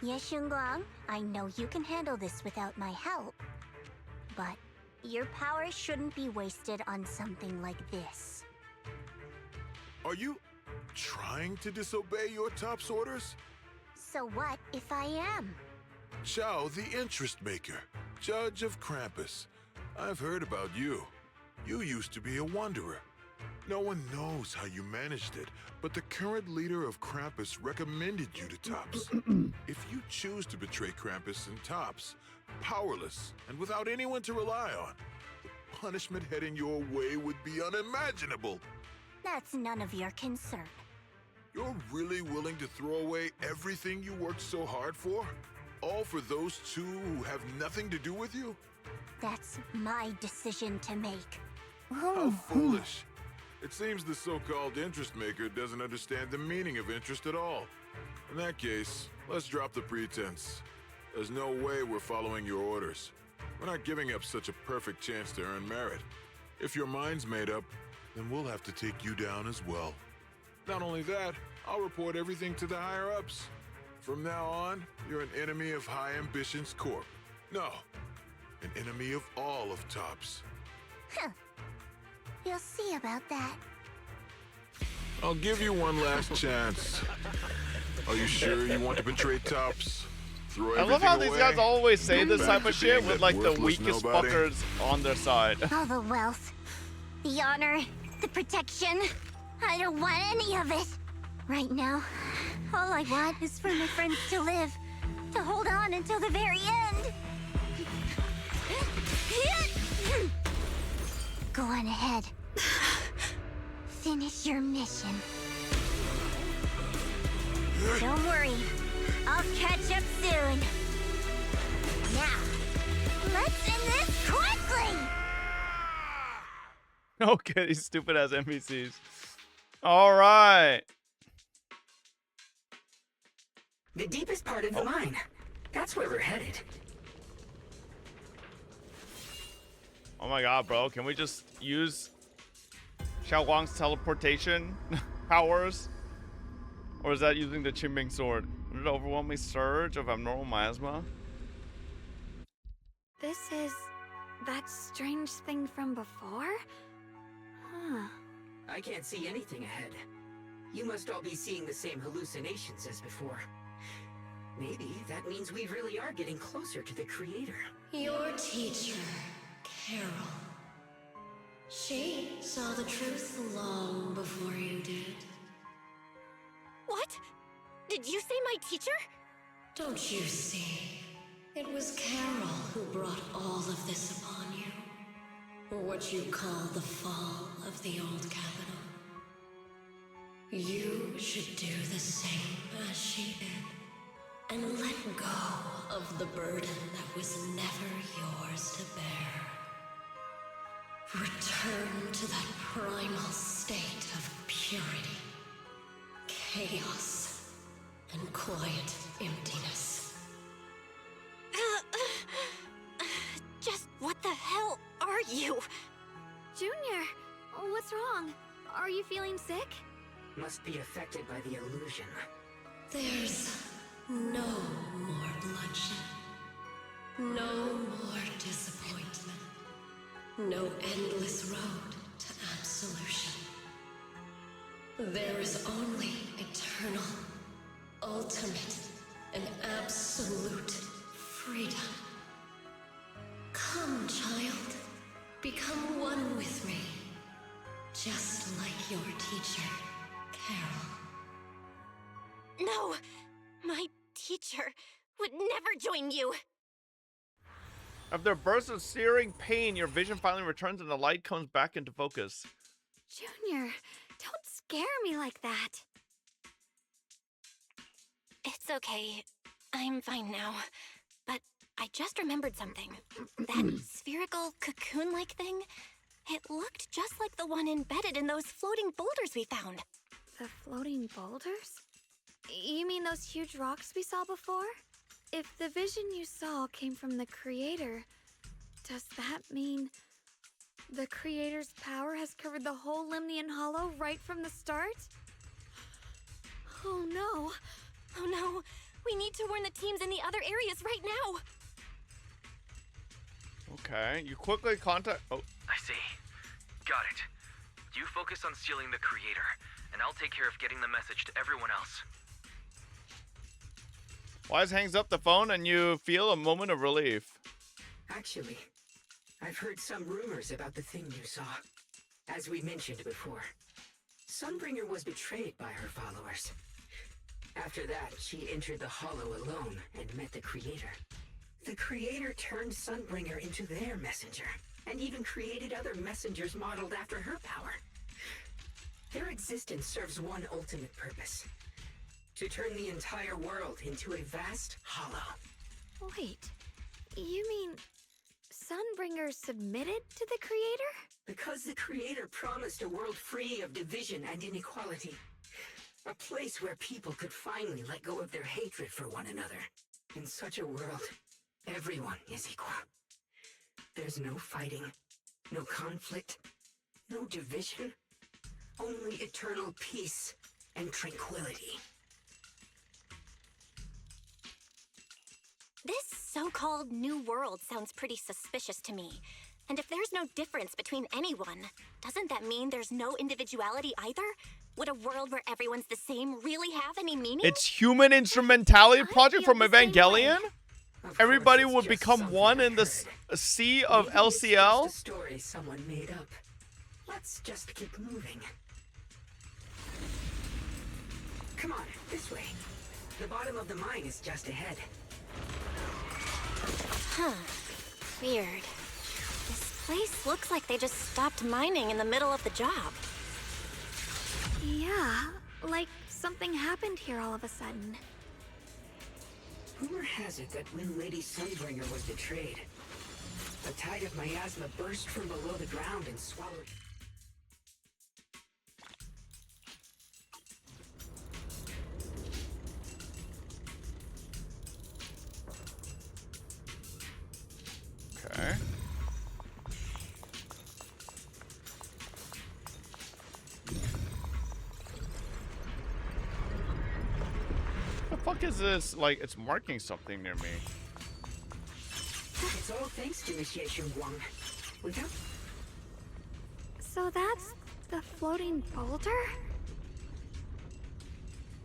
Ye Shunguang, I know you can handle this without my help. But your power shouldn't be wasted on something like this. Are you trying to disobey your top's orders? So what if I am? Zhao, the interest maker, judge of Krampus. I've heard about you. You used to be a wanderer. No one knows how you managed it, but the current leader of Krampus recommended you to Tops. If you choose to betray Krampus and Tops, powerless and without anyone to rely on, the punishment heading your way would be unimaginable. That's none of your concern. You're really willing to throw away everything you worked so hard for? All for those two who have nothing to do with you? That's my decision to make. How foolish. It seems the so-called interest maker doesn't understand the meaning of interest at all. In that case, let's drop the pretense. There's no way we're following your orders. We're not giving up such a perfect chance to earn merit. If your mind's made up, then we'll have to take you down as well. Not only that, I'll report everything to the higher-ups. From now on, you're an enemy of High Ambitions Corp. No, an enemy of all of Tops. Huh. You'll see about that. I'll give you one last chance. Are you sure you want to betray Tops? I love how these guys always say this type of shit with like the weakest fuckers on their side. All the wealth, the honor, the protection. I don't want any of it. Right now, all I want is for my friends to live, to hold on until the very end. Go on ahead. Finish your mission. Don't worry, I'll catch up soon. Now, let's end this quickly! Okay, these stupid ass NPCs. Alright. The deepest part of the mine. That's where we're headed. Oh my god, bro. Can we just use Xiao Guang's teleportation powers? Or is that using the Qingming sword? An overwhelming surge of abnormal miasma? This is that strange thing from before? Huh. I can't see anything ahead. You must all be seeing the same hallucinations as before. Maybe that means we really are getting closer to the creator. Your teacher, Carol. She saw the truth long before you did. What? Did you say my teacher? Don't you see? It was Carol who brought all of this upon you. What you call the fall of the old capital. You should do the same as she did. And let go of the burden that was never yours to bear. Return to that primal state of purity, chaos, and quiet emptiness. Just what the hell are you? Junior, what's wrong? Are you feeling sick? Must be affected by the illusion. There's no more bloodshed. No more disappointment. No endless road to absolution. There is only eternal, ultimate, and absolute freedom. Come, child. Become one with me. Just like your teacher, Carol. No! My teacher would never join you! After a burst of searing pain, your vision finally returns and the light comes back into focus. Junior, don't scare me like that. It's okay. I'm fine now. But I just remembered something. That spherical cocoon-like thing, it looked just like the one embedded in those floating boulders we found. The floating boulders? You mean those huge rocks we saw before? If the vision you saw came from the creator, does that mean the creator's power has covered the whole Limnian Hollow right from the start? Oh no. Oh no. We need to warn the teams in the other areas right now. Okay, you quickly contact... Oh. I see. Got it. You focus on sealing the creator, and I'll take care of getting the message to everyone else. Wise hangs up the phone and you feel a moment of relief. Actually, I've heard some rumors about the thing you saw. As we mentioned before, Sunbringer was betrayed by her followers. After that, she entered the Hollow alone and met the Creator. The Creator turned Sunbringer into their messenger, and even created other messengers modeled after her power. Their existence serves one ultimate purpose: to turn the entire world into a vast hollow. Wait, you mean Sunbringer submitted to the Creator? Because the Creator promised a world free of division and inequality. A place where people could finally let go of their hatred for one another. In such a world, everyone is equal. There's no fighting, no conflict, no division, only eternal peace and tranquility. This so-called new world sounds pretty suspicious to me. And if there's no difference between anyone, doesn't that mean there's no individuality either? Would a world where everyone's the same really have any meaning? It's human instrumentality project from Evangelion? Everybody would become one in the sea of Maybe it's LCL? just a story someone made up. Let's just keep moving. Come on, this way. The bottom of the mine is just ahead. Huh. Weird. This place looks like they just stopped mining in the middle of the job. Yeah, like something happened here all of a sudden. Rumor has it that when Lady Sunbringer was betrayed, a tide of miasma burst from below the ground and swallowed... Okay. fuck is this? Like, it's marking something near me. It's all thanks to Miss Yeshun Guang. Without... So that's the floating boulder?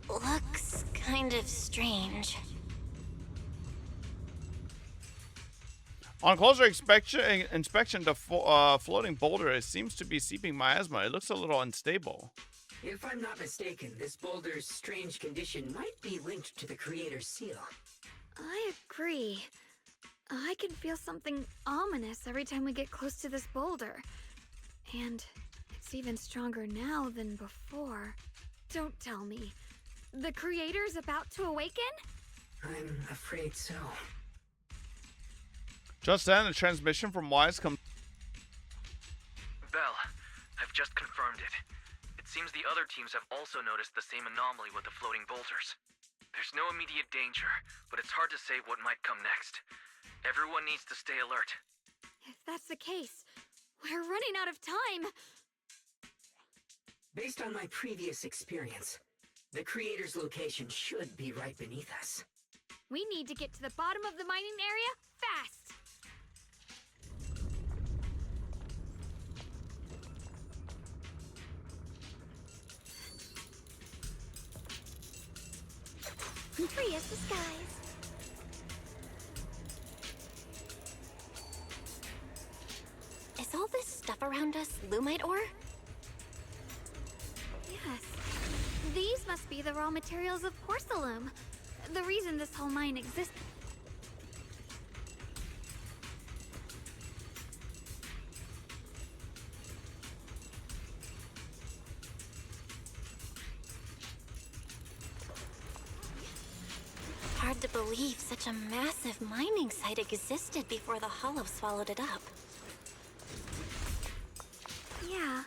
Looks kind of strange. On closer inspection, the floating boulder seems to be seeping miasma. It looks a little unstable. If I'm not mistaken, this boulder's strange condition might be linked to the Creator's seal. I agree. I can feel something ominous every time we get close to this boulder. And it's even stronger now than before. Don't tell me. The Creator's about to awaken? I'm afraid so. Just then, a transmission from Wise comes. Bell, I've just confirmed it. It seems the other teams have also noticed the same anomaly with the floating boulders. There's no immediate danger, but it's hard to say what might come next. Everyone needs to stay alert. If that's the case, we're running out of time. Based on my previous experience, the Creator's location should be right beneath us. We need to get to the bottom of the mining area fast. Free as the skies. Is all this stuff around us Lumite ore? Yes. These must be the raw materials of Porcelain. The reason this whole mine exists. Hard to believe such a massive mining site existed before the Hollow swallowed it up. Yeah.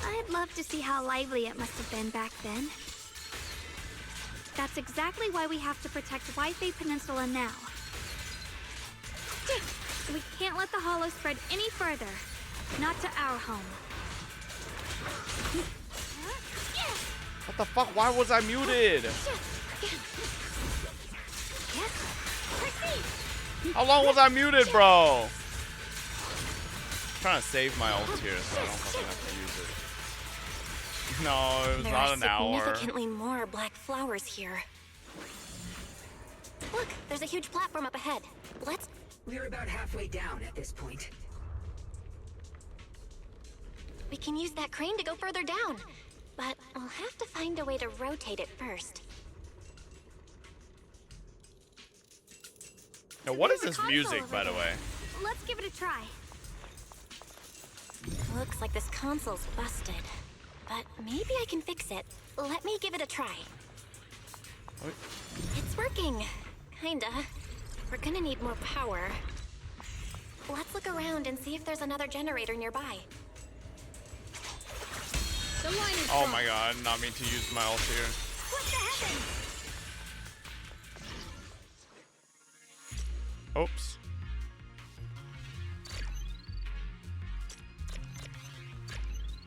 I'd love to see how lively it must have been back then. That's exactly why we have to protect Waifei Peninsula now. We can't let the Hollow spread any further. Not to our home. What the fuck? Why was I muted? How long was I muted, bro? I'm trying to save my ult here so I don't fucking have to use it. No, it was not an hour. There are significantly more black flowers here. Look, there's a huge platform up ahead. Let's... We're about halfway down at this point. We can use that crane to go further down. But we'll have to find a way to rotate it first. Now, what is this music, by the way? Let's give it a try. Looks like this console's busted. But maybe I can fix it. Let me give it a try. What? It's working. Kinda. We're gonna need more power. Let's look around and see if there's another generator nearby. The line is oh my god, not mean to use my ult here. What the heaven? Oops.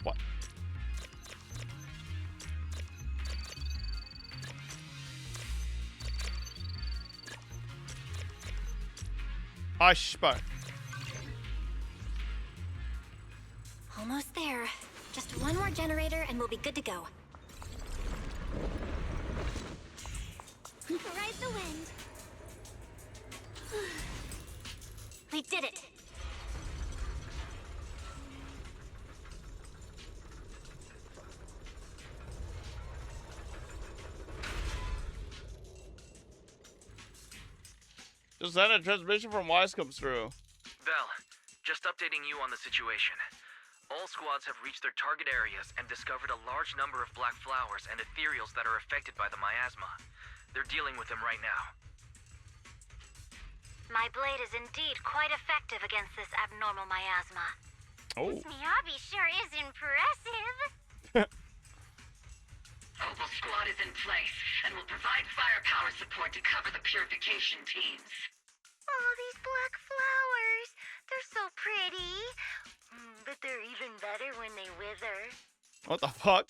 What? But Almost there. Just one more generator and we'll be good to go. Ride the wind. We did it! just then a transmission from Wise comes through. Bell, just updating you on the situation. All squads have reached their target areas and discovered a large number of black flowers and ethereals that are affected by the miasma. They're dealing with them right now. My blade is indeed quite effective against this abnormal miasma. Oh. This Miyabi sure is impressive. Opal Squad is in place and will provide firepower support to cover the purification teams. Oh, these black flowers. They're so pretty. But they're even better when they wither. What the fuck?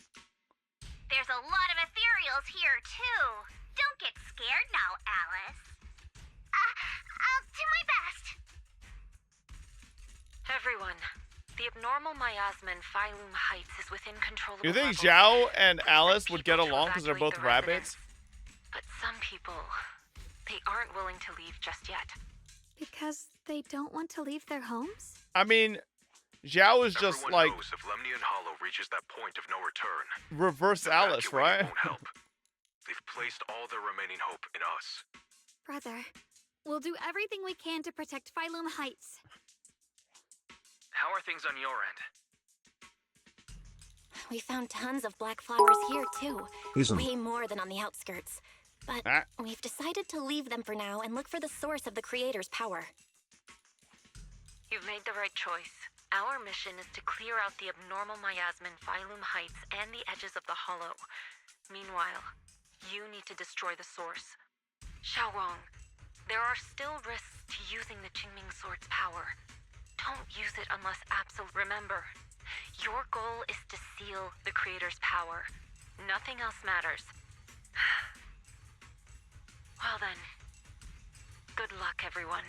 There's a lot of ethereals here, too. Don't get scared. scared now, Alice. I'll do my best. Everyone, the abnormal miasma in Phylum Heights is within controllable You think levels. Zhao and Alice would get along because they're both rabbits? But some people, they aren't willing to leave just yet. Because they don't want to leave their homes? I mean, Zhao is just Everyone like knows if Lemnian Hollow reaches that point of no return, reverse Alice, evacuating right? won't help. They've placed all their remaining hope in us. Brother, we'll do everything we can to protect Phylum Heights. How are things on your end? We found tons of black flowers here, too. Isn't- Way more than on the outskirts. But we've decided to leave them for now and look for the source of the creator's power. You've made the right choice. Our mission is to clear out the abnormal miasma in Phylum Heights and the edges of the Hollow. Meanwhile, you need to destroy the source. Xiaowang, there are still risks to using the Qingming Sword's power. Don't use it unless absolute. Remember, your goal is to seal the creator's power. Nothing else matters. Well then, good luck, everyone.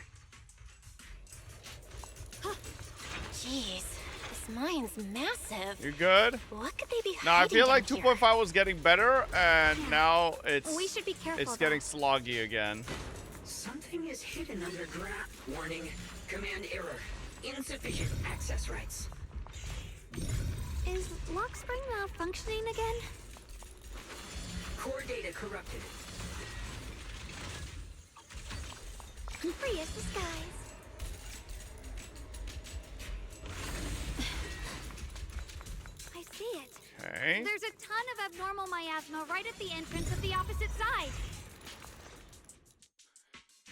Jeez, this mine's massive. You good? What could they be No, I hiding feel like down here? 2.5 was getting better, and now it's We should be careful, it's getting sloggy again. Something is hidden underground. Warning. Command error. Insufficient access rights. Is Lock Spring malfunctioning again? Core data corrupted. Free as the skies. I see it. Okay. There's a ton of abnormal miasma right at the entrance of the opposite side.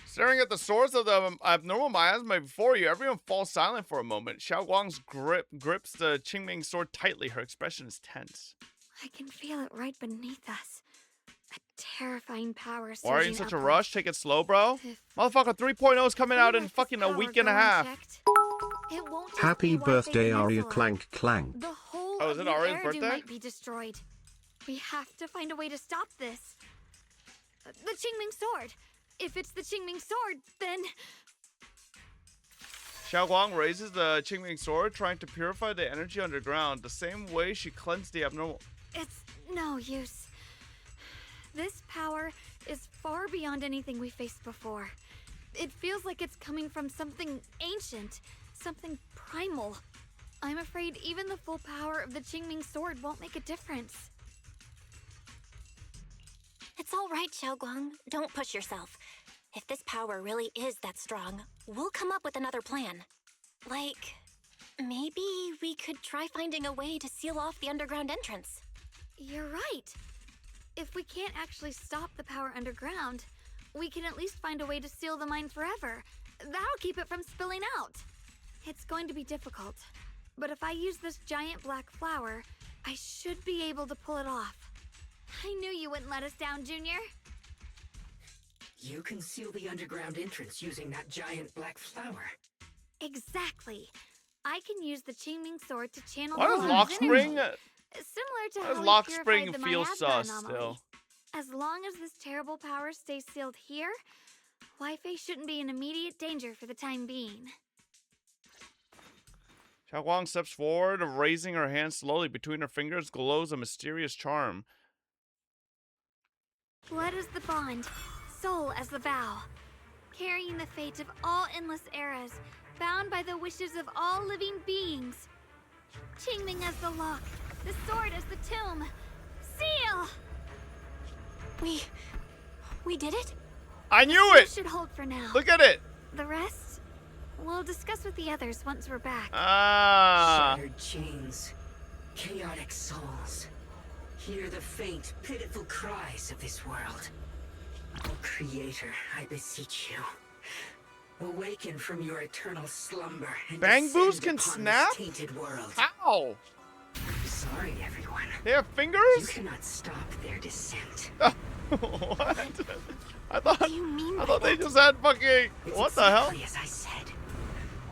Staring at the source of the abnormal miasma before you, everyone falls silent for a moment. Xiaoguang's grips the Qingming sword tightly. Her expression is tense. I can feel it right beneath us. A terrifying power surging Why are you in such a upward. rush? Take it slow, bro. Motherfucker, 3.0 is coming out in fucking a week and a half. It won't just Happy be birthday, Warfare Aria Peninsula. Clank Clank. The whole Oh, of is it New Aria's Eridu birthday? might be destroyed. We have to find a way to stop this. The Qingming Sword. If it's the Qingming Sword, then Xiaoguang raises the Qingming sword, trying to purify the energy underground, the same way she cleansed the abnormal. it's no use. This power is far beyond anything we faced before. It feels like it's coming from something ancient, something primal. I'm afraid even the full power of the Qingming Sword won't make a difference. It's all right, Xiaoguang. Don't push yourself. If this power really is that strong, we'll come up with another plan. Like, maybe we could try finding a way to seal off the underground entrance. You're right. If we can't actually stop the power underground, we can at least find a way to seal the mine forever. That'll keep it from spilling out. It's going to be difficult, but if I use this giant black flower, I should be able to pull it off. I knew you wouldn't let us down, Junior. You can seal the underground entrance using that giant black flower. Exactly. I can use the Qingming sword to channel Why the does Lord's Lock Spring? energy. Similar to Why how does we Lock purified Spring the feel miasma sus anomaly. still? As long as this terrible power stays sealed here, Wi-Fi shouldn't be in immediate danger for the time being. Xiaoguang steps forward, raising her hand slowly. Between her fingers glows a mysterious charm. Blood is the bond, soul as the vow. Carrying the fate of all endless eras, bound by the wishes of all living beings. Qingming as the lock, the sword as the tomb. Seal! We did it? I knew This it! should hold for now. Look at it! The rest, we'll discuss with the others once we're back. Shattered chains, chaotic souls. Hear the faint, pitiful cries of this world. Oh, Creator, I beseech you. Awaken from your eternal slumber and Bang descend Boos can upon snap? this tainted world. How? Sorry, everyone. They have fingers? You cannot stop their descent. What? I thought they just had fucking. What the hell? Exactly as I said.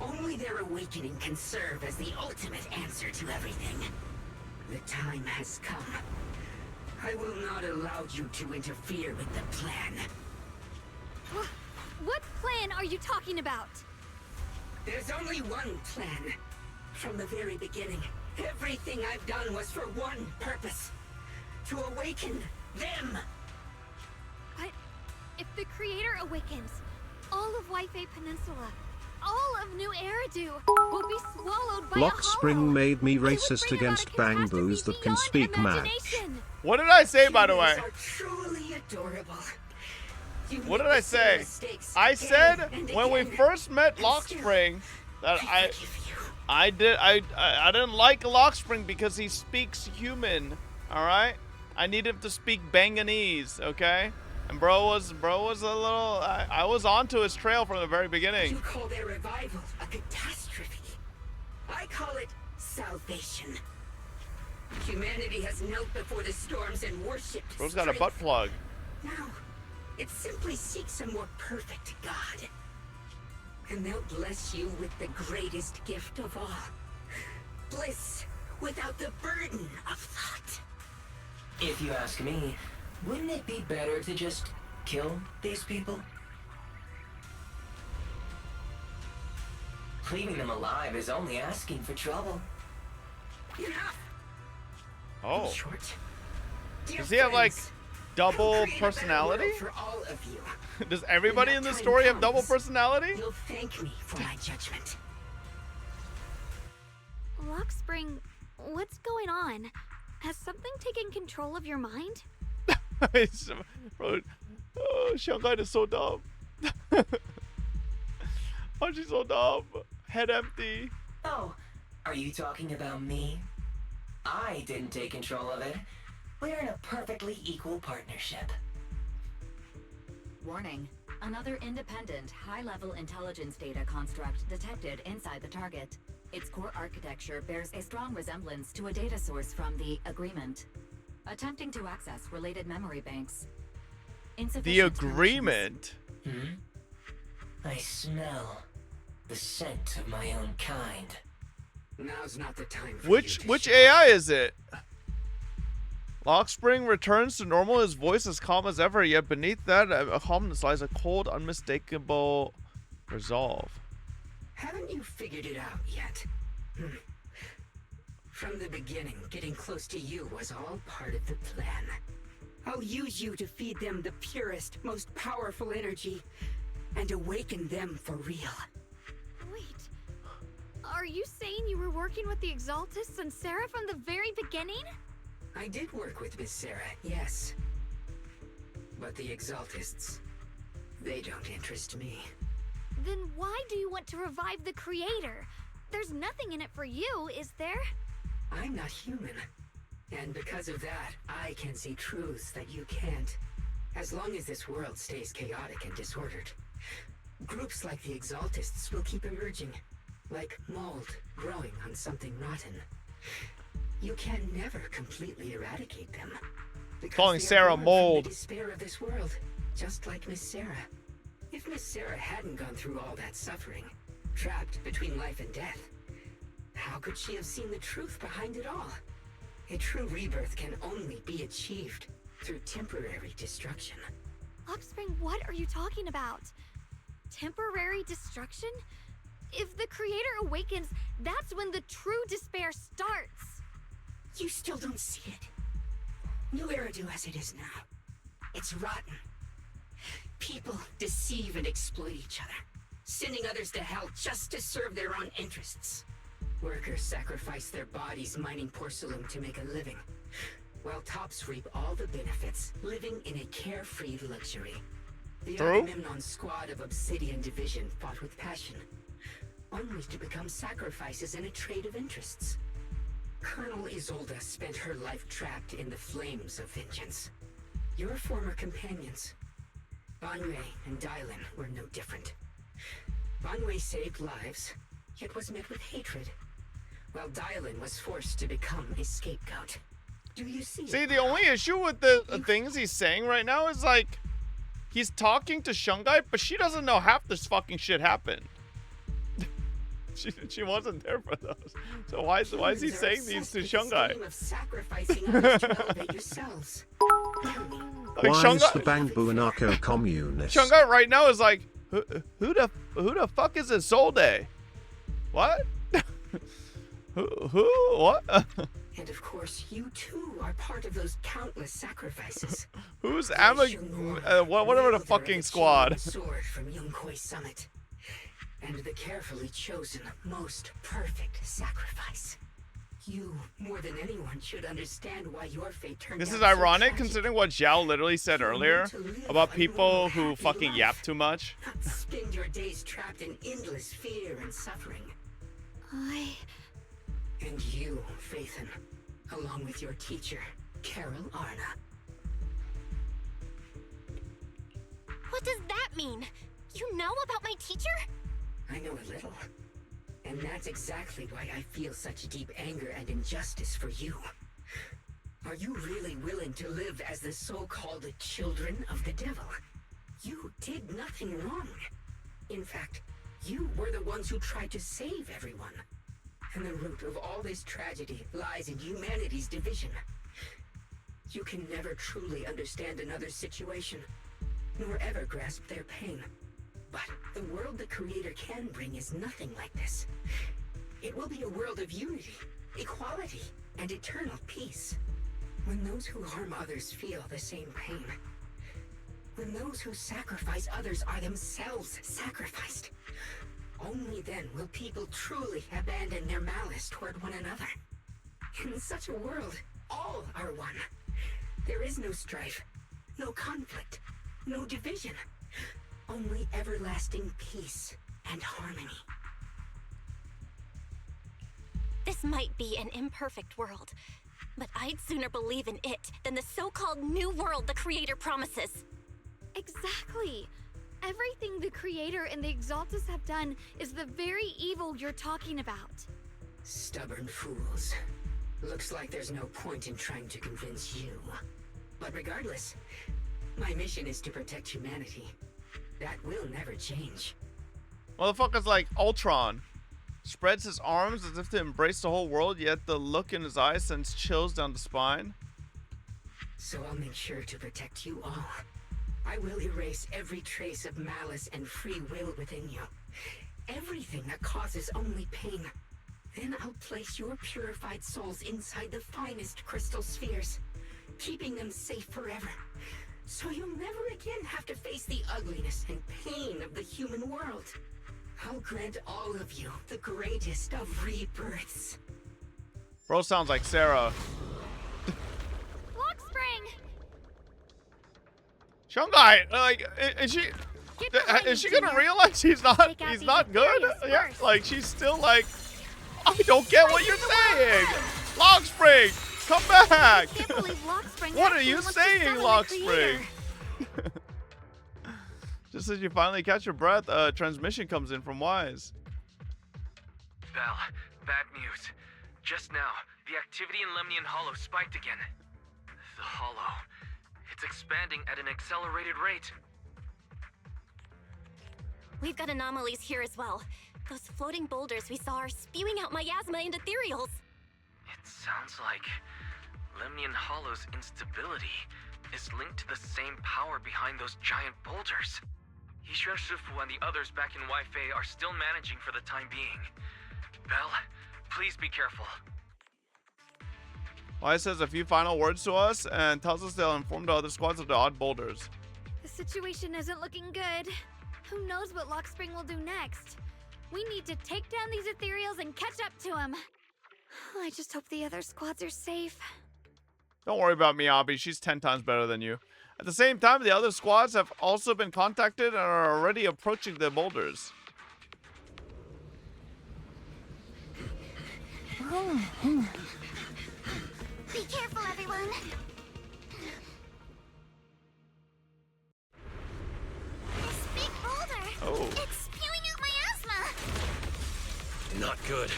Only their awakening can serve as the ultimate answer to everything. The time has come. I will not allow you to interfere with the plan. What plan are you talking about? There's only one plan. From the very beginning, everything I've done was for one purpose. To awaken them. But if the Creator awakens, all of Waifei Peninsula, all of New Eridu will be swallowed by Lock a Spring hollow. made me racist against bangbos that can speak mad. What did I say, by the way? Humans are truly adorable. You What make did I the same say? mistakes I again said and when we again. first met And Lock still, Spring that I I didn't like Lock Spring because he speaks human. All right, I need him to speak Banganese, okay? And bro was a little. I was onto his trail from the very beginning. You call their revival a catastrophe. I call it salvation. Humanity has knelt before the storms and worshipped Bro's got a strength. butt plug. Now, it simply seeks a more perfect God. And they'll bless you with the greatest gift of all. Bliss without the burden of thought. If you ask me, wouldn't it be better to just kill these people? Leaving them alive is only asking for trouble. Enough. Oh. Short. Dear Does he have like friends, double I'll create a better personality? world for all of you. Does everybody When in that this time story have double comes, personality? You'll thank me for my judgment. Lock Spring, what's going on? Has something taken control of your mind? Bro, oh, Shanghai is so dumb. Oh, she's so dumb. Head empty. Oh, are you talking about me? I didn't take control of it. We're in a perfectly equal partnership. Warning. Another independent, high-level intelligence data construct detected inside the target. Its core architecture bears a strong resemblance to a data source from the Agreement. Attempting to access related memory banks. The Insufficient agreement. I smell the scent of my own kind. Now's not the time for Which AI is it? Lock Spring returns to normal, his voice as calm as ever, yet beneath that a calmness lies a cold, unmistakable resolve. Haven't you figured it out yet? From the beginning, getting close to you was all part of the plan. I'll use you to feed them the purest, most powerful energy, and awaken them for real. Wait, are you saying you were working with the Exaltists and Sarah from the very beginning? I did work with Miss Sarah, yes. But the Exaltists, they don't interest me. Then why do you want to revive the Creator? There's nothing in it for you, is there? I'm not human. And because of that, I can see truths that you can't. As long as this world stays chaotic and disordered, groups like the Exaltists will keep emerging, like mold growing on something rotten. You can never completely eradicate them. because Calling they are Sarah born from mold. the despair of this world, just like Miss Sarah. If Miss Sarah hadn't gone through all that suffering, trapped between life and death, how could she have seen the truth behind it all? A true rebirth can only be achieved through temporary destruction. Lockspring, what are you talking about? Temporary destruction? If the Creator awakens, that's when the true despair starts. You still don't see it. New Eridu as it is now. It's rotten. People deceive and exploit each other, sending others to hell just to serve their own interests. Workers sacrifice their bodies mining porcelain to make a living, while tops reap all the benefits, living in a carefree luxury. The Agamemnon squad of Obsidian Division fought with passion, only to become sacrifices in a trade of interests. Colonel Isolde spent her life trapped in the flames of vengeance. Your former companions, Banwei and Dylan, were no different. Banwei saved lives, yet was met with hatred, while Dylan was forced to become a scapegoat. Do you see? See, the only issue with the things he's saying right now is like, he's talking to Shungai, but she doesn't know half this fucking shit happened. she wasn't there for those. So why is he saying these to Shungai? Of sacrificing others to elevate yourselves. Like, Why is the Bangbu anarcho-communist? Shungai right now is like, who the fuck is Isolde? What? who? What? And of course, you too are part of those countless sacrifices. Who's whatever the fucking squad? Sword from Yongkoi Summit, and the carefully chosen, most perfect sacrifice. You, more than anyone, should understand why your fate turned This out is so ironic tragic. considering what Zhao literally said earlier about people who fucking yap too much. Not spend your days trapped in endless fear and suffering. And you, Phaethon, along with your teacher, Carol Arna. What does that mean? You know about my teacher? I know a little. And that's exactly why I feel such deep anger and injustice for you. Are you really willing to live as the so-called children of the devil? You did nothing wrong. In fact, you were the ones who tried to save everyone. And the root of all this tragedy lies in humanity's division. You can never truly understand another's situation, nor ever grasp their pain. But the world the Creator can bring is nothing like this. It will be a world of unity, equality, and eternal peace. When those who harm others feel the same pain. When those who sacrifice others are themselves sacrificed. Only then will people truly abandon their malice toward one another. In such a world, all are one. There is no strife, no conflict, no division. Only everlasting peace and harmony. This might be an imperfect world, but I'd sooner believe in it than the so-called new world the Creator promises. Exactly. Everything the Creator and the Exaltus have done is the very evil you're talking about. Stubborn fools. Looks like there's no point in trying to convince you. But regardless, my mission is to protect humanity. That will never change. Motherfucker's like Ultron. Spreads his arms as if to embrace the whole world, yet the look in his eyes sends chills down the spine. So I'll make sure to protect you all. I will erase every trace of malice and free will within you. Everything that causes only pain. Then I'll place your purified souls inside the finest crystal spheres, keeping them safe forever. So you'll never again have to face the ugliness and pain of the human world. I'll grant all of you the greatest of rebirths. Bro sounds like Sarah. Lock Spring! Shungai, like, is she gonna realize he's not good? Yeah, like she's still like, I don't get what you're saying. Lockspring, come back. What are you saying, Lockspring? Just as you finally catch your breath, a transmission comes in from Wise. Belle, bad news. Just now, the activity in Lemnian Hollow spiked again. The Hollow. It's expanding at an accelerated rate. We've got anomalies here as well. Those floating boulders we saw are spewing out miasma and ethereals. It sounds like Lemnian Hollow's instability is linked to the same power behind those giant boulders. Yishuan Shifu and the others back in Weifei are still managing for the time being. Belle, please be careful. Wise says a few final words to us and tells us they'll inform the other squads of the odd boulders. The situation isn't looking good. Who knows what Lockspring will do next? We need to take down these ethereals and catch up to him. I just hope the other squads are safe. Don't worry about Miyabi, she's 10 times better than you. At the same time, the other squads have also been contacted and are already approaching the boulders. Be careful, everyone. This big boulder. Oh. It's spewing out miasma. Not good.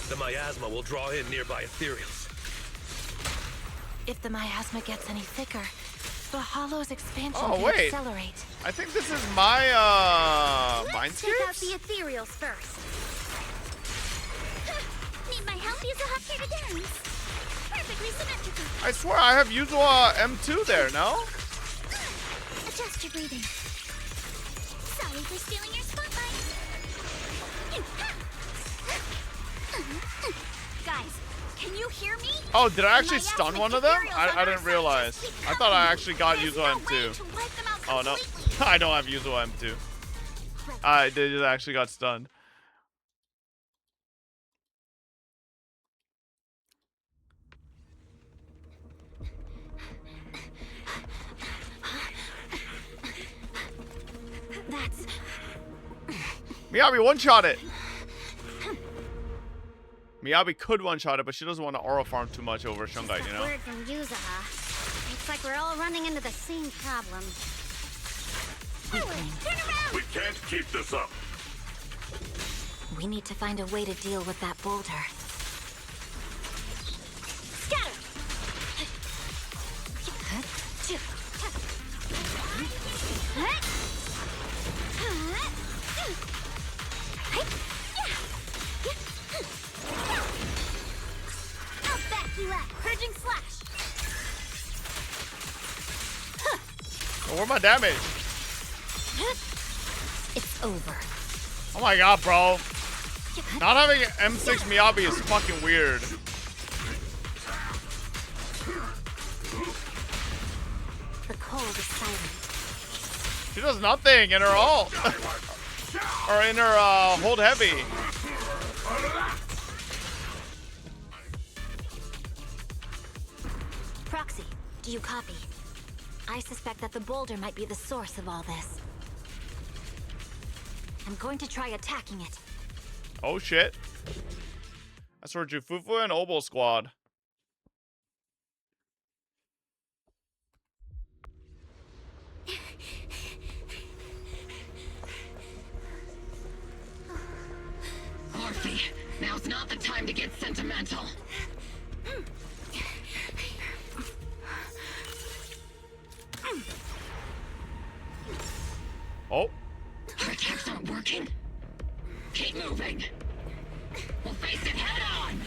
The miasma will draw in nearby ethereals. If the miasma gets any thicker, the Hollow's expansion Oh, can wait. accelerate. I think this is my Let's mind take out skips? the ethereals first. need my help? Use a hop here to dance. Perfectly symmetrical. I swear I have Yuzua M2 there, no? Adjust your breathing. Sorry for stealing your spotlight. Guys, can you hear me? Oh, did I actually stun one of them? I didn't realize. I thought I actually got Yuzua M2. Oh, no. I don't have Yuzua M2. I did actually got stunned. That's... Miyabi one-shot it. Miyabi could one-shot it, but she doesn't want to aura farm too much over Shungite, you know? Word from Yuzaha. It's like we're all running into the same problem. Turn around! We can't keep this up. We need to find a way to deal with that boulder. Scatter! I'll back you up. Purging slash. Oh, where's my damage? It's over. Oh my god, bro. Not having M6 Miyabi is fucking weird. The cold is silent. She does nothing in her ult. Or in her hold heavy. Proxy, do you copy? I suspect that the boulder might be the source of all this. I'm going to try attacking it. Oh shit. That's for Jufufu and Obo Squad. Orphe, now's not the time to get sentimental. Oh. Our attacks aren't working. Keep moving. We'll face it head on.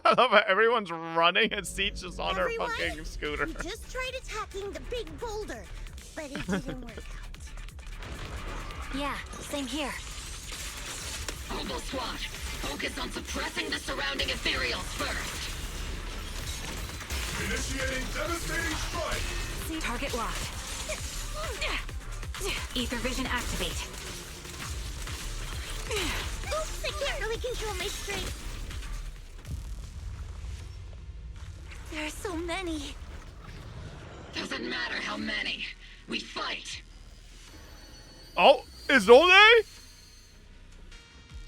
I love how everyone's running and Siege is on her fucking scooter. We just tried attacking the big boulder, but it didn't work out. Yeah, same here. Obo Squad, focus on suppressing the surrounding ethereals first. Initiating devastating strike. Target locked. Ether vision activate. Oops, I can't really control my strength. There are so many. Doesn't matter how many. We fight. Oh, Izole?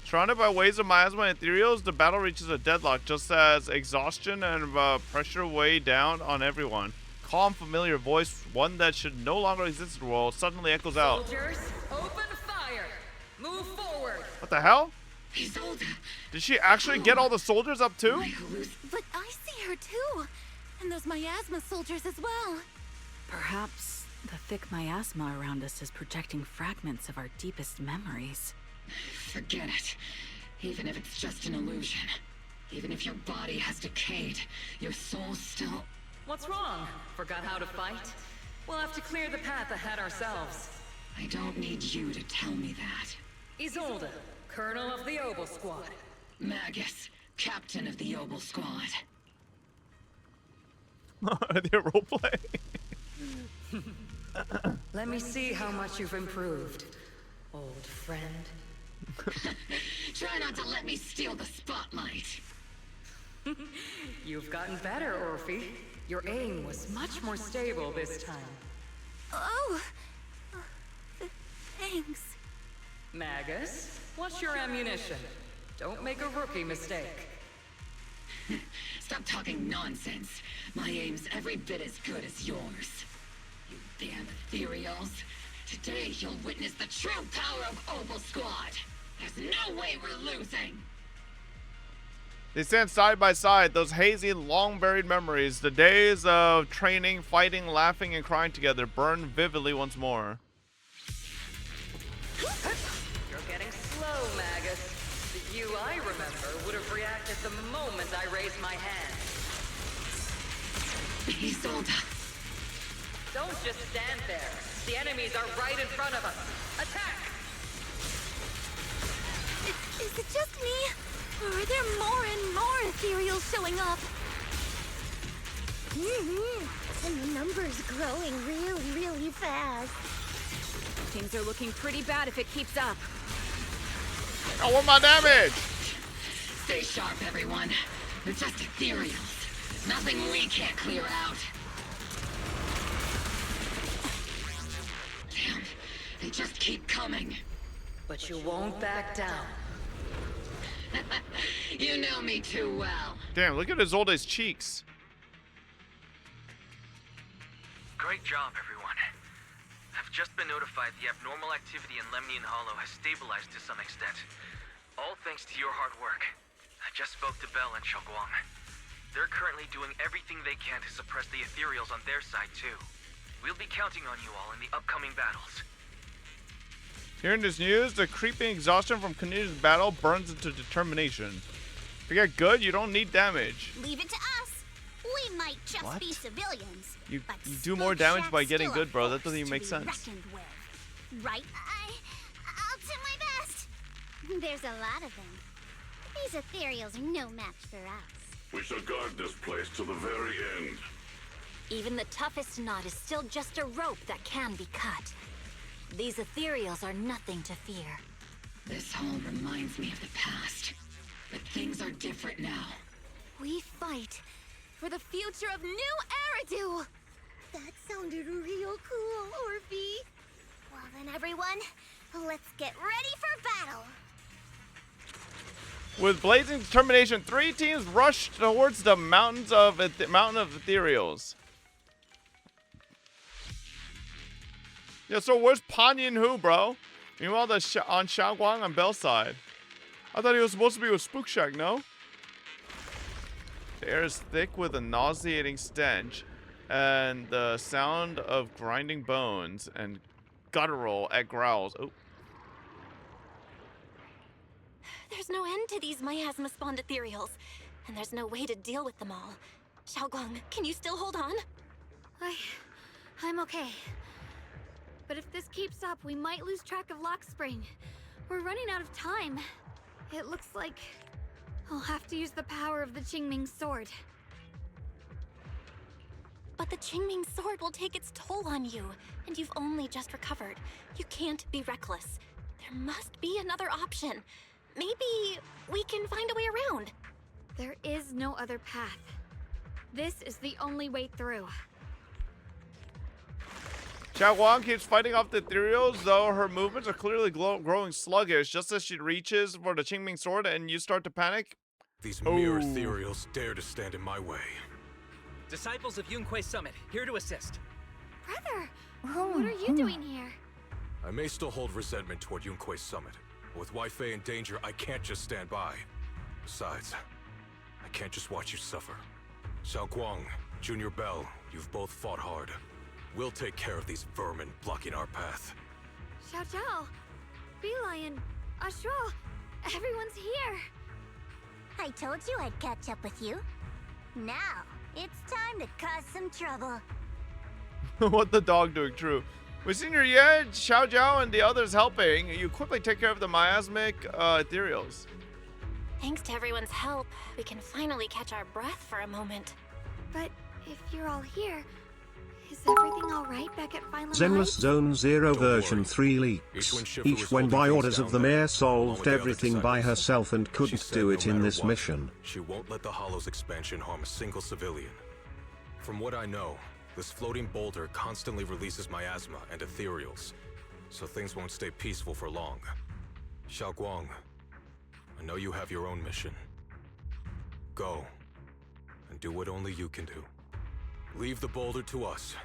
Surrounded by waves of miasma and ethereals, the battle reaches a deadlock just as exhaustion and pressure weigh down on everyone. Calm, familiar voice, one that should no longer exist in the world, suddenly echoes out. Soldiers, open fire. Move forward. What the hell? Isolde. Did she actually get all the soldiers up too? But I see her too. And those miasma soldiers as well. Perhaps the thick miasma around us is projecting fragments of our deepest memories. Forget it. Even if it's just an illusion. Even if your body has decayed, your soul still... What's wrong? Forgot how to fight? We'll have to clear the path ahead ourselves. I don't need you to tell me that. Isolde, Colonel of the Obo Squad. Magus, Captain of the Obo Squad. They're roleplay. Let me see how much you've improved, old friend. Try not to let me steal the spotlight. You've gotten better, Orphe. Your aim was much more stable this time. Oh, thanks. Magus, what's your ammunition? Don't make a rookie mistake. Stop talking nonsense. My aim's every bit as good as yours. You damn ethereals. Today you'll witness the true power of Obo Squad. There's no way we're losing. They stand side by side, those hazy, long-buried memories. The days of training, fighting, laughing, and crying together burn vividly once more. You're getting slow, Magus. The you I remember the moment I raise my hand. Isolde. Don't just stand there. The enemies are right in front of us. Attack! Is it just me? Or are there more and more ethereals showing up? And the number's growing really, really fast. Things are looking pretty bad if it keeps up. I want my damage! Stay sharp, everyone. They're just ethereals. Nothing we can't clear out. Damn, they just keep coming. But you won't back down. You know me too well. Damn, look at Isolde's cheeks. Great job, everyone. I've just been notified the abnormal activity in Lemnian Hollow has stabilized to some extent. All thanks to your hard work. I just spoke to Bell and Xiaoguang. They're currently doing everything they can to suppress the ethereals on their side, too. We'll be counting on you all in the upcoming battles. Hearing this news, the creeping exhaustion from continuous battle burns into determination. If you get good, you don't need damage. Leave it to us. We might just What? be civilians. You but do more damage by Spook getting Shack's good, bro. That still doesn't a even make force to be sense. reckoned with. Right? I'll do my best. There's a lot of them. These ethereals are no match for us. We shall guard this place to the very end. Even the toughest knot is still just a rope that can be cut. These ethereals are nothing to fear. This all reminds me of the past. But things are different now. We fight for the future of New Eridu. That sounded real cool, Orphe. Well then, everyone, let's get ready for battle. With blazing determination, 3 teams rush towards the mountain of ethereals. Yeah, so where's Pan Yin Hu, bro? Meanwhile, on Xiaoguang on Bell's side. I thought he was supposed to be with Spook Shack, no? The air is thick with a nauseating stench, and the sound of grinding bones and guttural at growls. Oh. There's no end to these miasma-spawned ethereals, and there's no way to deal with them all. Xiaoguang, can you still hold on? I'm okay. But if this keeps up, we might lose track of Lock Spring. We're running out of time. It looks like I'll have to use the power of the Qingming sword. But the Qingming sword will take its toll on you, and you've only just recovered. You can't be reckless. There must be another option. Maybe we can find a way around. There is no other path. This is the only way through. Xiaoguang keeps fighting off the ethereals, though her movements are clearly growing sluggish. Just as she reaches for the Qingming sword and you start to panic. These mere ethereals dare to stand in my way. Disciples of Yunque Summit, here to assist. Brother, what are you doing here? I may still hold resentment toward Yunque Summit, but with Wei Fei in danger, I can't just stand by. Besides, I can't just watch you suffer. Xiaoguang, Junior Bell, you've both fought hard. We'll take care of these vermin blocking our path. Xiao Zhao, Beelion, Ashura, everyone's here. I told you I'd catch up with you. Now, it's time to cause some trouble. What the dog doing? True. With Senior Ye, Xiao Zhao, and the others helping, you quickly take care of the miasmic ethereals. Thanks to everyone's help, we can finally catch our breath for a moment. But if you're all here, is everything all right back at Phylum Zenless Heights? Zone 0 version 3 leaks. Each when by orders of the mayor solved everything by herself and couldn't do it in this mission. She won't let the Hollow's expansion harm a single civilian. From what I know, this floating boulder constantly releases miasma and ethereals, so things won't stay peaceful for long. Xiaoguang, I know you have your own mission. Go, and do what only you can do. Leave the boulder to us.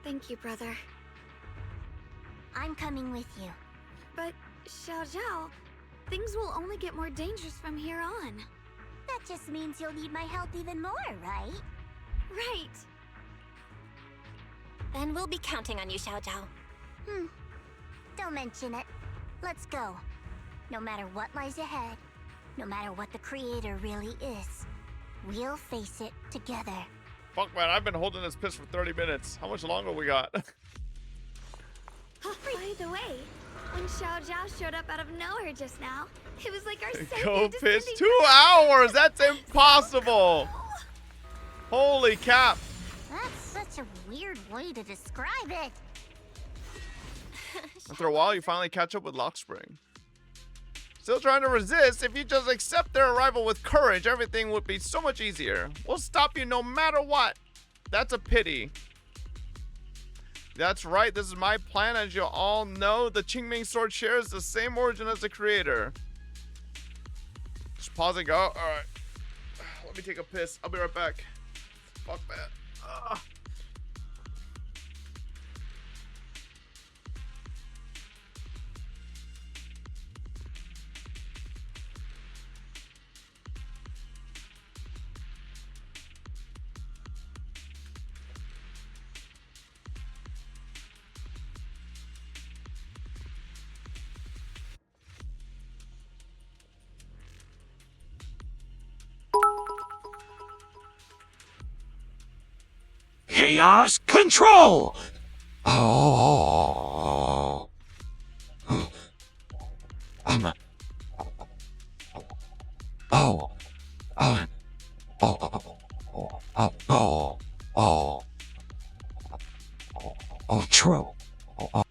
Thank you, brother. I'm coming with you. But, Xiao Zhao, things will only get more dangerous from here on. That just means you'll need my help even more, right? Right. Then we'll be counting on you, Xiao Zhao. Don't mention it. Let's go. No matter what lies ahead, No matter what the creator really is, we'll face it together. Fuck, man, I've been holding this piss for 30 minutes. How much longer we got? By the way, when Xiao Zhao showed up out of nowhere just now, it was like our Go piss 2 hours. That's impossible. Holy cap. That's such a weird way to describe it. After a while, you finally catch up with Lockspring. Still trying to resist? If you just accept their arrival with courage, everything would be so much easier. We'll stop you no matter what. That's a pity. That's right, this is my plan. As you all know, the Qingming Sword shares the same origin as the creator. Just pause and go. Alright. Let me take a piss. I'll be right back. Fuck that. Chaos control! Oh. Oh. Oh. Oh. Oh, true. Oh.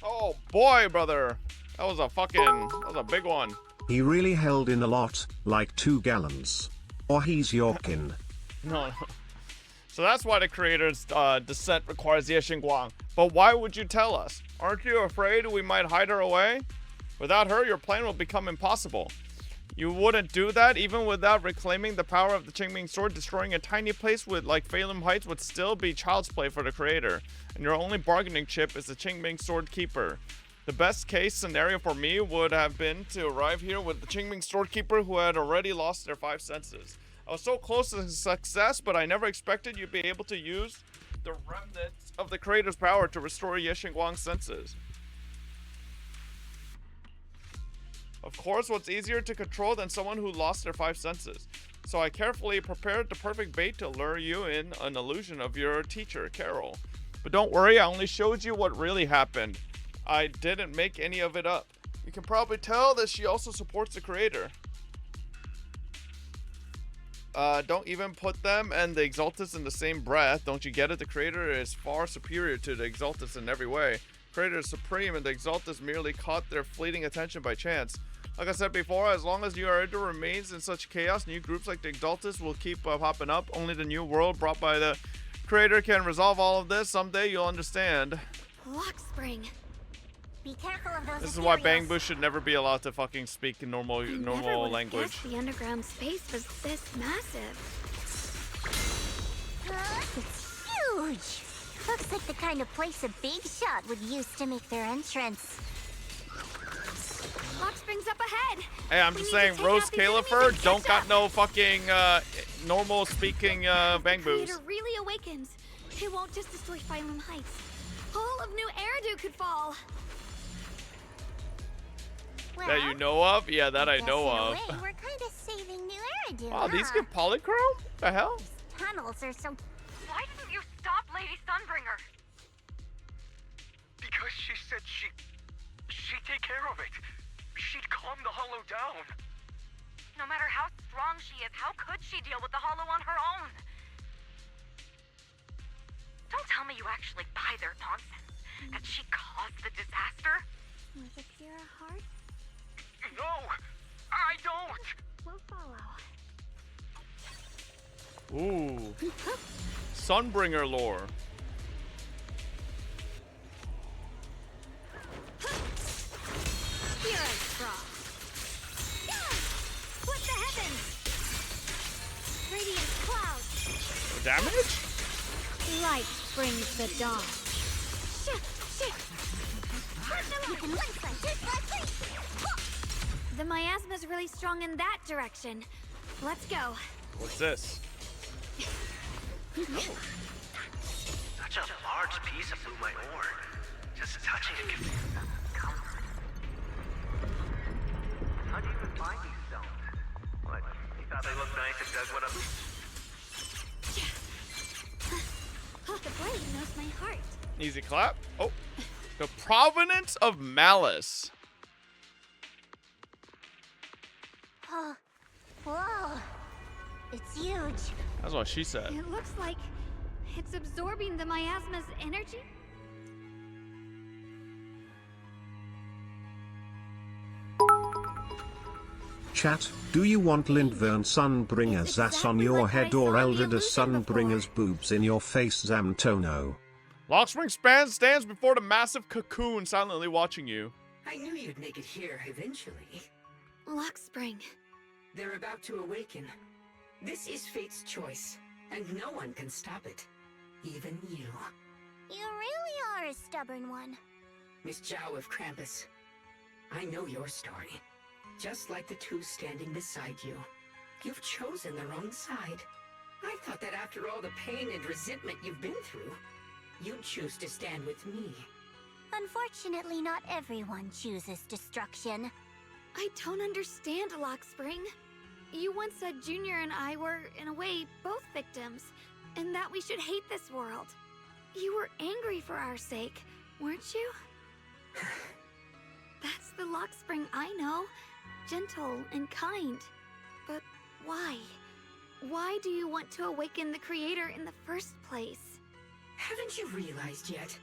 Oh boy, brother. That was a big one. He really held in a lot, like 2 gallons. Or he's Yorkin. No. So that's why the creator's descent requires Ye Xingguang. But why would you tell us? Aren't you afraid we might hide her away? Without her, your plan will become impossible. You wouldn't do that even without reclaiming the power of the Qingming Sword. Destroying a tiny place like Phalum Heights would still be child's play for the creator. And your only bargaining chip is the Qingming Sword Keeper. The best case scenario for me would have been to arrive here with the Qingming Sword Keeper who had already lost their 5 senses. I was so close to success, but I never expected you'd be able to use the remnants of the creator's power to restore Ye Xingguang's senses. Of course, what's easier to control than someone who lost their 5 senses? So I carefully prepared the perfect bait to lure you in an illusion of your teacher, Carol. But don't worry, I only showed you what really happened. I didn't make any of it up. You can probably tell that she also supports the creator. Don't even put them and the Exaltus in the same breath. Don't you get it? The creator is far superior to the Exaltus in every way. Creator is supreme and the Exaltus merely caught their fleeting attention by chance. Like I said before, as long as Uedo remains in such chaos, new groups like the Exaltus will keep popping up. Only the new world brought by the creator can resolve all of this. Someday you'll understand. Lockspring. Be careful of those. This is why Bangbu should never be allowed to fucking speak in normal language. The underground space was this massive. It's huge. Looks like the kind of place a big shot would use to make their entrance. Lockspring's up ahead. Hey, I'm just saying, Rose Califer don't got no fucking normal speaking Bangbus. Creator really awakens. It won't just destroy Phalum Heights. All of New Eridu could fall. Well, that you know of? Yeah, that I know of. We're kind of saving New Eridu. Wow, these get polychrome? The hell? These tunnels are so. Why didn't you stop Lady Sunbringer? Because she said she'd take care of it. She'd calm the hollow down. No matter how strong she is, how could she deal with the hollow on her own? Don't tell me you actually buy their nonsense. That she caused the disaster? With a pure heart, No, I don't. we'll follow. Ooh. Sunbringer lore. Spirit frost. Split the heavens. Radiant clouds. Damage? Light brings the dawn. The miasma's really strong in that direction. Let's go. What's this? Such a large piece of blue ore. Just touching it can feel comfort. How do you even find these stones? What? You thought they looked nice and dug one up? The blade knows my heart. Easy clap. Oh. The provenance of malice. Oh, whoa. It's huge. That's what she said. It looks like it's absorbing the miasma's energy. Chat, do you want Lindvern Sunbringer's ass on your head or Elderda Sunbringer's boobs in your face, Zamtono? Lockspring stands before the massive cocoon, silently watching you. I knew you'd make it here eventually. Lockspring. They're about to awaken. This is fate's choice, and no one can stop it. Even you. You really are a stubborn one. Miss Zhao of Krampus. I know your story. Just like the two standing beside you. You've chosen the wrong side. I thought that after all the pain and resentment you've been through, you'd choose to stand with me. Unfortunately, not everyone chooses destruction. I don't understand, Lockspring. You once said Junior and I were, in a way, both victims, and that we should hate this world. You were angry for our sake, weren't you? That's the Lockspring I know. Gentle and kind. But why? Why do you want to awaken the Creator in the first place? Haven't you realized yet?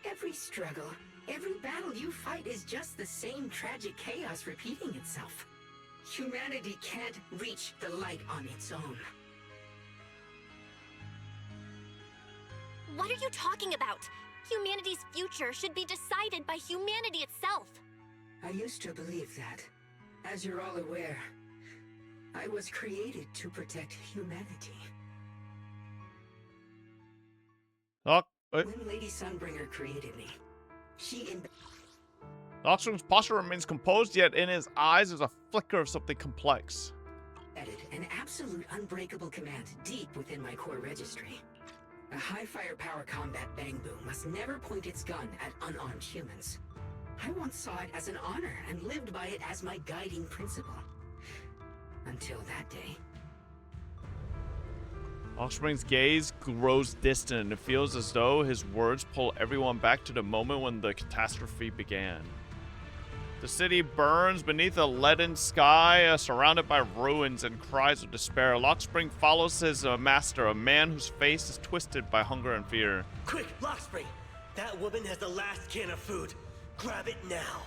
Every struggle, every battle you fight is just the same tragic chaos repeating itself. Humanity can't reach the light on its own. What are you talking about? Humanity's future should be decided by humanity itself. I used to believe that. As you're all aware, I was created to protect humanity. When Lady Sunbringer created me, she Lockspring's posture remains composed, yet in his eyes is a flicker of something complex. embedded an absolute unbreakable command deep within my core registry. A high firepower combat bang boom must never point its gun at unarmed humans. I once saw it as an honor and lived by it as my guiding principle. Until that day. Lockspring's gaze grows distant, and it feels as though his words pull everyone back to the moment when the catastrophe began. The city burns beneath a leaden sky, surrounded by ruins and cries of despair. Lockspring follows his master, a man whose face is twisted by hunger and fear. Quick, Lockspring! That woman has the last can of food. Grab it now.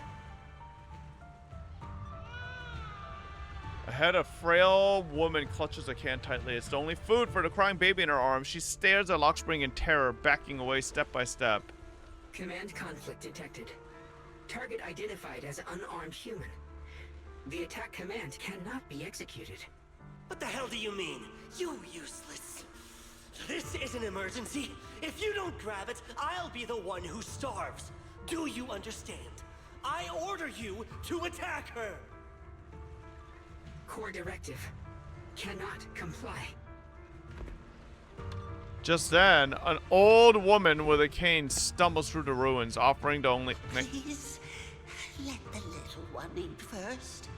Ahead, a frail woman clutches a can tightly. It's the only food for the crying baby in her arms. She stares at Lockspring in terror, backing away step by step. Command conflict detected. Target identified as unarmed human. The attack command cannot be executed. What the hell do you mean? You useless. This is an emergency. If you don't grab it, I'll be the one who starves. Do you understand? I order you to attack her. Core directive. Cannot comply. Just then, an old woman with a cane stumbles through the ruins, offering to only... Please, let the little one eat first.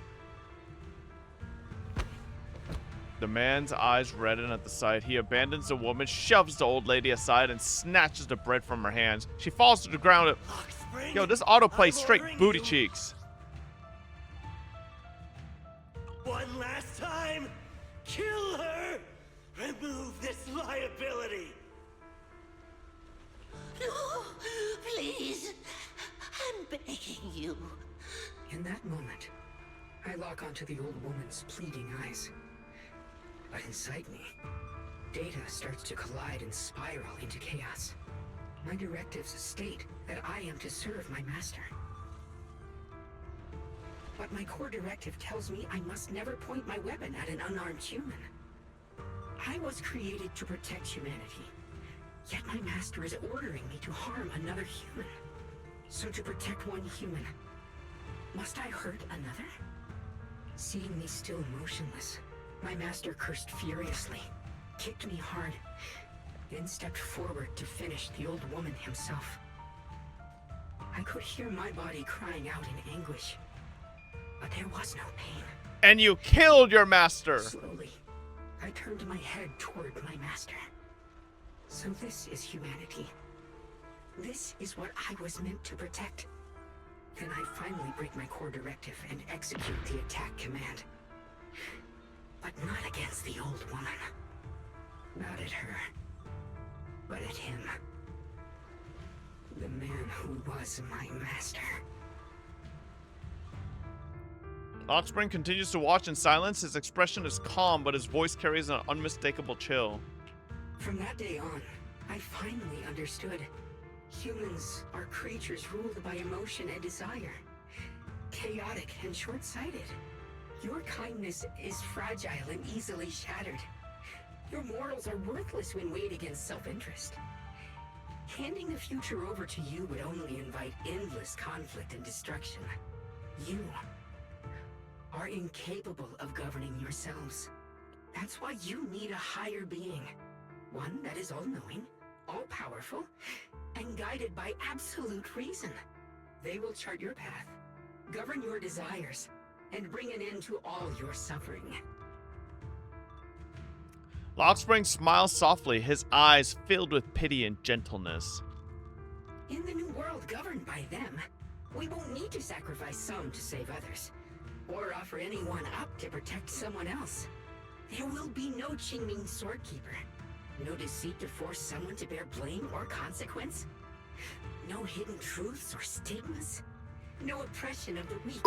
The man's eyes redden at the sight. He abandons the woman, shoves the old lady aside, and snatches the bread from her hands. She falls to the ground. Spring, Yo, this autoplay I'm straight ordering booty you cheeks. one last time. Kill her. Remove this liability. No, please. I'm begging you. In that moment, I lock onto the old woman's pleading eyes. But inside me, data starts to collide and spiral into chaos. My directives state that I am to serve my master. But my core directive tells me I must never point my weapon at an unarmed human. I was created to protect humanity, yet my master is ordering me to harm another human. So to protect one human, must I hurt another? Seeing me still motionless, my master cursed furiously, kicked me hard, then stepped forward to finish the old woman himself. I could hear my body crying out in anguish, but there was no pain. And you killed your master. Slowly, I turned my head toward my master. So this is humanity. This is what I was meant to protect. Then I finally break my core directive and execute the attack command. But not against the old woman. Not at her. But at him. The man who was my master. Lockspring continues to watch in silence. His expression is calm, but his voice carries an unmistakable chill. From that day on, I finally understood. Humans are creatures ruled by emotion and desire. Chaotic and short-sighted. Your kindness is fragile and easily shattered. Your morals are worthless when weighed against self-interest. Handing the future over to you would only invite endless conflict and destruction. You are incapable of governing yourselves. That's why you need a higher being. One that is all-knowing, all-powerful, and guided by absolute reason. They will chart your path, govern your desires, and bring an end to all your suffering. Lockspring smiles softly, his eyes filled with pity and gentleness. In the new world governed by them, we won't need to sacrifice some to save others, or offer anyone up to protect someone else. There will be no Qingming Swordkeeper. No deceit to force someone to bear blame or consequence. No hidden truths or stigmas. No oppression of the weak.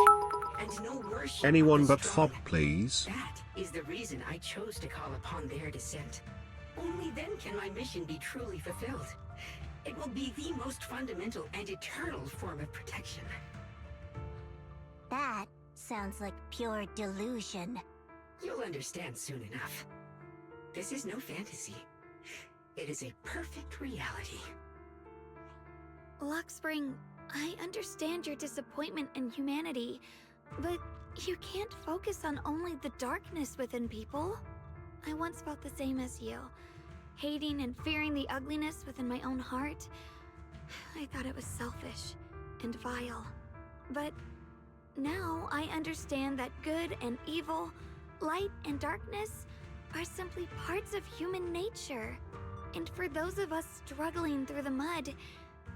And no worship Anyone of the but strong. Fob, please. That is the reason I chose to call upon their descent. Only then can my mission be truly fulfilled. It will be the most fundamental and eternal form of protection. That sounds like pure delusion. You'll understand soon enough. This is no fantasy. It is a perfect reality. Lockspring, I understand your disappointment in humanity, but you can't focus on only the darkness within people. I once felt the same as you, hating and fearing the ugliness within my own heart. I thought it was selfish and vile. But now I understand that good and evil, light and darkness are simply parts of human nature. And for those of us struggling through the mud,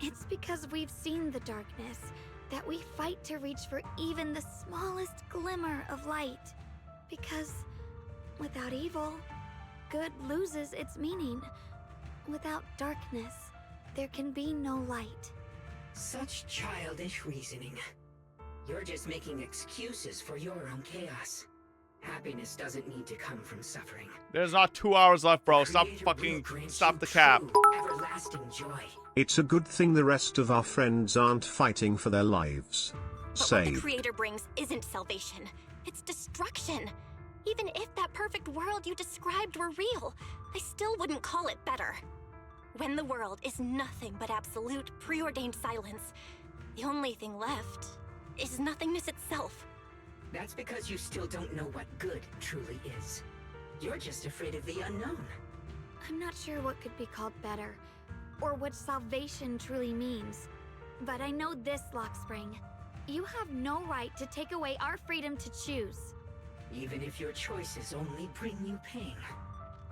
it's because we've seen the darkness that we fight to reach for even the smallest glimmer of light. Because without evil, good loses its meaning. Without darkness, there can be no light. Such childish reasoning. You're just making excuses for your own chaos. Happiness doesn't need to come from suffering. There's not 2 hours left, bro. Stop stop the cap. Everlasting joy. It's a good thing the rest of our friends aren't fighting for their lives. But what the Creator brings isn't salvation. It's destruction. Even if that perfect world you described were real, I still wouldn't call it better. When the world is nothing but absolute, preordained silence, the only thing left is nothingness itself. That's because you still don't know what good truly is. You're just afraid of the unknown. I'm not sure what could be called better, or what salvation truly means. But I know this, Lockspring. You have no right to take away our freedom to choose. Even if your choices only bring you pain.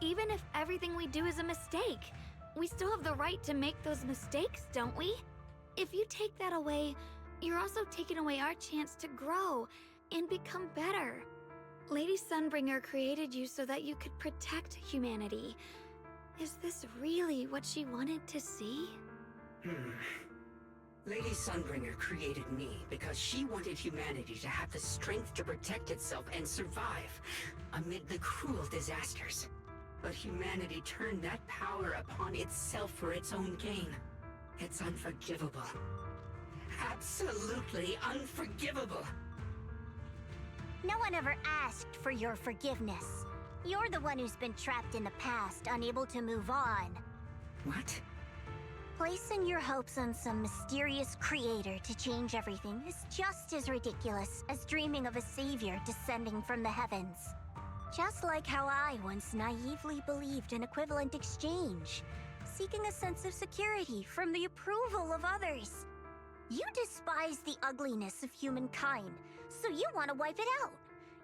Even if everything we do is a mistake, we still have the right to make those mistakes, don't we? If you take that away, you're also taking away our chance to grow and become better. Lady Sunbringer created you so that you could protect humanity. Is this really what she wanted to see? Lady Sunbringer created me because she wanted humanity to have the strength to protect itself and survive amid the cruel disasters. But humanity turned that power upon itself for its own gain. It's unforgivable. Absolutely unforgivable. No one ever asked for your forgiveness. You're the one who's been trapped in the past, unable to move on. What? Placing your hopes on some mysterious creator to change everything is just as ridiculous as dreaming of a savior descending from the heavens. Just like how I once naively believed in equivalent exchange, seeking a sense of security from the approval of others. You despise the ugliness of humankind, so you want to wipe it out.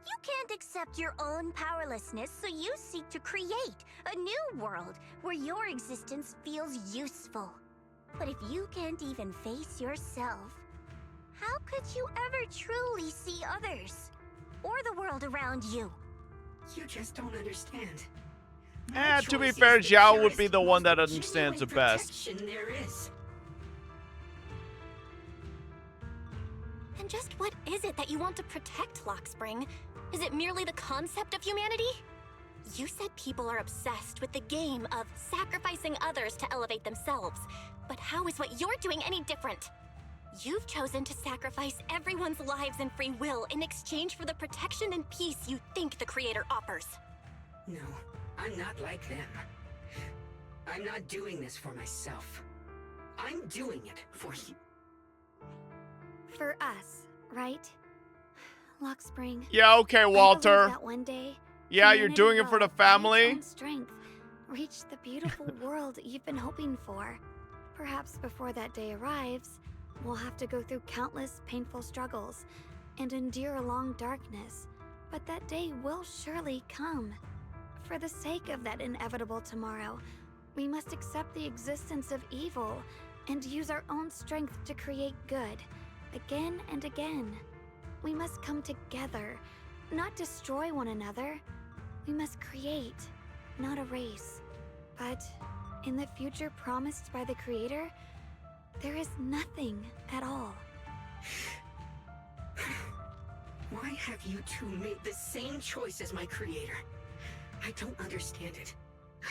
You can't accept your own powerlessness, so you seek to create a new world where your existence feels useful. But if you can't even face yourself, how could you ever truly see others? Or the world around you? You just don't understand. To be fair, Xiao would be the one that understands the best. There is. And just what is it that you want to protect, Lockspring? Is it merely the concept of humanity? You said people are obsessed with the game of sacrificing others to elevate themselves. But how is what you're doing any different? You've chosen to sacrifice everyone's lives and free will in exchange for the protection and peace you think the Creator offers. No, I'm not like them. I'm not doing this for myself. I'm doing it for you. For us, right? Lockspring. Yeah, okay, Walter. That one day, yeah, you're doing it for the family. Strength, reach the beautiful world you've been hoping for. Perhaps before that day arrives, we'll have to go through countless painful struggles and endure a long darkness. But that day will surely come. For the sake of that inevitable tomorrow, we must accept the existence of evil and use our own strength to create good, again and again. We must come together, not destroy one another. We must create, not erase. But in the future promised by the Creator, there is nothing at all. Why have you two made the same choice as my Creator? I don't understand it.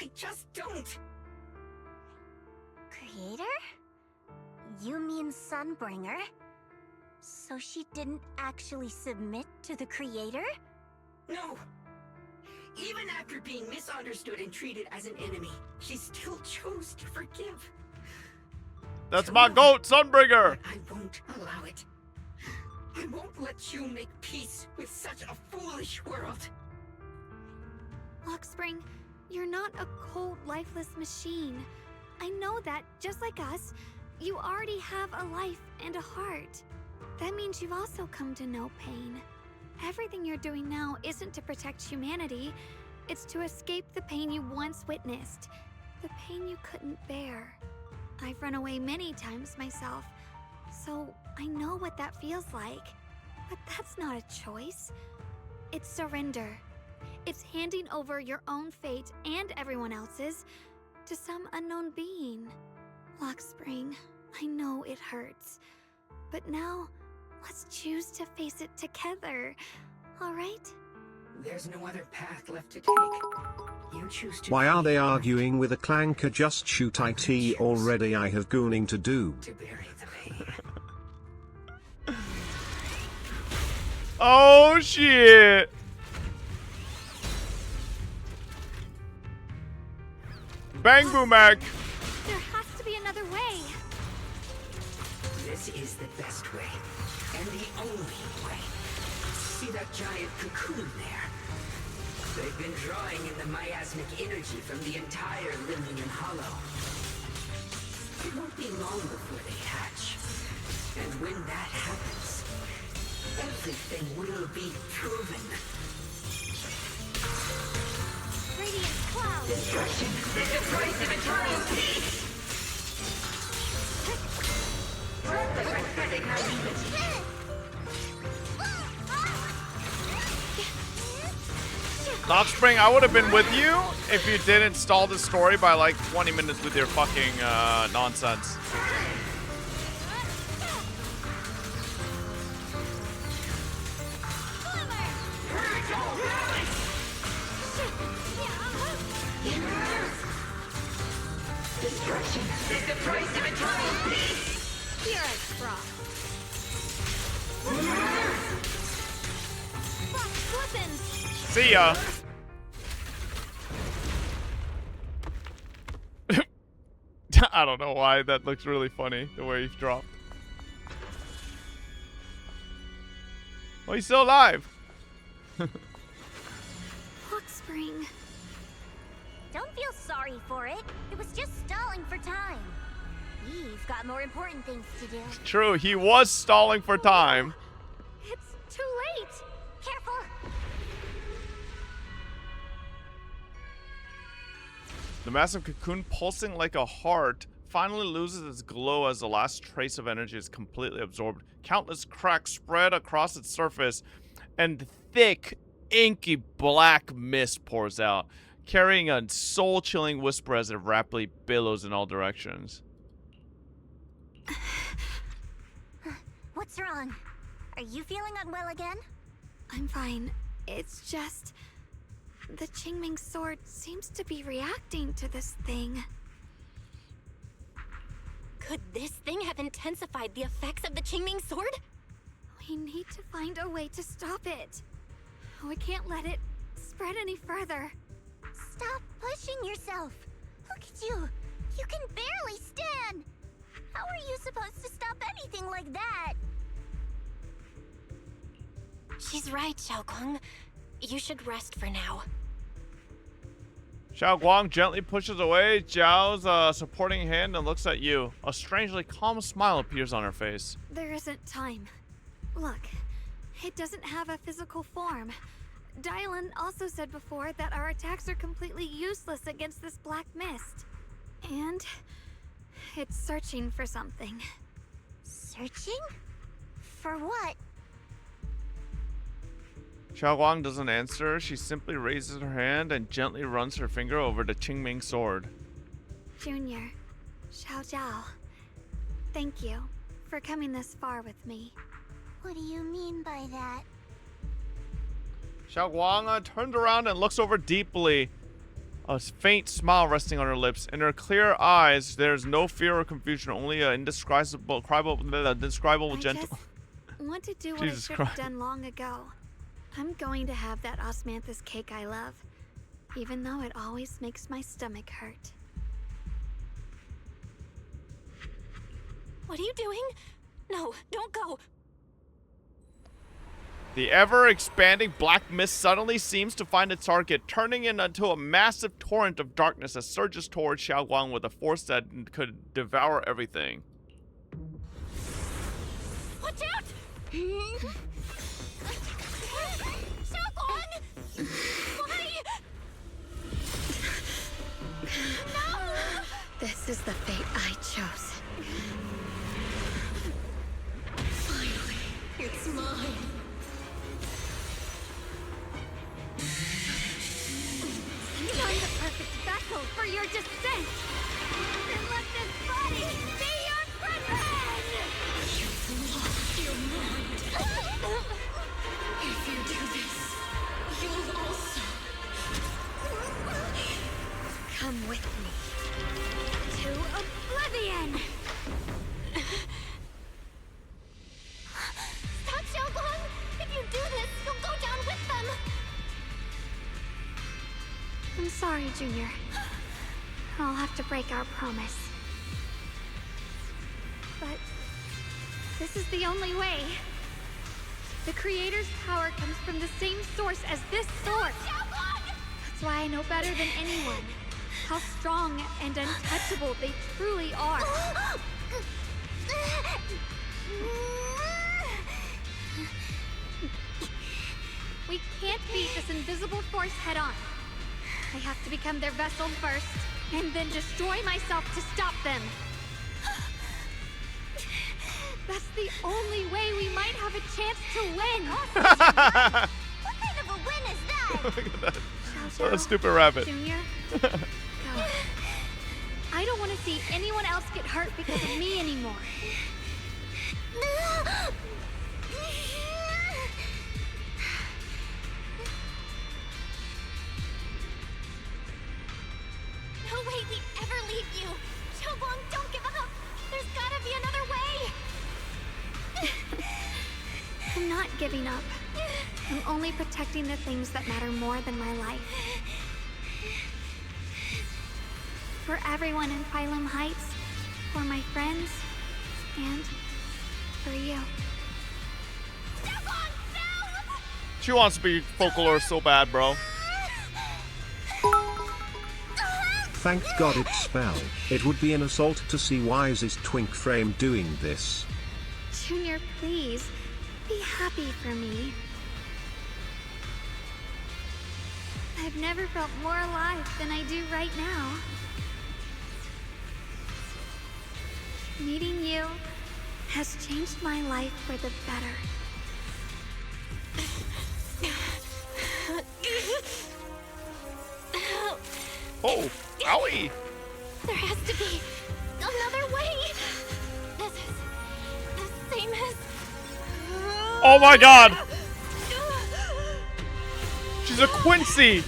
I just don't. Creator? You mean Sunbringer? So she didn't actually submit to the Creator? No! Even after being misunderstood and treated as an enemy, she still chose to forgive. That's my goat, Sunbringer! I won't allow it. I won't let you make peace with such a foolish world. Lockspring, you're not a cold, lifeless machine. I know that, just like us, you already have a life and a heart. That means you've also come to know pain. Everything you're doing now isn't to protect humanity. It's to escape the pain you once witnessed. The pain you couldn't bear. I've run away many times myself, so I know what that feels like. But that's not a choice. It's surrender. It's handing over your own fate and everyone else's to some unknown being. Lockspring, I know it hurts. But now, let's choose to face it together, all right? There's no other path left to take. You choose to. Why are they arguing with a clanker? Just shoot it already. I have gooning to do. To bury the pain. Oh shit! Bang Boomac! There has to be another way. This is the best way, and the only way. See that giant cocoon there? They've been drawing in the miasmic energy from the entire Limnian Hollow. It won't be long before they hatch. And when that happens, everything will be proven. Radiant cloud. Destruction is the price of eternal peace! Darkspring, I would have been with you if you didn't stall the story by like 20 minutes with your fucking nonsense. Destruction is the price of eternal peace! Here I Brock. Brock, listen! See ya. I don't know why that looks really funny, the way he's dropped. Oh, he's still alive. Hawkspring. Don't feel sorry for it. It was just stalling for time. We've got more important things to do. True, he was stalling for time. It's too late. Careful. The massive cocoon, pulsing like a heart, finally loses its glow as the last trace of energy is completely absorbed. Countless cracks spread across its surface, and thick, inky black mist pours out, carrying a soul-chilling whisper as it rapidly billows in all directions. What's wrong? Are you feeling unwell again? I'm fine. It's just... the Qingming sword seems to be reacting to this thing. Could this thing have intensified the effects of the Qingming sword? We need to find a way to stop it. We can't let it spread any further. Stop pushing yourself. Look at you. You can barely stand. How are you supposed to stop anything like that? She's right, Xiaoguang. You should rest for now. Xiao Guang gently pushes away Zhao's supporting hand and looks at you. A strangely calm smile appears on her face. There isn't time. Look, it doesn't have a physical form. Dylan also said before that our attacks are completely useless against this black mist. And it's searching for something. Searching? For what? Xiao Guang doesn't answer. She simply raises her hand and gently runs her finger over the Qingming sword. Junior, Xiao Zhao, thank you for coming this far with me. What do you mean by that? Xiao Guang turns around and looks over deeply, a faint smile resting on her lips. In her clear eyes, there's no fear or confusion, only an indescribable gentle... I want to do what I should have done long ago. I'm going to have that osmanthus cake I love, even though it always makes my stomach hurt. What are you doing? No, don't go. The ever-expanding black mist suddenly seems to find its target, turning it into a massive torrent of darkness that surges towards Xiao Guang with a force that could devour everything. Watch out! Xiaoguang! Why? No! This is the fate I chose. Finally, it's mine. I'm the perfect vessel for your descent! Then let this body be your prison! You've lost your mind. If you do this, you'll also... Come with me. To oblivion! Stop, Xiaoguang! If you do this, you'll go down with them! I'm sorry, Junior. I'll have to break our promise. But this is the only way. The Creator's power comes from the same source as this sword. That's why I know better than anyone how strong and untouchable they truly are. We can't beat this invisible force head-on. I have to become their vessel first, and then destroy myself to stop them. That's the only way we might have a chance to win. What kind of a win is that? Look at that. Xiao Oh, Xiao, stupid rabbit. Junior, go. I don't want to see anyone else get hurt because of me anymore. No way we'd ever leave you! Choguang, don't give up! There's gotta be another way! I'm not giving up. I'm only protecting the things that matter more than my life. For everyone in Phylum Heights, for my friends, and for you. She wants to be folklore so bad, bro. Thank God it's Spell. It would be an assault to see Wise's twink frame doing this. Junior, please, be happy for me. I've never felt more alive than I do right now. Meeting you has changed my life for the better. Oh, owie! There has to be another way! This is the same as... Oh my god! She's a Quincy!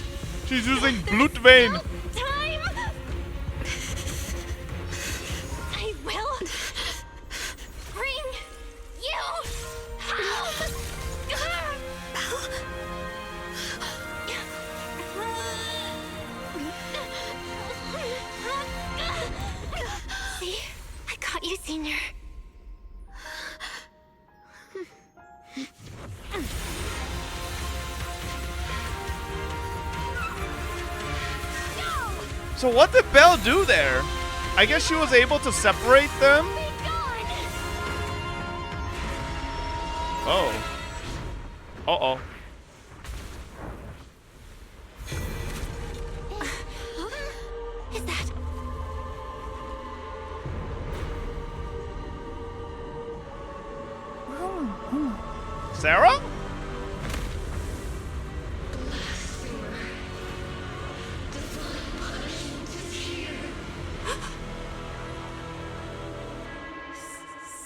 She's using Blutvein! Time! I will bring you home! See? I got you, Senior. So what did Belle do there? I guess she was able to separate them? Oh. Uh-oh. Is that... Sarah?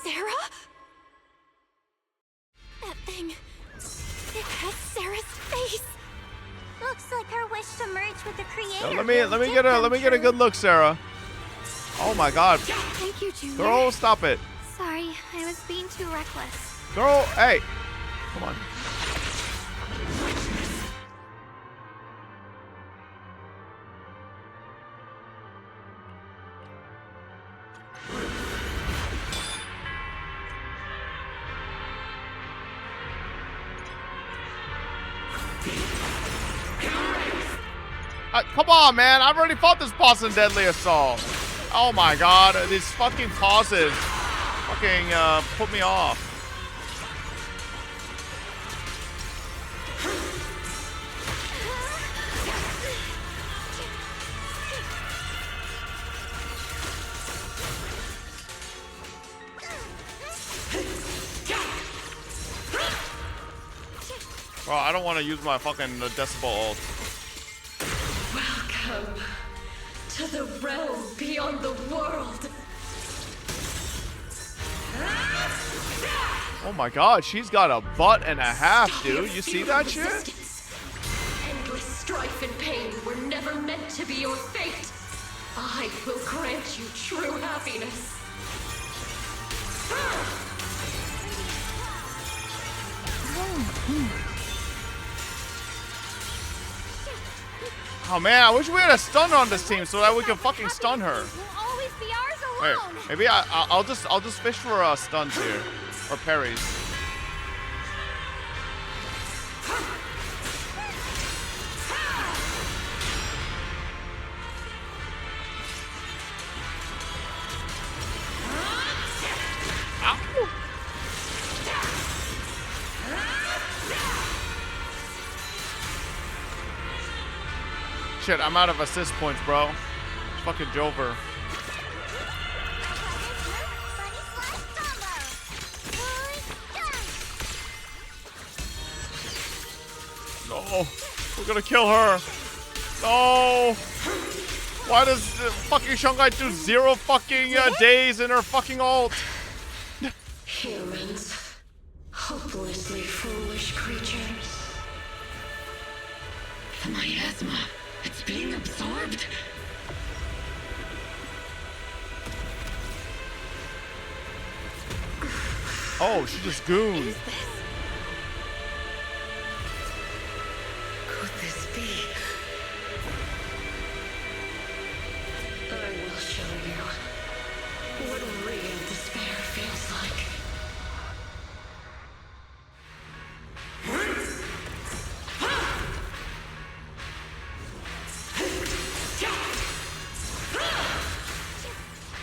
Sarah? That thing... It has Sarah's face. Looks like her wish to merge with the creator. Yo, let me get a good look, Sarah. Oh my god. Thank you, Junior. Girl, stop it. Sorry, I was being too reckless. Girl, hey. Come on. Come on, man. I've already fought this boss in Deadly Assault. Oh my god. These fucking pauses fucking put me off. Bro, I don't want to use my fucking Decibel ult. Welcome to the realm beyond the world. Oh my god, she's got a butt and a half, dude. You see that shit? Endless strife and pain were never meant to be your fate. I will grant you true happiness. Oh man, I wish we had a stun on this team so that we can fucking stun her. We'll always be ours Hey, alone. maybe I'll just fish for stuns here or parries. Shit, I'm out of assist points, bro. Fucking Jover. No. We're gonna kill her. No. Why does fucking Shungite do 0 fucking days in her fucking ult? Humans. Hopelessly foolish creatures. The miasma. It's being absorbed. Oh, she just gooned. Could this be? I will show you what real despair feels like.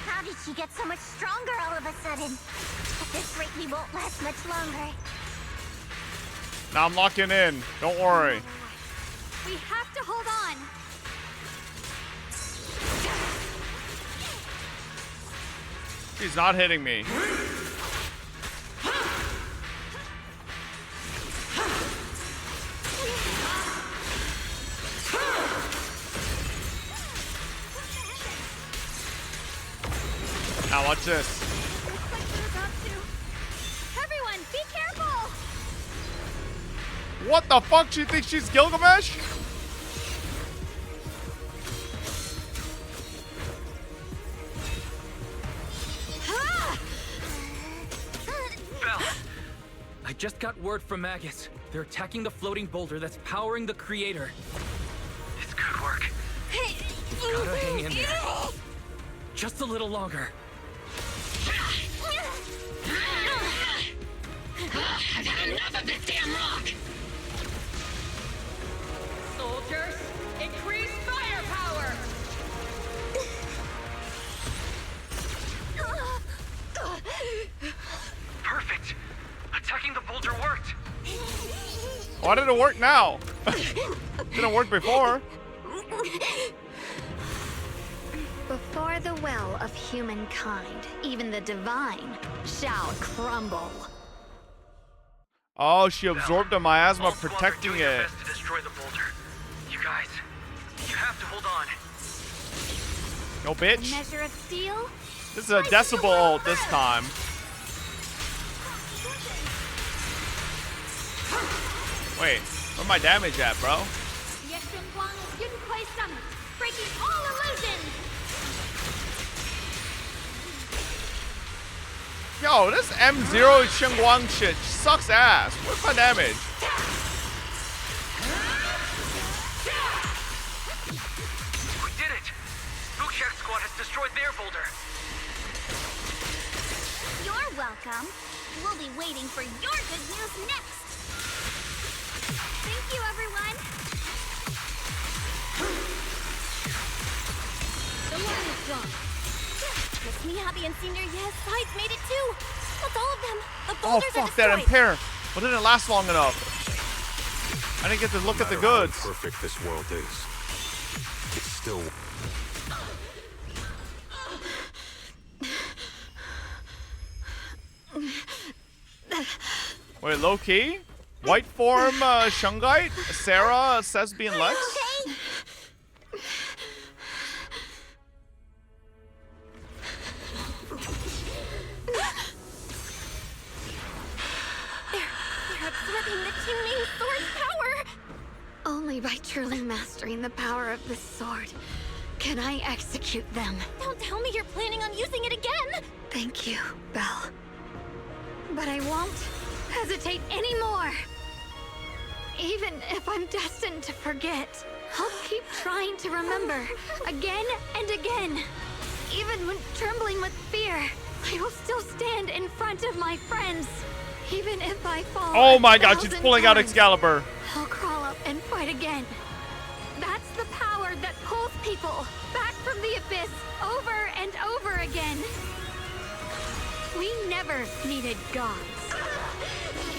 How did she get so much stronger all of a sudden? At this rate, we won't last much longer. Now I'm locking in. Don't worry. We have to hold on. She's not hitting me. Now watch this. Everyone, be careful! What the fuck? She thinks she's Gilgamesh? Belle! I just got word from Magus. They're attacking the floating boulder that's powering the creator. It's good work. Gotta hang in there. Just a little longer. I've had enough of this damn rock! Soldiers, increase firepower! Perfect! Attacking the boulder worked! Why did it work now? Didn't work before. Before the well of humankind, even the divine shall crumble. Oh, she absorbed the miasma, All squads are protecting doing their it. best to destroy the boulder. You guys, you have to hold on. No, A bitch. measure of steel? This is a decibel ult this time. Wait, where's my damage at, bro? Yeshun Guang's Yunhui Summit, breaking all illusions! Yo, this M0 Shengguang shit sucks ass. Where's my damage? We did it! Bukshak squad has destroyed their boulder. You're welcome. We'll be waiting for your good news next. Thank you, everyone! The line is gone. Miss Miyabi and Senior Yes sides made it too. That's all of them. The Oh, boulders fuck are that destroyed. impair. What didn't last long enough? I didn't get to look at the No matter goods. how perfect this world is, it's still. Wait, low key? White form Shungite? Sarah, Sesbi, and Lex? They're absorbing the Qingming sword's power! Only by truly mastering the power of this sword can I execute them. Don't tell me you're planning on using it again. Thank you, Belle. But I won't hesitate anymore. Even if I'm destined to forget, I'll keep trying to remember again and again. Even when trembling with fear, I will still stand in front of my friends. Even if I fall. Oh my god, she's 1,000 pulling out times, Excalibur. I'll crawl up and fight again. That's the power that pulls people back from the abyss over and over again. We never needed gods.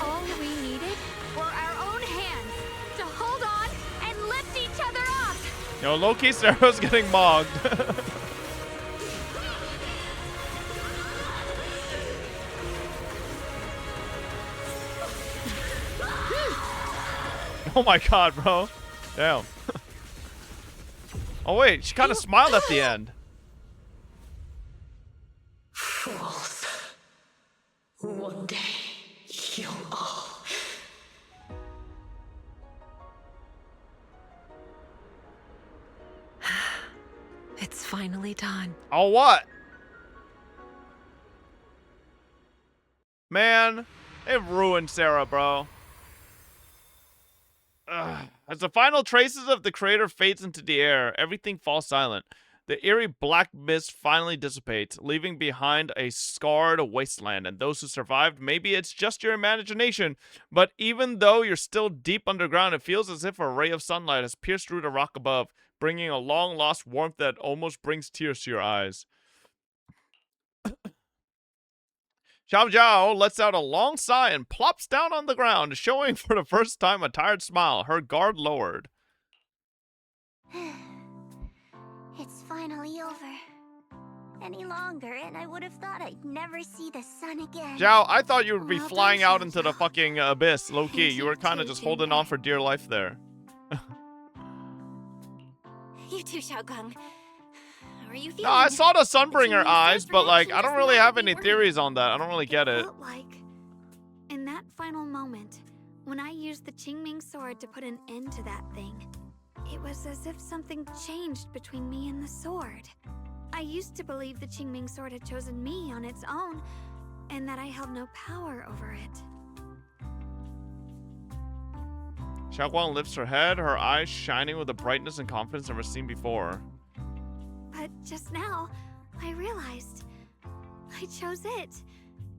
All we needed were our own hands to hold on and lift each other up. Yo, low-key Sarah's getting mogged. Oh my god, bro. Damn. Oh wait, she kind of smiled at the end. Fools. One day, you'll all... It's finally done. Oh, what? Man, it ruined Sarah, bro. Ugh. As the final traces of the crater fades into the air, everything falls silent. The eerie black mist finally dissipates, leaving behind a scarred wasteland. And those who survived, maybe it's just your imagination, but even though you're still deep underground, it feels as if a ray of sunlight has pierced through the rock above, bringing a long-lost warmth that almost brings tears to your eyes. Xiao Zhao lets out a long sigh and plops down on the ground, showing for the first time a tired smile, her guard lowered. It's finally over. Any longer, and I would have thought I'd never see the sun again. Zhao, I thought you would be Well flying done, out into the fucking abyss, low-key. You were kind of just holding on for dear life there. You too, Xiaoguang. How are you feeling? No, I saw the Sunbringer eyes, but like, I don't really have any theories on that. I don't really get it. Felt like, in that final moment, when I used the Qingming sword to put an end to that thing, it was as if something changed between me and the sword. I used to believe the Qingming sword had chosen me on its own, and that I held no power over it. Xiaoguang lifts her head, her eyes shining with the brightness and confidence never seen before. But just now, I realized I chose it,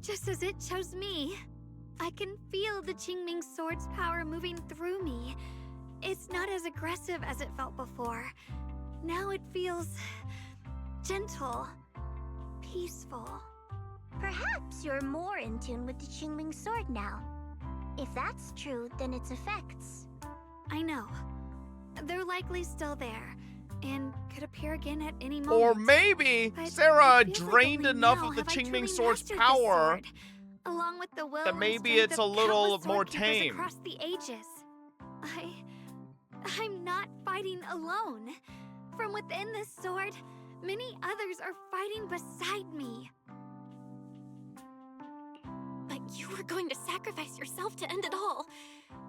just as it chose me. I can feel the Qingming sword's power moving through me. It's not as aggressive as it felt before. Now it feels gentle, peaceful. Perhaps you're more in tune with the Qingming sword now. If that's true, then its effects. I know. They're likely still there, and could appear again at any moment. Or maybe But Sarah it feels like drained only enough now of the have I Qingming truly sword's mastered this power sword, along with the will that and maybe strength it's of a little countless more swordkeepers tame. across the ages. I'm not fighting alone. From within this sword, many others are fighting beside me. But you were going to sacrifice yourself to end it all.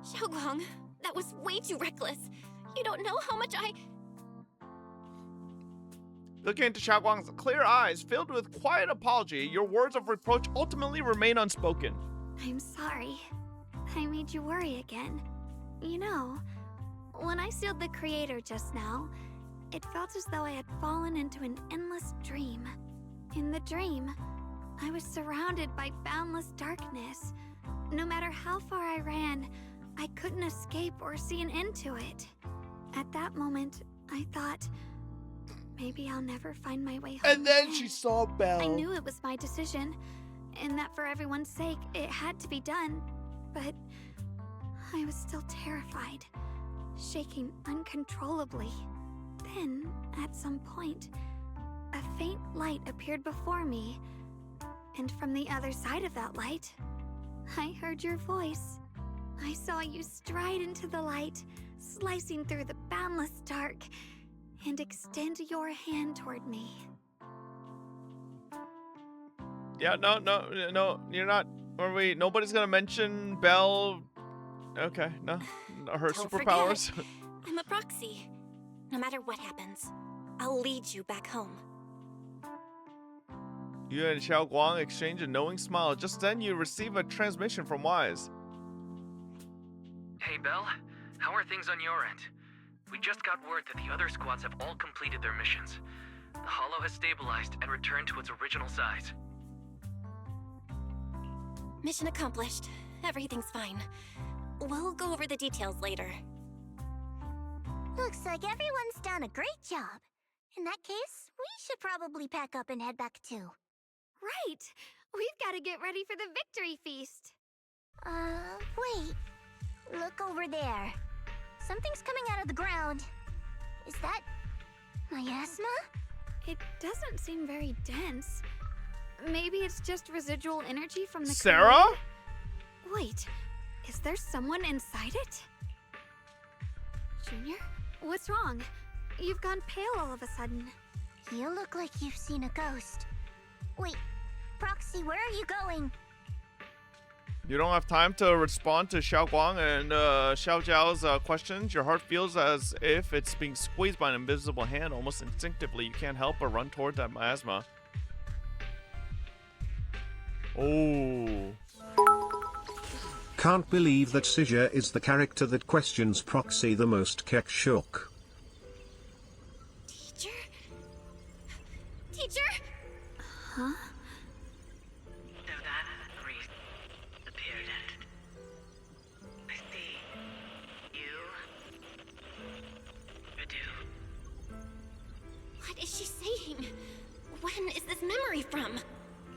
Xiaoguang, that was way too reckless. You don't know how much I... Looking into Xiaoguang's clear eyes, filled with quiet apology, your words of reproach ultimately remain unspoken. I'm sorry. I made you worry again. You know, when I sealed the Creator just now, it felt as though I had fallen into an endless dream. In the dream, I was surrounded by boundless darkness. No matter how far I ran, I couldn't escape or see an end to it. At that moment, I thought, maybe I'll never find my way home. And then again. she saw Belle. I knew it was my decision, and that for everyone's sake, it had to be done. But I was still terrified, shaking uncontrollably. Then, at some point, a faint light appeared before me. And from the other side of that light, I heard your voice. I saw you stride into the light, slicing through the boundless dark, and extend your hand toward me. Yeah, no, you're not. Or wait, nobody's gonna mention Belle. Okay, no, her Don't superpowers. forget, I'm a proxy. No matter what happens, I'll lead you back home. You and Xiaoguang exchange a knowing smile. Just then, you receive a transmission from Wise. Hey, Belle. How are things on your end? We just got word that the other squads have all completed their missions. The Hollow has stabilized and returned to its original size. Mission accomplished. Everything's fine. We'll go over the details later. Looks like everyone's done a great job. In that case, we should probably pack up and head back too. Right! We've got to get ready for the victory feast! Wait. Look over there. Something's coming out of the ground. Is that miasma? It doesn't seem very dense. Maybe it's just residual energy from the Sarah? Creator? Wait, is there someone inside it? Junior, what's wrong? You've gone pale all of a sudden. You look like you've seen a ghost. Wait, Proxy, where are you going? You don't have time to respond to Xiao Guang and Xiao Zhao's questions. Your heart feels as if it's being squeezed by an invisible hand almost instinctively. You can't help but run toward that miasma. Oh. Can't believe that Sijia is the character that questions Proxy the most. Kek shook. Teacher? Teacher? Huh? So that priest appeared at. I see. You. Do. What is she saying? When is this memory from?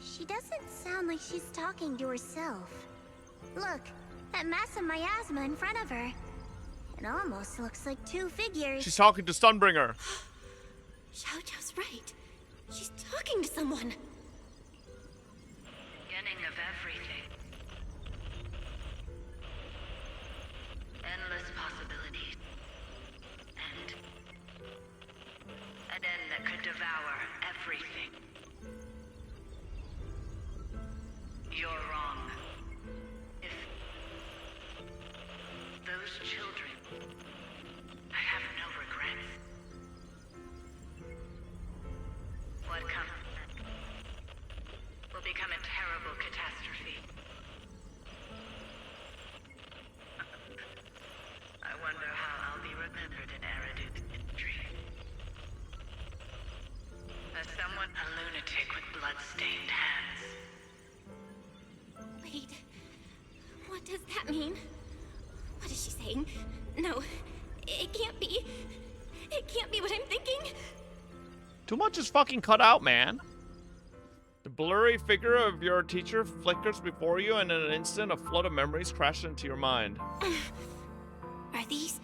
She doesn't sound like she's talking to herself. Look, that massive miasma in front of her. It almost looks like two figures. She's talking to Sunbringer. Xiao Zhao's right. She's talking to someone. Beginning of everything. Endless possibilities. An end that could devour everything. You're wrong. If those children, I have no regrets. What comes will become a terrible catastrophe. I wonder how I'll be remembered in Eridu's history. As someone, a lunatic with blood-stained hands. Wait. What does that mean? What is she saying? No. It can't be. It can't be what I'm thinking. Too much is fucking cut out, man. The blurry figure of your teacher flickers before you, and in an instant, a flood of memories crash into your mind. Are these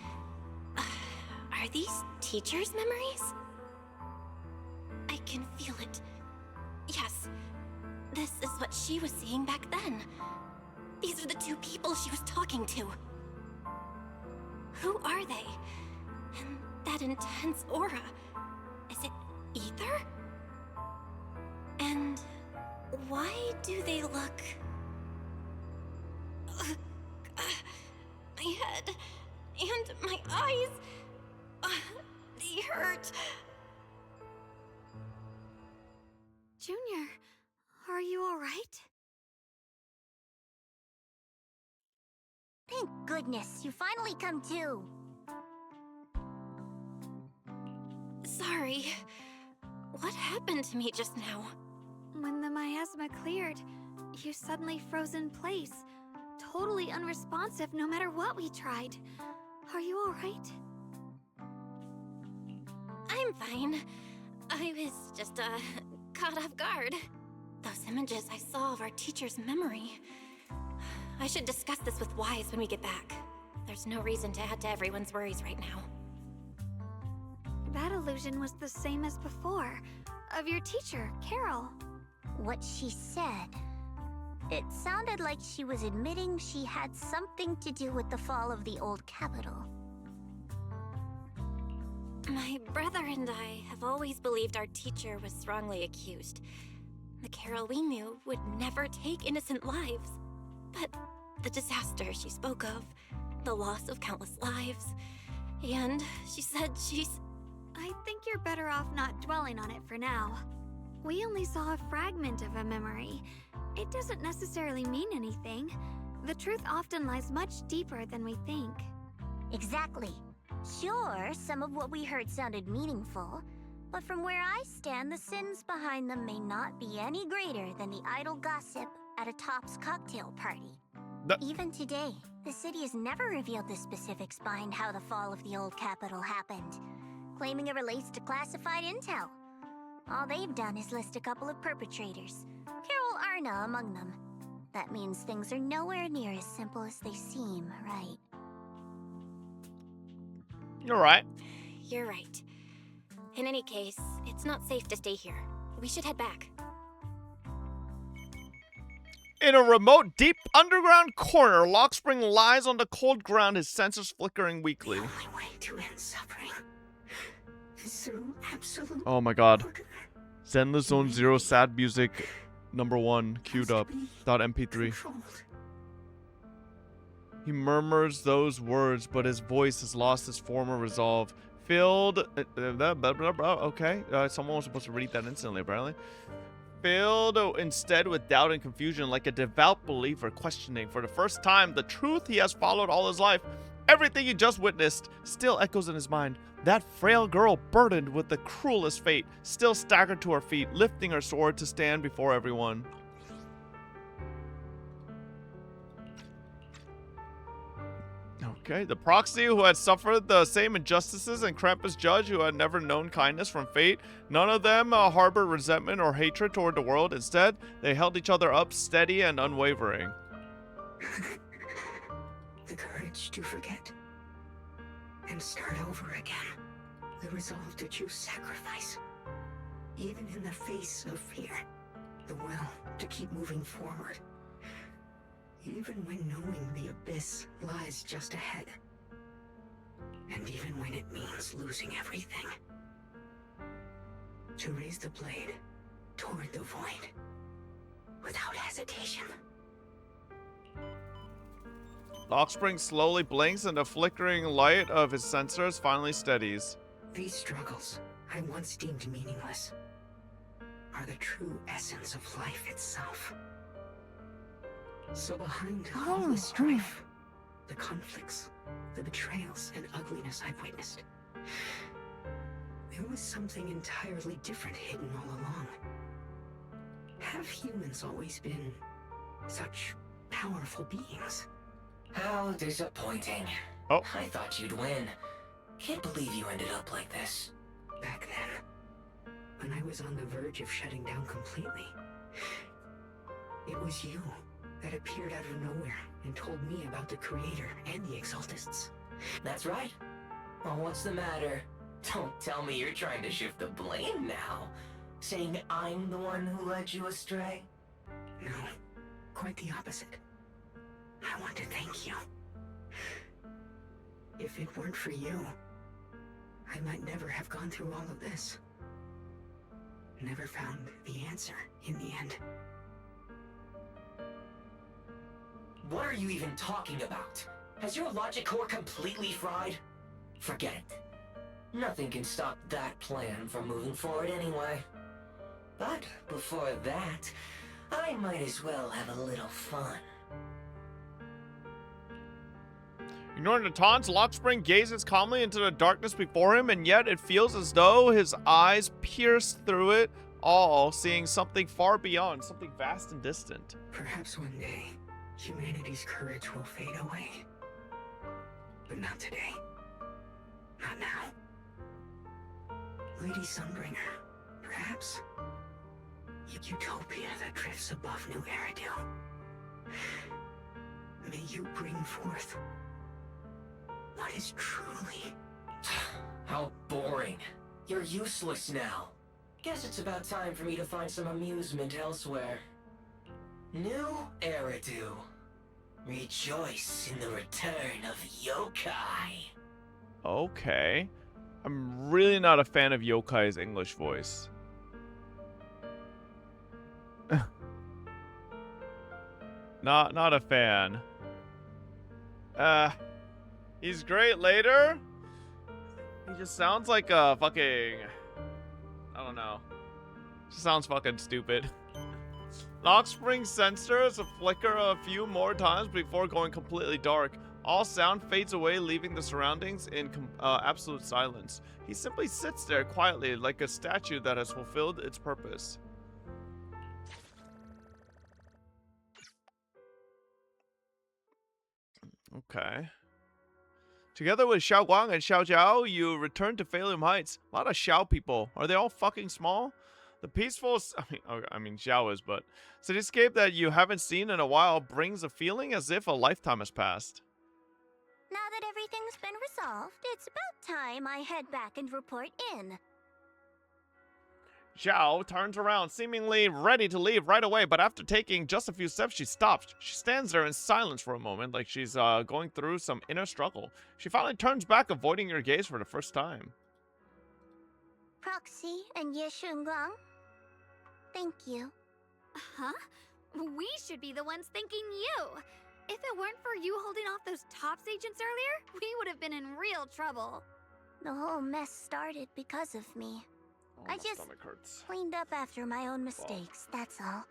teachers' memories? I can feel it. Yes. This is what she was seeing back then. These are the two people she was talking to. Who are they? And that intense aura. Is it ether? And why do they look... my head and my eyes... they hurt. Junior, are you alright? Thank goodness, you finally come to. Sorry. What happened to me just now? When the miasma cleared, you suddenly froze in place. Totally unresponsive no matter what we tried. Are you alright? I'm fine. I was just, caught off guard. Those images I saw of our teacher's memory. I should discuss this with Wise when we get back. There's no reason to add to everyone's worries right now. That illusion was the same as before, of your teacher, Carol. What she said. It sounded like she was admitting she had something to do with the fall of the old capital. My brother and I have always believed our teacher was wrongly accused. The Carol we knew would never take innocent lives. But the disaster she spoke of, the loss of countless lives, and she said she's... I think you're better off not dwelling on it for now. We only saw a fragment of a memory. It doesn't necessarily mean anything. The truth often lies much deeper than we think. Exactly. Sure, some of what we heard sounded meaningful, but from where I stand, the sins behind them may not be any greater than the idle gossip at a Top's cocktail party. Even today, the city has never revealed the specifics behind how the fall of the old capital happened, claiming it relates to classified intel. All they've done is list a couple of perpetrators, Carol Arna among them. That means things are nowhere near as simple as they seem, right? You're right. You're right. In any case, it's not safe to stay here. We should head back. In a remote, deep underground corner, Lockspring lies on the cold ground, his sensors flickering weakly. The only way to end suffering is through absolute. Oh my god. Zenless Zone Zero sad music #1 queued up. .mp3. He murmurs those words, but his voice has lost its former resolve. Filled. Okay. Someone was supposed to read that instantly, apparently. Filled instead with doubt and confusion, like a devout believer questioning for the first time the truth he has followed all his life. Everything he just witnessed still echoes in his mind. That frail girl, burdened with the cruelest fate, still staggered to her feet, lifting her sword to stand before everyone. Okay, the proxy who had suffered the same injustices and Krampus judge who had never known kindness from fate. None of them harbored resentment or hatred toward the world. Instead, they held each other up steady and unwavering. The courage to forget and start over again. The resolve to choose sacrifice. Even in the face of fear. The will to keep moving forward. Even when knowing the abyss lies just ahead. And even when it means losing everything. To raise the blade toward the void. Without hesitation. Lockspring slowly blinks and the flickering light of his sensors finally steadies. These struggles I once deemed meaningless are the true essence of life itself. So behind all the strife, the conflicts, the betrayals, and ugliness I've witnessed, there was something entirely different hidden all along. Have humans always been such powerful beings? How disappointing. Oh. I thought you'd win. Can't believe you ended up like this. Back then, when I was on the verge of shutting down completely, it was you that appeared out of nowhere and told me about the Creator and the Exaltists. That's right. Well, what's the matter? Don't tell me you're trying to shift the blame now. Saying I'm the one who led you astray? No, quite the opposite. I want to thank you. If it weren't for you, I might never have gone through all of this. Never found the answer in the end. What are you even talking about? Has your logic core completely fried? Forget it. Nothing can stop that plan from moving forward anyway. But before that, I might as well have a little fun. Ignoring the taunts, Lockspring gazes calmly into the darkness before him, and yet it feels as though his eyes pierce through it all, seeing something far beyond, something vast and distant. Perhaps one day, humanity's courage will fade away. But not today. Not now. Lady Sunbringer, perhaps? Utopia that drifts above New Eridu. May you bring forth what is truly... How boring. You're useless now. Guess it's about time for me to find some amusement elsewhere. New Eridu. Rejoice in the return of yokai. Okay. I'm really not a fan of Yokai's English voice. Not a fan. He's great later. He just sounds like a fucking... I don't know. Just sounds fucking stupid. Lockspring sensors flicker a few more times before going completely dark. All sound fades away, leaving the surroundings in absolute silence. He simply sits there quietly, like a statue that has fulfilled its purpose. Okay. Together with Xiao Guang and Xiao Jiao, you return to Phallium Heights. A lot of Xiao people. Are they all fucking small? The peaceful, I mean Xiao is, but cityscape that you haven't seen in a while brings a feeling as if a lifetime has passed. Now that everything's been resolved, it's about time I head back and report in. Zhao turns around, seemingly ready to leave right away, but after taking just a few steps, she stops. She stands there in silence for a moment, like she's going through some inner struggle. She finally turns back, avoiding your gaze for the first time. Proxy and Ye Shunguang, thank you. Huh? We should be the ones thanking you. If it weren't for you holding off those TOPS agents earlier, we would have been in real trouble. The whole mess started because of me. Oh, I my just stomach hurts. cleaned up after my own mistakes, that's all.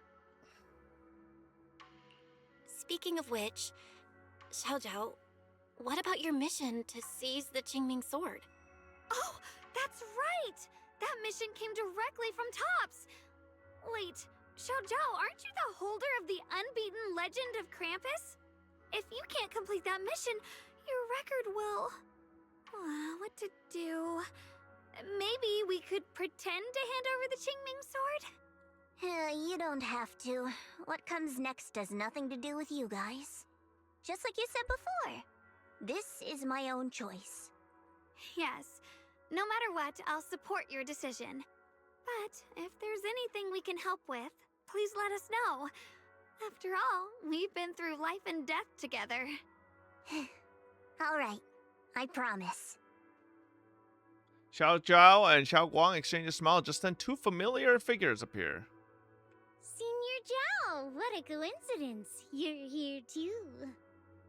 Speaking of which, Xiao Zhao, what about your mission to seize the Qingming sword? Oh, that's right! That mission came directly from TOPS! Wait, Xiao Zhao, aren't you the holder of the unbeaten legend of Krampus? If you can't complete that mission, your record will... what to do? Maybe we could pretend to hand over the Qingming sword? You don't have to. What comes next has nothing to do with you guys. Just like you said before. This is my own choice. Yes. No matter what, I'll support your decision. But if there's anything we can help with, please let us know. After all, we've been through life and death together. All right. I promise. Xiao Zhao and Xiao Guang exchange a smile. Just then, two familiar figures appear. Senior Zhao, what a coincidence. You're here too.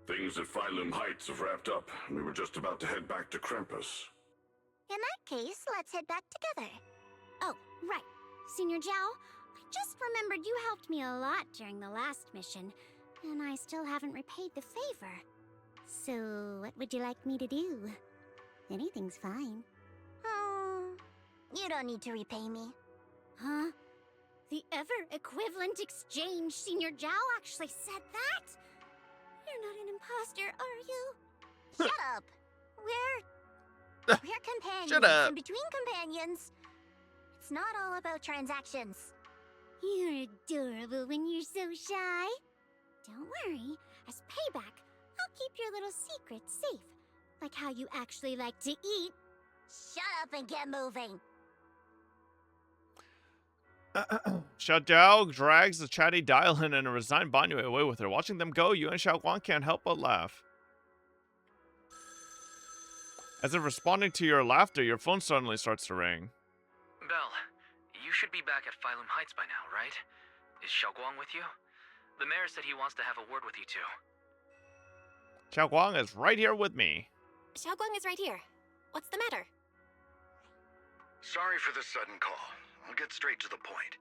Things at Phylum Heights have wrapped up, and we were just about to head back to Krampus. In that case, let's head back together. Oh, right. Senior Zhao, I just remembered you helped me a lot during the last mission, and I still haven't repaid the favor. So, what would you like me to do? Anything's fine. You don't need to repay me. Huh? The ever-equivalent exchange, Senior Zhao actually said that? You're not an imposter, are you? Shut up! We're companions. Shut up. And between companions, it's not all about transactions. You're adorable when you're so shy. Don't worry, as payback, I'll keep your little secrets safe. Like how you actually like to eat. Shut up and get moving. Xiao Zhao drags the chatty Dylan and a resigned Banyu away with her. Watching them go, you and Xiao Guang can't help but laugh. As if responding to your laughter, your phone suddenly starts to ring. Belle, you should be back at Phylum Heights by now, right? Is Xiao Guang with you? The mayor said he wants to have a word with you two. Xiao Guang is right here with me. Xiao Guang is right here. What's the matter? Sorry for the sudden call. I'll get straight to the point.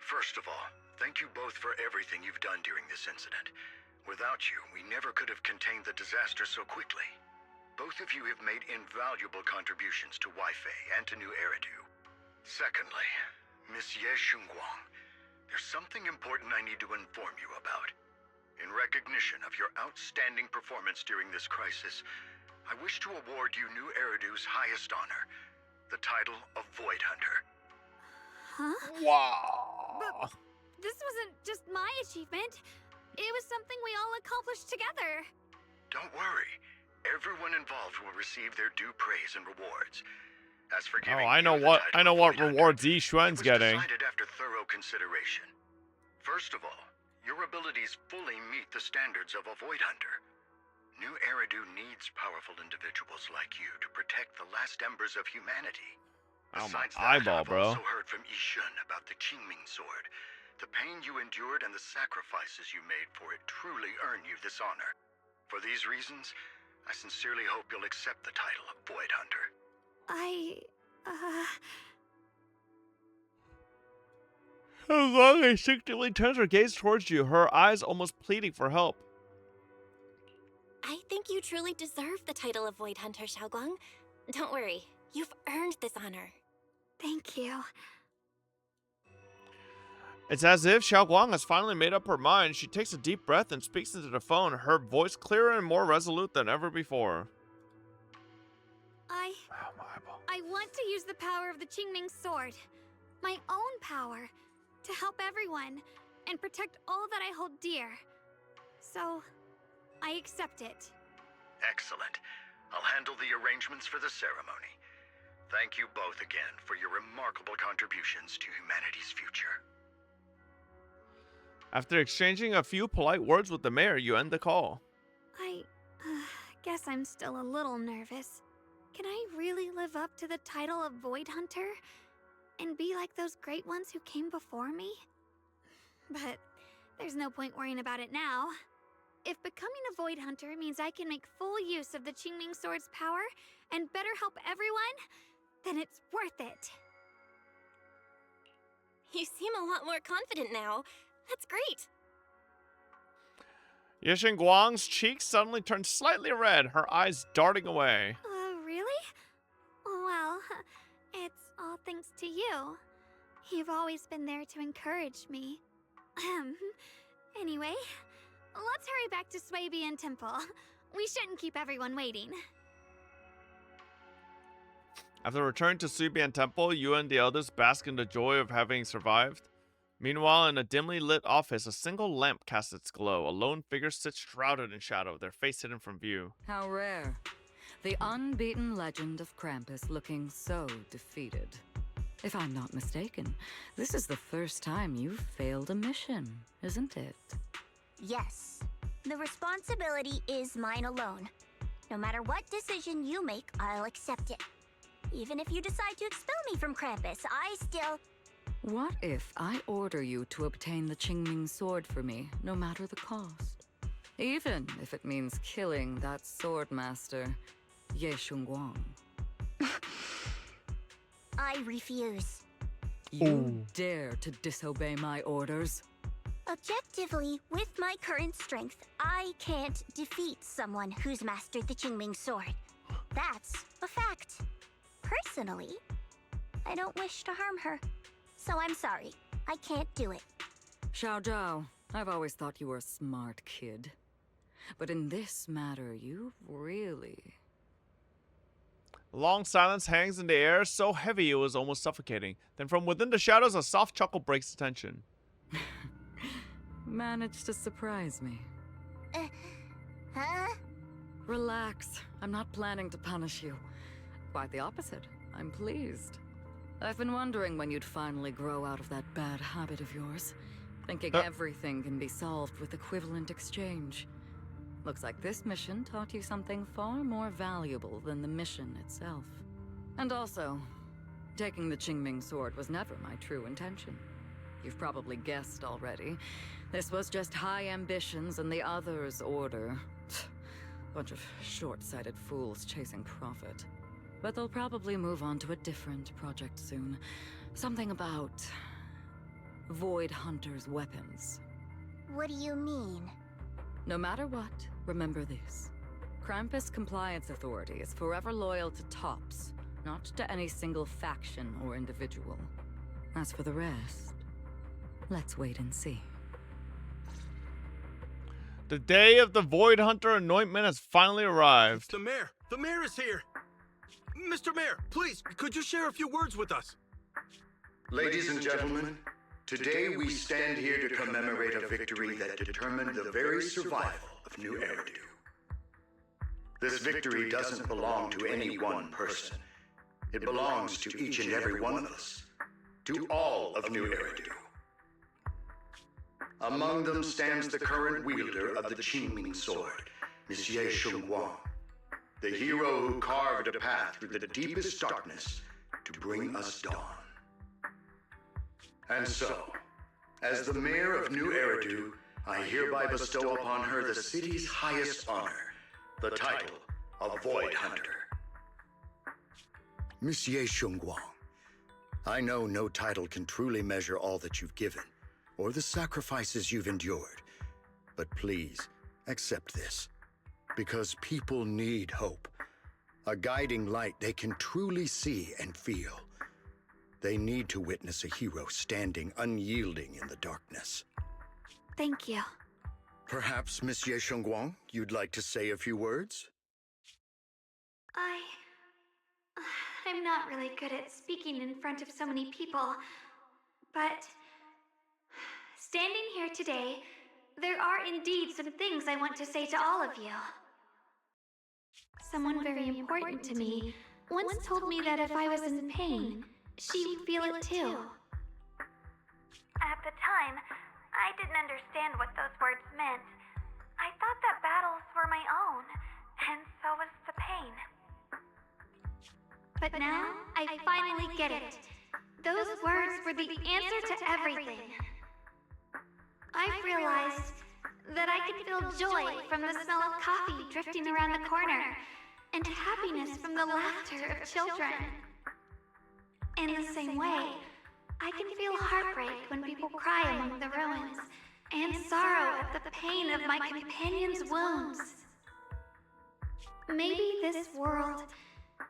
First of all, thank you both for everything you've done during this incident. Without you, we never could have contained the disaster so quickly. Both of you have made invaluable contributions to Weifei and to New Eridu. Secondly, Miss Ye Shunguang, there's something important I need to inform you about. In recognition of your outstanding performance during this crisis, I wish to award you New Eridu's highest honor, the title of Void Hunter. Huh? Wow. But this wasn't just my achievement. It was something we all accomplished together. Don't worry. Everyone involved will receive their due praise and rewards. As for giving I know what rewards Yi Xuan's getting. decided after thorough consideration. First of all, your abilities fully meet the standards of a Void Hunter. New Eridu needs powerful individuals like you to protect the last embers of humanity. Oh, my Besides that, eyeball, I've bro. also heard from Yishun about the Qingming sword. The pain you endured and the sacrifices you made for it truly earn you this honor. For these reasons, I sincerely hope you'll accept the title of Void Hunter. Xiao Guang instinctively turns her gaze towards you, her eyes almost pleading for help. I think you truly deserve the title of Void Hunter, Xiao Guang. Don't worry, you've earned this honor. Thank you. It's as if Xiao Guang has finally made up her mind. She takes a deep breath and speaks into the phone, her voice clearer and more resolute than ever before. I want to use the power of the Qingming sword, my own power, to help everyone and protect all that I hold dear. So, I accept it. Excellent. I'll handle the arrangements for the ceremony. Thank you both again for your remarkable contributions to humanity's future. After exchanging a few polite words with the mayor, you end the call. I guess I'm still a little nervous. Can I really live up to the title of Void Hunter? And be like those great ones who came before me? But there's no point worrying about it now. If becoming a Void Hunter means I can make full use of the Qingming Sword's power and better help everyone, then it's worth it. You seem a lot more confident now. That's great. Yishin Guang's cheeks suddenly turned slightly red, her eyes darting away. Really? Well, it's all thanks to you. You've always been there to encourage me. Anyway, let's hurry back to Swabian Temple. We shouldn't keep everyone waiting. After returning to Subian Temple, you and the others bask in the joy of having survived. Meanwhile, in a dimly lit office, a single lamp casts its glow. A lone figure sits shrouded in shadow, their face hidden from view. How rare. The unbeaten legend of Krampus looking so defeated. If I'm not mistaken, this is the first time you've failed a mission, isn't it? Yes. The responsibility is mine alone. No matter what decision you make, I'll accept it. Even if you decide to expel me from Krampus, I still... What if I order you to obtain the Qingming Sword for me, no matter the cost? Even if it means killing that sword master, Ye Shunguang. I refuse. You dare to disobey my orders? Objectively, with my current strength, I can't defeat someone who's mastered the Qingming Sword. That's a fact. Personally, I don't wish to harm her. So I'm sorry. I can't do it. Xiao Zhao, I've always thought you were a smart kid. But in this matter, you really... A long silence hangs in the air, so heavy it was almost suffocating. Then from within the shadows, a soft chuckle breaks the tension. Managed to surprise me. Huh? Relax. I'm not planning to punish you. Quite the opposite. I'm pleased. I've been wondering when you'd finally grow out of that bad habit of yours. Thinking everything can be solved with equivalent exchange. Looks like this mission taught you something far more valuable than the mission itself. And also, taking the Qingming Sword was never my true intention. You've probably guessed already. This was just high ambitions and the others' order. Bunch of short-sighted fools chasing profit. But they'll probably move on to a different project soon. Something about... Void Hunter's weapons. What do you mean? No matter what, remember this. Krampus Compliance Authority is forever loyal to TOPS, not to any single faction or individual. As for the rest, let's wait and see. The day of the Void Hunter anointment has finally arrived. The mayor is here! Mr. Mayor, please, could you share a few words with us? Ladies and gentlemen, today we stand here to commemorate a victory that determined the very survival of New Eridu. This victory doesn't belong to any one person. It belongs to each and every one of us. To all of New Eridu. Among them stands the current wielder of the Qingming Sword, Monsieur Shunguang. The hero who carved a path through the deepest darkness to bring us dawn. And so, as the mayor of New Eridu, I hereby bestow upon her the city's highest honor, the title of Void Hunter. Monsieur Shunguang, I know no title can truly measure all that you've given, or the sacrifices you've endured. But please, accept this. Because people need hope. A guiding light they can truly see and feel. They need to witness a hero standing unyielding in the darkness. Thank you. Perhaps, Monsieur Shunguang, you'd like to say a few words? I'm not really good at speaking in front of so many people, but standing here today, there are indeed some things I want to say to all of you. Someone very important to me once told me that if I was in pain, she would feel it too. At the time, I didn't understand what those words meant. I thought that battles were my own, and so was the pain. But now, I finally get it. Those words were the answer to everything. I've realized that I can feel joy from the smell of coffee drifting around the corner, and happiness from the laughter of children. In the same way, I can feel heartbreak when people cry among the ruins, and sorrow at the pain of my companion's wounds. Maybe this world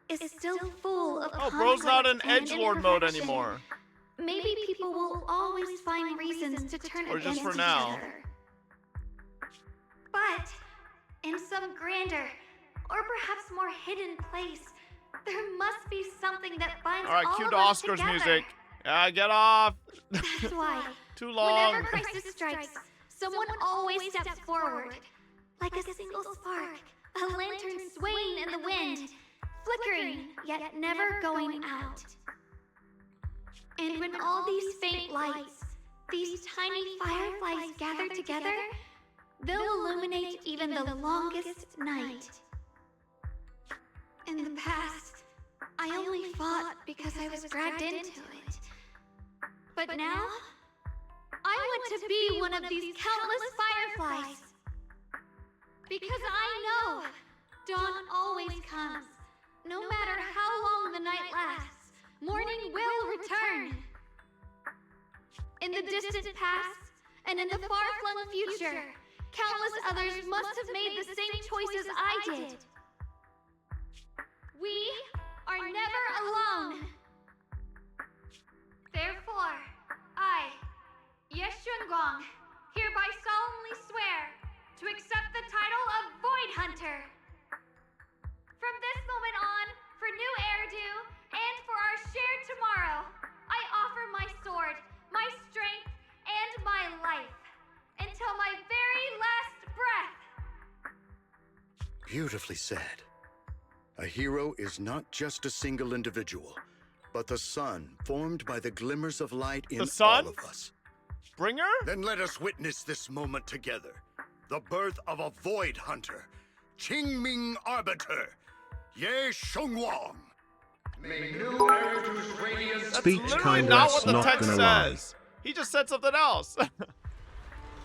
is still full of Oh, bro's not in conflict and edgelord mode imperfection. anymore. Maybe people will always find reasons to turn Or against just for each now. other. But in some grander, or perhaps more hidden place, there must be something that binds Alright, all cue of the us Oscars together. music. Get off. That's why, Too long. whenever crisis strikes, someone always steps forward. Like a single spark, a lantern swaying in the wind, flickering, yet never going out. And when all these faint lights, these tiny fireflies gather together, they'll illuminate even the longest night. In the past, I only fought because I was dragged into it. But now, I want to be one of these countless fireflies. Because I know dawn always comes. No matter how long the night lasts, morning will return. In the distant past, and in the far-flung future, countless others must have made the same choices I did. We are never alone. Therefore, I, Ye Shunguang, hereby solemnly swear to accept the title of Void Hunter. From this moment on, for new Erdu, and for our shared tomorrow, I offer my sword, my strength, and my life, until my very last breath. Beautifully said. A hero is not just a single individual, but the sun formed by the glimmers of light in The sun? all of us. Bringer? Then let us witness this moment together. The birth of a Void Hunter, Qingming Arbiter, Ye Shunguang. May new Erdu's radiance... That's Speak literally kind, not that's what the not text gonna lie. says. He just said something else.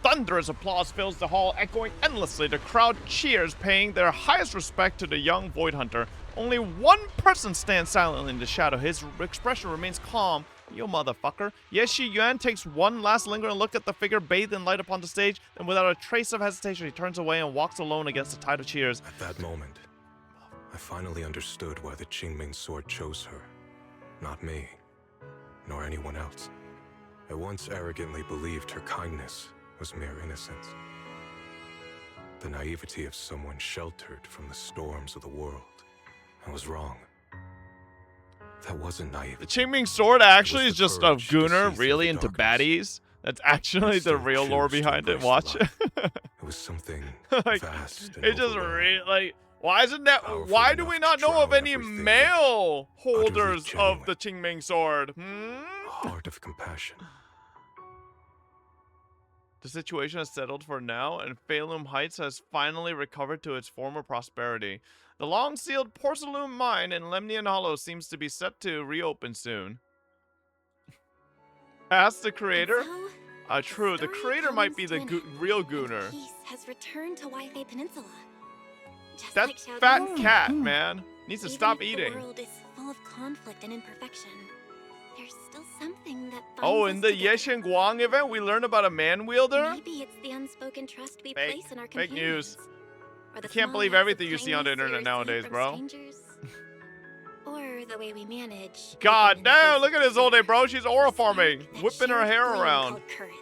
Thunderous applause fills the hall, echoing endlessly. The crowd cheers, paying their highest respect to the young Void Hunter. Only one person stands silently in the shadow. His expression remains calm. Yo, motherfucker. Ye Shiyuan takes one last lingering look at the figure bathed in light upon the stage, then without a trace of hesitation, he turns away and walks alone against the tide of cheers. At that moment, I finally understood why the Qingming sword chose her. Not me, nor anyone else. I once arrogantly believed her kindness was mere innocence. The naivety of someone sheltered from the storms of the world. I was wrong. That wasn't naivety. The Qingming sword actually is It was just the a courage to gooner seize really the into darkness. baddies. That's actually the still real lore choose to behind it. embrace Watch. life. It was something Like, vast and it just overwhelming. really like. Why isn't that? Powerful Why do enough we to not know of drown any everything male holders genuine. of the Qingming sword? A heart of compassion. The situation has settled for now, and Phalum Heights has finally recovered to its former prosperity. The long-sealed porcelain mine in Lemnian Hollow seems to be set to reopen soon. Ask the creator? True, the creator might be the real gooner. Peace has returned to Wi-Fi Peninsula. Just That like Xiao fat Dong. cat, man, needs to Even stop if eating. The world is full of conflict and imperfection. There's still something that binds Oh, us in the together. Yeshen Guang event, we learned about a man wielder? Maybe it's the unspoken trust we Fake. place in our Fake companions. news. Or the You can't small believe acts of everything you see on the kindness we internet receive nowadays, from bro. strangers. Or the way we manage. God damn, look at this old day, bro. She's aura farming, that whipping her shared hair flame around. called courage.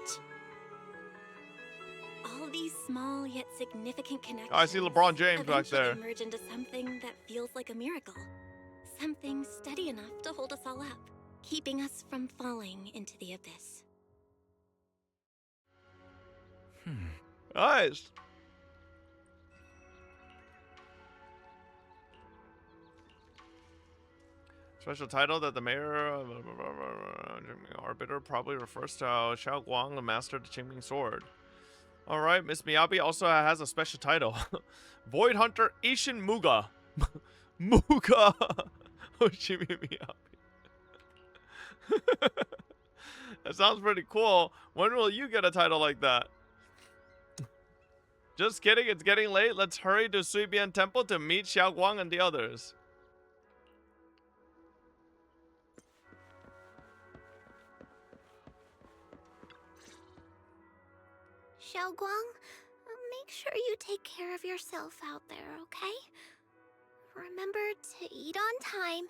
All these small yet significant connections. Oh, I see LeBron James back eventually there. Merge into something that feels like a miracle. Something steady enough to hold us all up, keeping us from falling into the abyss. Nice. Special title that the mayor arbiter probably refers to how Xiao Guang, the master of the Qingming sword. Alright, Miss Miyabi also has a special title. Void Hunter Ishin Muga. Muga Hoshimi Miyabi. That sounds pretty cool. When will you get a title like that? Just kidding, it's getting late. Let's hurry to Suibian Temple to meet Xiao Guang and the others. Xiao Guang, make sure you take care of yourself out there, okay? Remember to eat on time,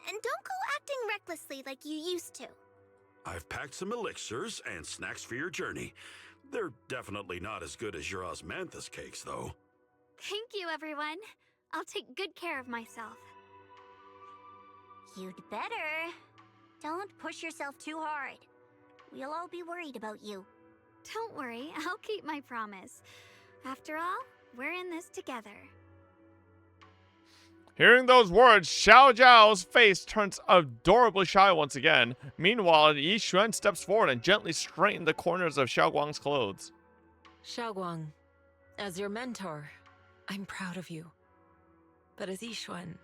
and don't go acting recklessly like you used to. I've packed some elixirs and snacks for your journey. They're definitely not as good as your osmanthus cakes, though. Thank you, everyone. I'll take good care of myself. You'd better. Don't push yourself too hard. We'll all be worried about you. Don't worry, I'll keep my promise. After all, we're in this together. Hearing those words, Xiao Zhao's face turns adorably shy once again. Meanwhile, Yi Xuan steps forward and gently straightens the corners of Xiao Guang's clothes. Xiao Guang, as your mentor, I'm proud of you. But as Yi Xuan,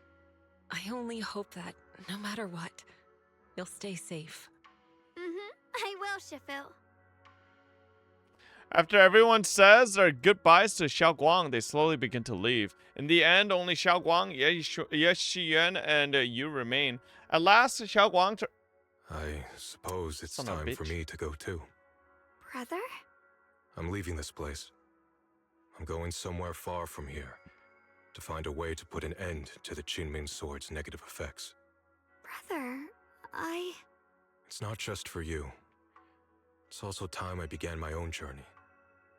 I only hope that, no matter what, you'll stay safe. I will, Shifu. After everyone says their goodbyes to Xiao Guang, they slowly begin to leave. In the end, only Xiao Guang, Ye Shiyuan, and Yu remain. At last, Xiao Guang... I suppose it's time for me to go too. Brother? I'm leaving this place. I'm going somewhere far from here to find a way to put an end to the Qingming sword's negative effects. Brother, It's not just for you. It's also time I began my own journey.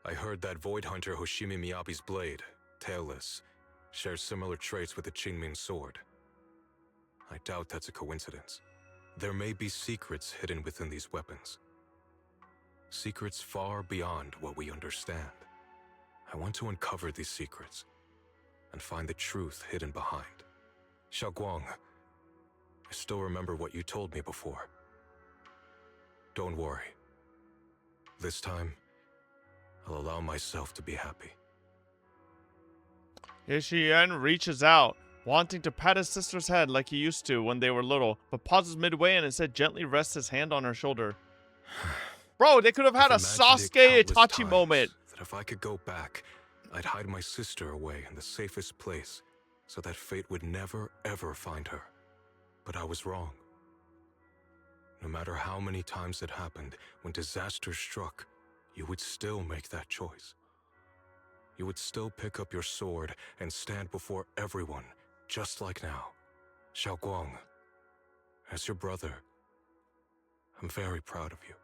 I heard that Void Hunter Hoshimi Miyabi's blade, Tailless, shares similar traits with the Qingming sword. I doubt that's a coincidence. There may be secrets hidden within these weapons. Secrets far beyond what we understand. I want to uncover these secrets and find the truth hidden behind. Xiao Guang, I still remember what you told me before. Don't worry. This time, I'll allow myself to be happy. Ye Shiyuan reaches out, wanting to pat his sister's head like he used to when they were little, but pauses midway and instead gently rests his hand on her shoulder. Bro, they could have had a Sasuke Itachi moment. That if I could go back, I'd hide my sister away in the safest place so that fate would never, ever find her. But I was wrong. No matter how many times it happened, when disaster struck, you would still make that choice. You would still pick up your sword and stand before everyone, just like now. Xiao Guang, as your brother, I'm very proud of you.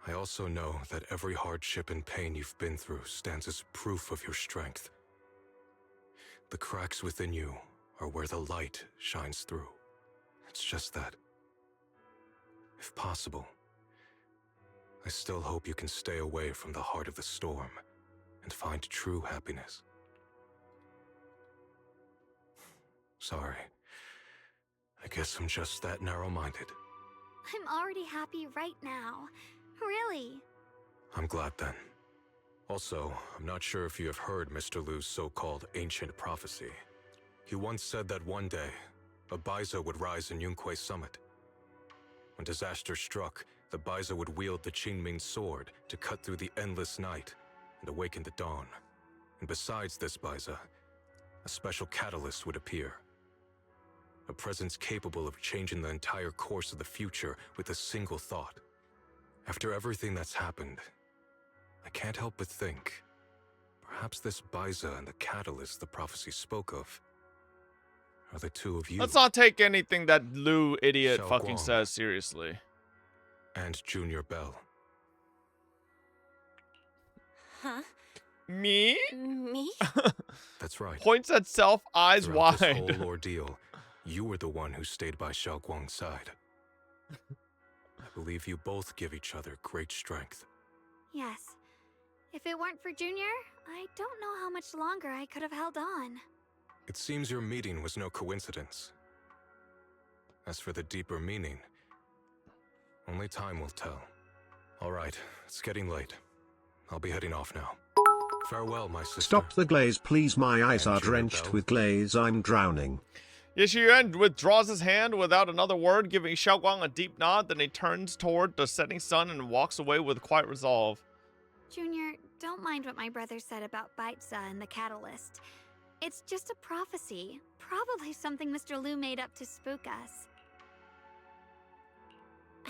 I also know that every hardship and pain you've been through stands as proof of your strength. The cracks within you are where the light shines through. It's just that, if possible, I still hope you can stay away from the heart of the storm and find true happiness. Sorry. I guess I'm just that narrow-minded. I'm already happy right now. Really. I'm glad then. Also, I'm not sure if you have heard Mr. Lu's so-called ancient prophecy. He once said that one day, a Baiza would rise in Yunque Summit. When disaster struck, the Baiza would wield the Qingming sword to cut through the endless night and awaken the dawn. And besides this Baiza, a special catalyst would appear. A presence capable of changing the entire course of the future with a single thought. After everything that's happened, I can't help but think, perhaps this Baiza and the catalyst the prophecy spoke of are the two of you. Let's not take anything that Lu idiot Xiao fucking Guang. says seriously. And Junior Bell. Huh? Me? Me? That's right. Points at self, eyes Throughout this wide. whole ordeal, you were the one who stayed by Xiao Guang's side. I believe you both give each other great strength. Yes. If it weren't for Junior, I don't know how much longer I could have held on. It seems your meeting was no coincidence. As for the deeper meaning, only time will tell. All right, it's getting late. I'll be heading off now. Farewell, my sister. Stop the glaze, please. My eyes And are you, drenched Belle. with glaze. I'm drowning. Yishuyan withdraws his hand without another word, giving Xiaoguang a deep nod. Then he turns toward the setting sun and walks away with quiet resolve. Junior, don't mind what my brother said about Baitza and the catalyst. It's just a prophecy. Probably something Mr. Liu made up to spook us.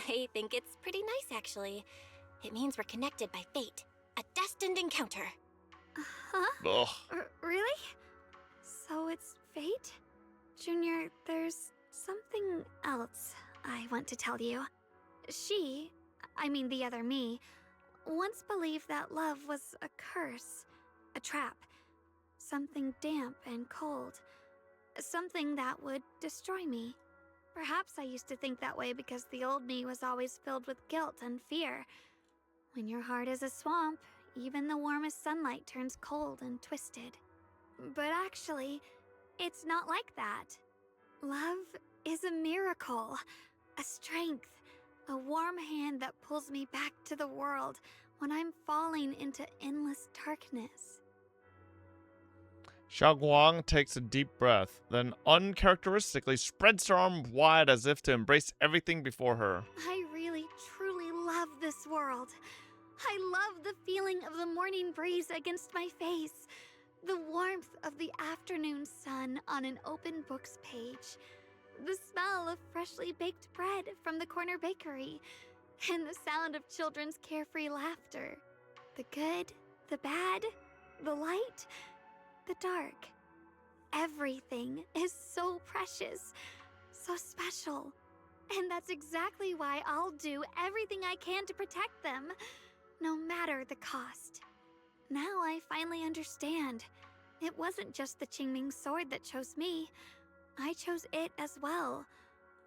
I think it's pretty nice, actually. It means we're connected by fate. A destined encounter. Huh? Ugh. Really? So it's fate? Junior, there's something else I want to tell you. I mean the other me, once believed that love was a curse, a trap, something damp and cold, something that would destroy me. Perhaps I used to think that way because the old me was always filled with guilt and fear. When your heart is a swamp, even the warmest sunlight turns cold and twisted. But actually, it's not like that. Love is a miracle, a strength, a warm hand that pulls me back to the world when I'm falling into endless darkness. Xiaoguang takes a deep breath, then uncharacteristically spreads her arm wide as if to embrace everything before her. I really, truly love this world. I love the feeling of the morning breeze against my face, the warmth of the afternoon sun on an open book's page, the smell of freshly baked bread from the corner bakery, and the sound of children's carefree laughter. The good, the bad, the light, the dark. Everything is so precious, so special. And that's exactly why I'll do everything I can to protect them, no matter the cost. Now I finally understand. It wasn't just the Qingming sword that chose me. I chose it as well,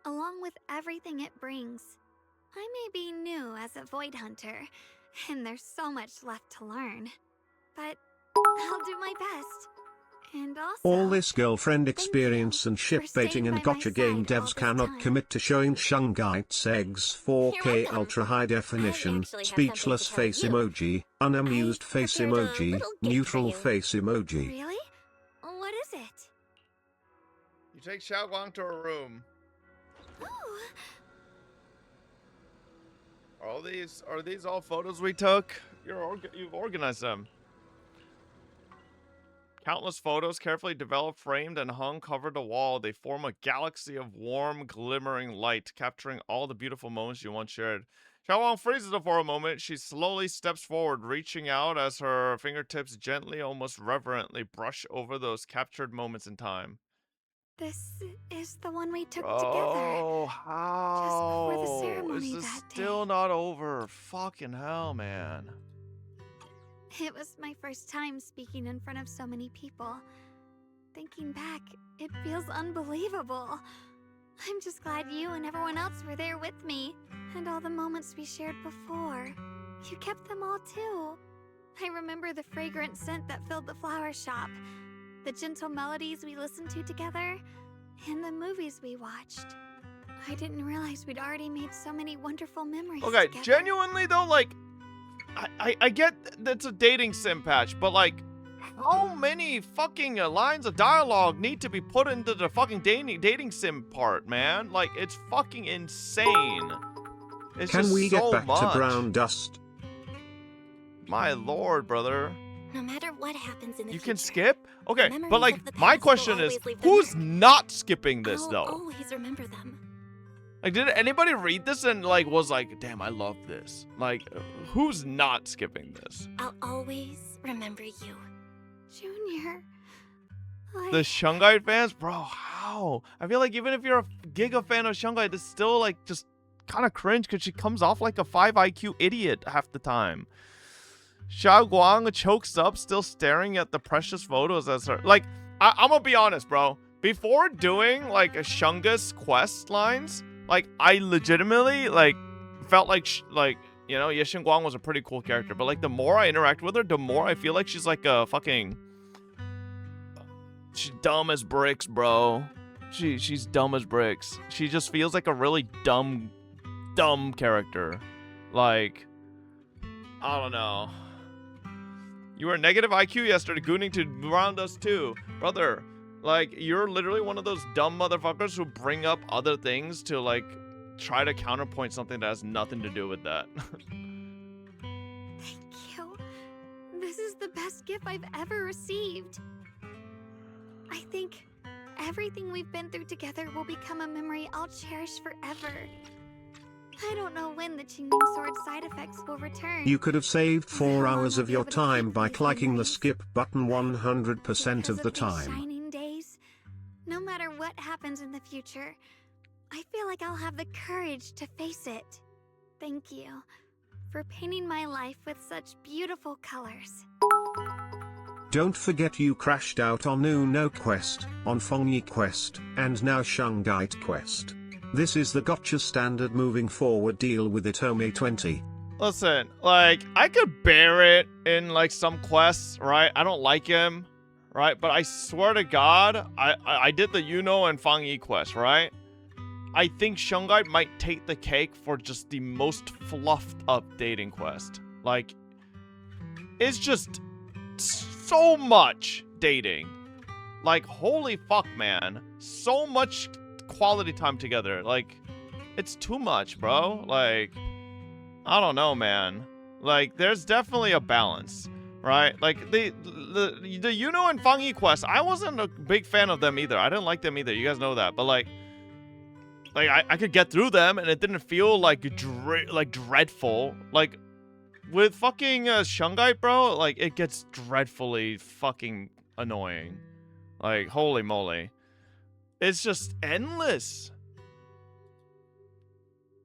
along with everything it brings. I may be new as a Void Hunter, and there's so much left to learn. But I'll do my best. And also, All this girlfriend experience and ship baiting and gotcha game devs cannot commit to showing Shungite's eggs 4K ultra high definition, speechless face emoji, unamused face emoji, neutral face emoji. Really? What is it? You take Xiaoguang to her room. Are these all photos we took? You've organized them. Countless photos, carefully developed, framed, and hung, cover the wall. They form a galaxy of warm, glimmering light, capturing all the beautiful moments you once shared. Xiaoguang freezes for a moment. She slowly steps forward, reaching out as her fingertips gently, almost reverently, brush over those captured moments in time. This is the one we took Oh, together. how? Just before the ceremony Is this that day. still not over? Fucking hell, man. It was my first time speaking in front of so many people. Thinking back, it feels unbelievable. I'm just glad you and everyone else were there with me, and all the moments we shared before. You kept them all too. I remember the fragrant scent that filled the flower shop, the gentle melodies we listened to together, and the movies we watched. I didn't realize we'd already made so many wonderful memories Okay, together. genuinely though, like, I get that's a dating sim patch, but like, how many fucking lines of dialogue need to be put into the fucking dating sim part, man? Like, it's fucking insane. It's Can just we so get back much. to brown dust? My lord, brother. No matter what happens in the You future, can skip? Okay, memories but like, of the my past will question is, always leave their who's mark. not skipping this I'll though? always remember them. Like, did anybody read this and like was like, damn, I love this? Like, who's not skipping this? I'll always remember you. Junior. The Shungite fans? Bro, how? I feel like even if you're a giga fan of Shungite, it's still like just kind of cringe because she comes off like a 5 IQ idiot half the time. Xiaoguang chokes up, still staring at the precious photos as her. Like, I'm gonna be honest, bro. Before doing like a Shungus quest lines, like I legitimately like felt like you know, Ye Xinguang was a pretty cool character, but like the more I interact with her, the more I feel like she's like a fucking. She's dumb as bricks, bro. she's dumb as bricks. She just feels like a really dumb character. Like, I don't know. You were negative IQ yesterday, gooning to round us too. Brother, like, you're literally one of those dumb motherfuckers who bring up other things to, like, try to counterpoint something that has nothing to do with that. Thank you. This is the best gift I've ever received. I think everything we've been through together will become a memory I'll cherish forever. I don't know when the Qingming Sword side effects will return. You could have saved 4 hours of your time by clicking the skip button 100% of the time. Shining days. No matter what happens in the future, I feel like I'll have the courage to face it. Thank you for painting my life with such beautiful colors. Don't forget you crashed out on Uno Quest, on Fengyi Quest, and now Shungite Quest. This is the gotcha standard moving forward. Deal with it, Ome 20. Listen, like, I could bear it in, like, some quests, right? I don't like him, right? But I swear to God, I did the Yuno and Fengyi quest, right? I think Shungite might take the cake for just the most fluffed up dating quest. Like, it's just so much dating. Like, holy fuck, man. So much quality time together. Like, it's too much, bro. Like, I don't know, man. Like, there's definitely a balance, right? Like, the Yuno and Fengyi quest, I wasn't a big fan of them either. I didn't like them either. You guys know that. But, like I could get through them, and it didn't feel like dreadful. Like, with fucking Shungite, bro, like, it gets dreadfully fucking annoying. Like, holy moly. It's just endless.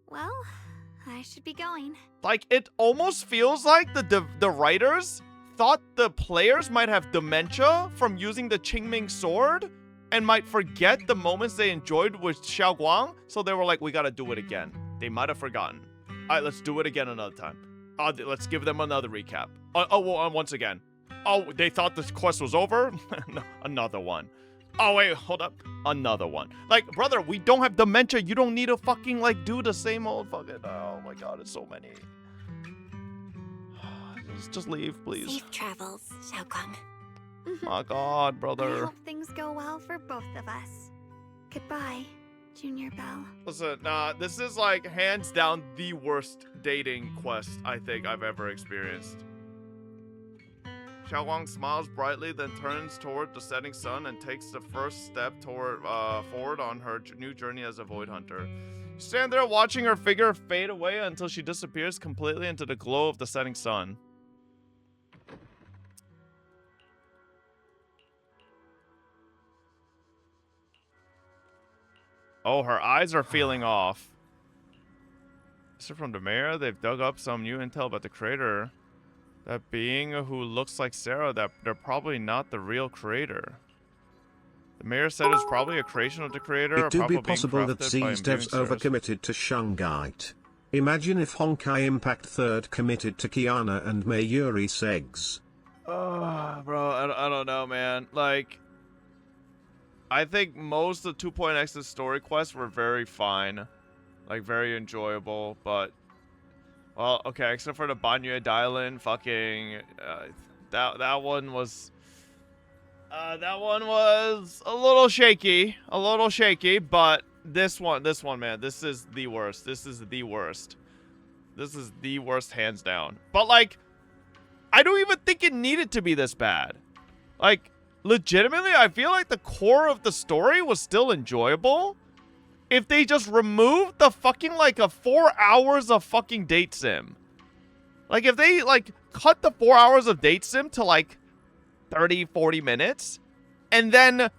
Well, I should be going. Like, it almost feels like the writers thought the players might have dementia from using the Qingming sword and might forget the moments they enjoyed with Xiaoguang, so they were like, we gotta do it again. They might have forgotten. Alright, let's do it again another time. Let's give them another recap. Once again. Oh, they thought this quest was over? No, another one. Oh, wait, hold up. Another one. Like, brother, we don't have dementia. You don't need to fucking, like, do the same old fucking... Oh, my God, it's so many. Just leave, please. Safe travels, Xiaoguang. My God, I brother. hope things go well for both of us. Goodbye, Junior Bell. Listen, this is, like, hands down the worst dating quest I think I've ever experienced. Xiaoguang smiles brightly, then turns toward the setting sun and takes the first step forward on her new journey as a Void Hunter. You stand there watching her figure fade away until she disappears completely into the glow of the setting sun. Oh, her eyes are feeling off. This is from the mayor. They've dug up some new intel about the creator. That being who looks like Sarah, that they're probably not the real creator. The mayor said it's probably a creation of the creator. It do be possible that Z's devs overcommitted to Shungite. Imagine if Honkai Impact 3rd committed to Kiana and Mayuri Segs. Bro, I don't know, man. Like, I think most of 2.x's story quests were very fine. Like, very enjoyable, but... Well, okay, except for the Banyue Dylan, fucking... that one was... that one was a little shaky. But this one, man, this is the worst. This is the worst. This is the worst, hands down. But, like, I don't even think it needed to be this bad. Like, legitimately, I feel like the core of the story was still enjoyable if they just removed the fucking, like, 4 hours of fucking date sim. Like, if they, like, cut the 4 hours of date sim to, like, 30, 40 minutes, and then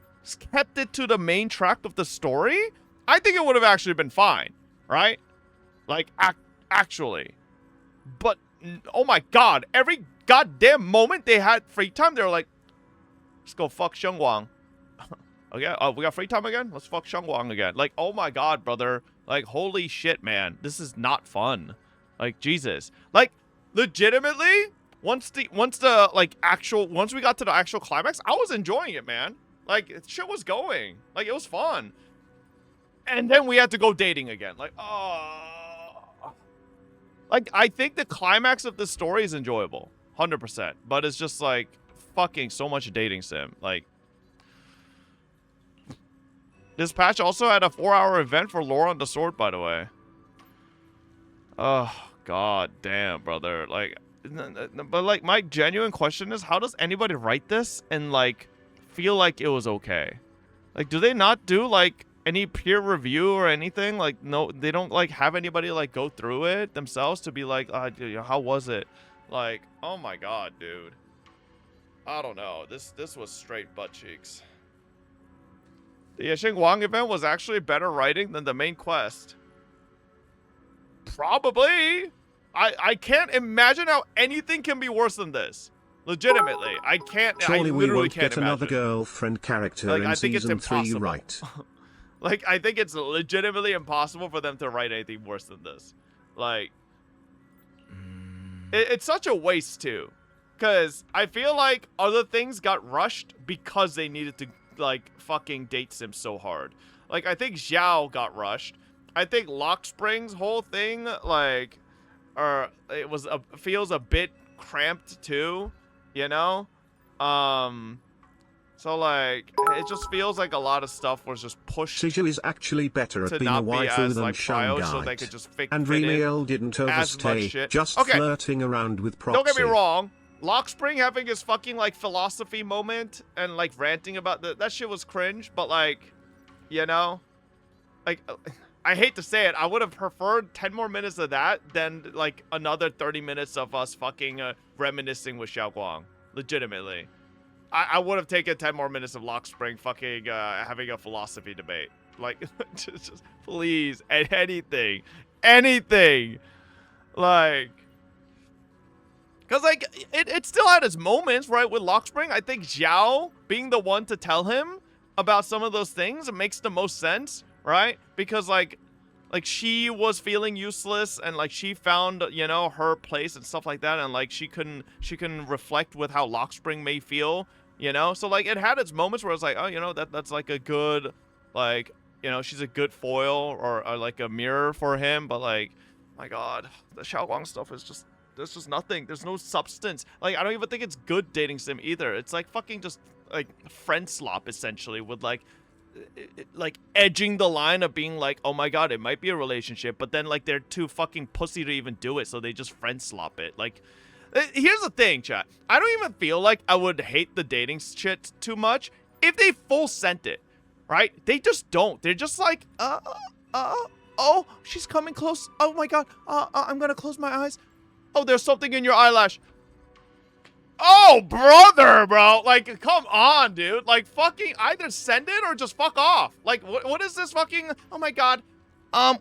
kept it to the main track of the story, I think it would have actually been fine, right? Like, actually. But, oh my God, every goddamn moment they had free time, they were like, let's go fuck Shungguang. Okay, we got free time again? Let's fuck Shungguang again. Like, oh my God, brother. Like, holy shit, man. This is not fun. Like, Jesus. Like, legitimately, once we got to the actual climax, I was enjoying it, man. Like, shit was going. Like, it was fun. And then we had to go dating again. Like, oh. Like, I think the climax of this story is enjoyable. 100%. But it's just, like, fucking so much dating sim. Like, this patch also had a 4-hour event for Laura and the Sword, by the way. Oh, god damn, brother. Like, but, like, my genuine question is, how does anybody write this and, like, feel like it was okay? Like, do they not do, like, any peer review or anything? Like, no, they don't, like, have anybody, like, go through it themselves to be like, how was it? Like, oh my god, dude. I don't know. This was straight butt cheeks. The Yexing Wang event was actually better writing than the main quest. Probably. I can't imagine how anything can be worse than this. Legitimately. I can't. Surely I we literally won't can't get another imagine. girlfriend character Like, in I think it's season 3, impossible. right? Like, I think it's legitimately impossible for them to write anything worse than this. Like, it's such a waste, too. Because I feel like other things got rushed because they needed to, like, fucking date sim so hard. Like, I think Xiao got rushed. I think Lock Spring's whole thing, like, feels a bit cramped, too. You know? So, like, it just feels like a lot of stuff was just pushed Siju is actually better to at being a not be waifu as, than like, prio, so they Shanghai. could just fit And in Remiel didn't as much overstay, shit. just Okay. flirting around with Proxy. Don't get me wrong. Lock Spring having his fucking, like, philosophy moment and, like, ranting about that shit was cringe, but, like, you know? Like, I hate to say it, I would have preferred 10 more minutes of that than, like, another 30 minutes of us fucking reminiscing with Xiao Guang. Legitimately. I would have taken 10 more minutes of Lock Spring fucking having a philosophy debate. Like, just please, anything. Anything. Like, because, like, it still had its moments, right, with Lock Spring. I think Xiao being the one to tell him about some of those things, it makes the most sense, right? Because, like she was feeling useless and, like, she found, you know, her place and stuff like that, and, like, she can reflect with how Lock Spring may feel, you know? So, like, it had its moments where it's like, oh, you know, that's like a good, like, you know, she's a good foil or like a mirror for him, but, like, my god, the Xiao Guang stuff is just, there's just nothing. There's no substance. Like, I don't even think it's good dating sim either. It's like fucking just, like, friend slop, essentially, with, like edging the line of being like, oh my god, it might be a relationship, but then, like, they're too fucking pussy to even do it, so they just friend slop it. Like, here's the thing, chat. I don't even feel like I would hate the dating shit too much if they full sent it, right? They just don't. They're just like, oh, she's coming close. Oh my god, I'm gonna close my eyes. Oh, there's something in your eyelash. Oh, brother, bro. Like, come on, dude. Like, fucking either send it or just fuck off. Like, what is this fucking... Oh, my God.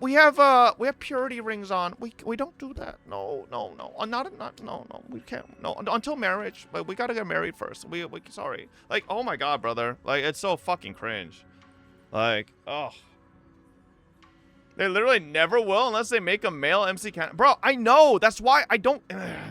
We have purity rings on. We don't do that. No. No. We can't. No, until marriage. But we gotta get married first. We sorry. Like, oh, my God, brother. Like, it's so fucking cringe. Like, oh. They literally never will unless they make a male MC canon. Bro, I know. That's why I don't...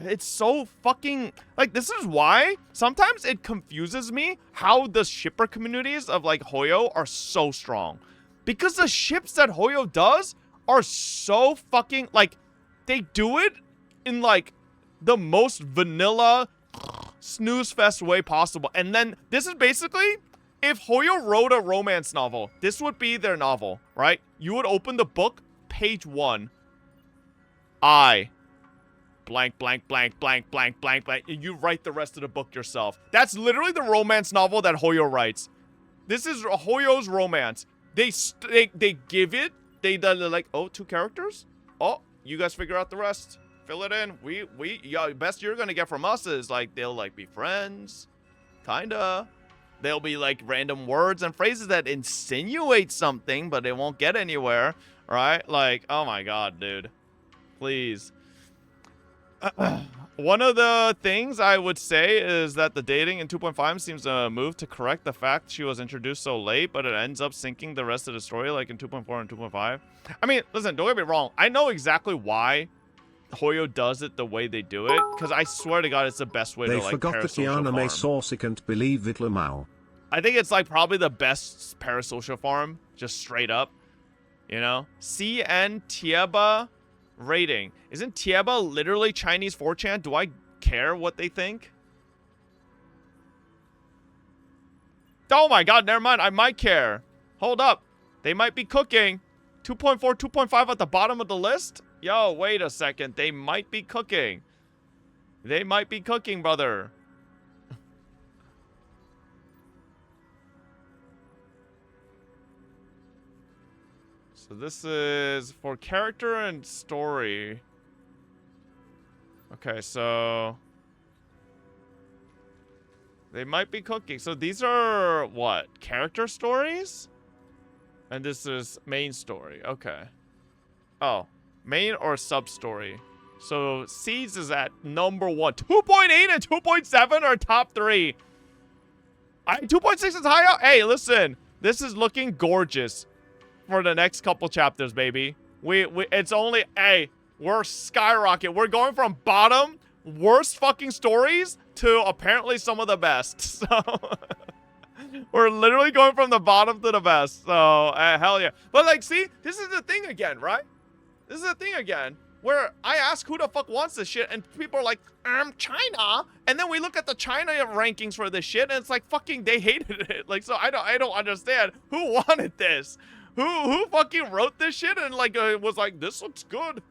It's so fucking... Like, this is why sometimes it confuses me how the shipper communities of, like, Hoyo are so strong. Because the ships that Hoyo does are so fucking... Like, they do it in, like, the most vanilla snooze fest way possible. And then this is basically... If Hoyo wrote a romance novel, this would be their novel, right? You would open the book, page 1. I, blank, blank, blank, blank, blank, blank, blank. And you write the rest of the book yourself. That's literally the romance novel that Hoyo writes. This is Hoyo's romance. They give it. They're like, oh, 2 characters? Oh, you guys figure out the rest. Fill it in. Yeah, best you're gonna get from us is, like, they'll, like, be friends. Kinda. There'll be, like, random words and phrases that insinuate something, but it won't get anywhere, right? Like, oh my god, dude. Please. One of the things I would say is that the dating in 2.5 seems to move to correct the fact she was introduced so late, but it ends up sinking the rest of the story, like in 2.4 and 2.5. I mean, listen, don't get me wrong. I know exactly why Hoyo does it the way they do it, because I swear to God, it's the best way They to, like, forgot pair that the social anime farm. source can't believe it, Lamau. I think it's like probably the best parasocial farm, just straight up. You know? CN Tieba rating. Isn't Tieba literally Chinese 4chan? Do I care what they think? Oh my god, never mind. I might care. Hold up. They might be cooking. 2.4, 2.5 at the bottom of the list? Yo, wait a second. They might be cooking. They might be cooking, brother. So this is for character and story. Okay, so they might be cooking. So these are what? Character stories? And this is main story. Okay. Oh, main or sub story. So Seeds is at number 1. 2.8 and 2.7 are top 3. 2.6 is high up. Hey, listen. This is looking gorgeous for the next couple chapters, baby. It's only, hey, we're skyrocket. We're going from bottom, worst fucking stories, to apparently some of the best. So we're literally going from the bottom to the best. So hell yeah. But like, see, this is the thing again, right? This is the thing again, where I ask who the fuck wants this shit, and people are like, China. And then we look at the China rankings for this shit, and it's like fucking they hated it. Like, so I don't understand who wanted this. Who fucking wrote this shit and like was like, this looks good.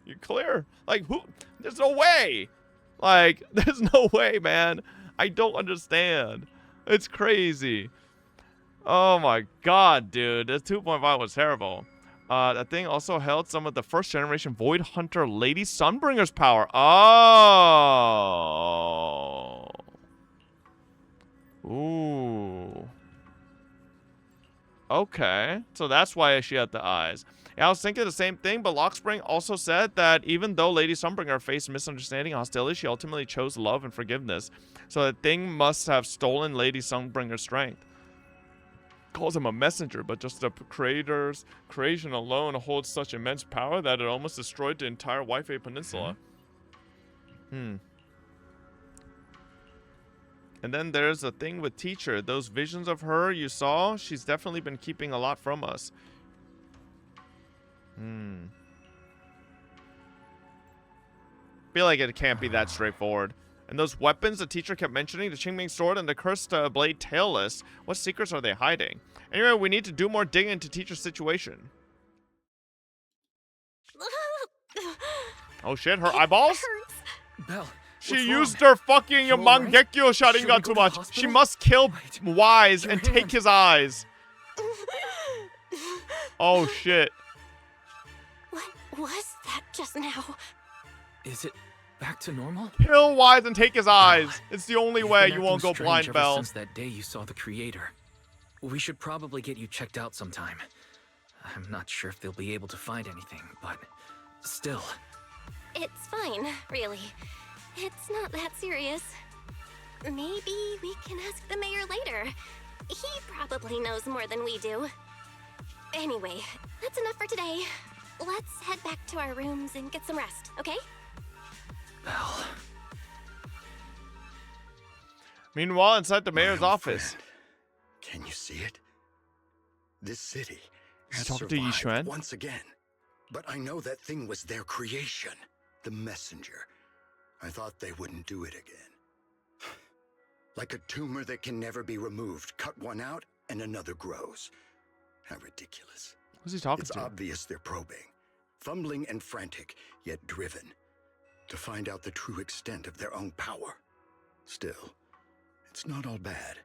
You're clear. Like, who? There's no way. Like, there's no way, man. I don't understand. It's crazy. Oh my god, dude. This 2.5 was terrible. That thing also held some of the first generation Void Hunter Lady Sunbringer's power. Oh. Ooh. Okay, so that's why she had the eyes. Yeah, I was thinking the same thing, but Lockspring also said that even though Lady Sunbringer faced misunderstanding and hostility, she ultimately chose love and forgiveness. So the thing must have stolen Lady Sunbringer's strength. Calls him a messenger, but just the creator's creation alone holds such immense power that it almost destroyed the entire Waifei Peninsula. And then there's a thing with Teacher. Those visions of her you saw, she's definitely been keeping a lot from us. Feel like it can't be that straightforward. And those weapons the teacher kept mentioning, the Qingming sword and the cursed blade tailless, what secrets are they hiding? Anyway, we need to do more digging into Teacher's situation. Oh shit, her eyeballs? Belle. She used her fucking Mangekyo Sharingan too much. She must kill Wise and take his eyes. Oh shit. What was that just now? Is it back to normal? Kill Wise and take his eyes. It's the only way you won't go blind, Belle. Since that day you saw the creator. We should probably get you checked out sometime. I'm not sure if they'll be able to find anything, but still. It's fine, really. It's not that serious. Maybe we can ask the mayor later. He probably knows more than we do. Anyway, that's enough for today. Let's head back to our rooms and get some rest, okay? Belle. Meanwhile, inside the mayor's office. Can you see it? This city has talking to survived Yixuan? once again. But I know that thing was their creation, the messenger. I thought they wouldn't do it again. Like a tumor that can never be removed. Cut one out and another grows. How ridiculous. Who's he talking It's to? obvious they're probing. Fumbling and frantic, yet driven. To find out the true extent of their own power. Still, it's not all bad.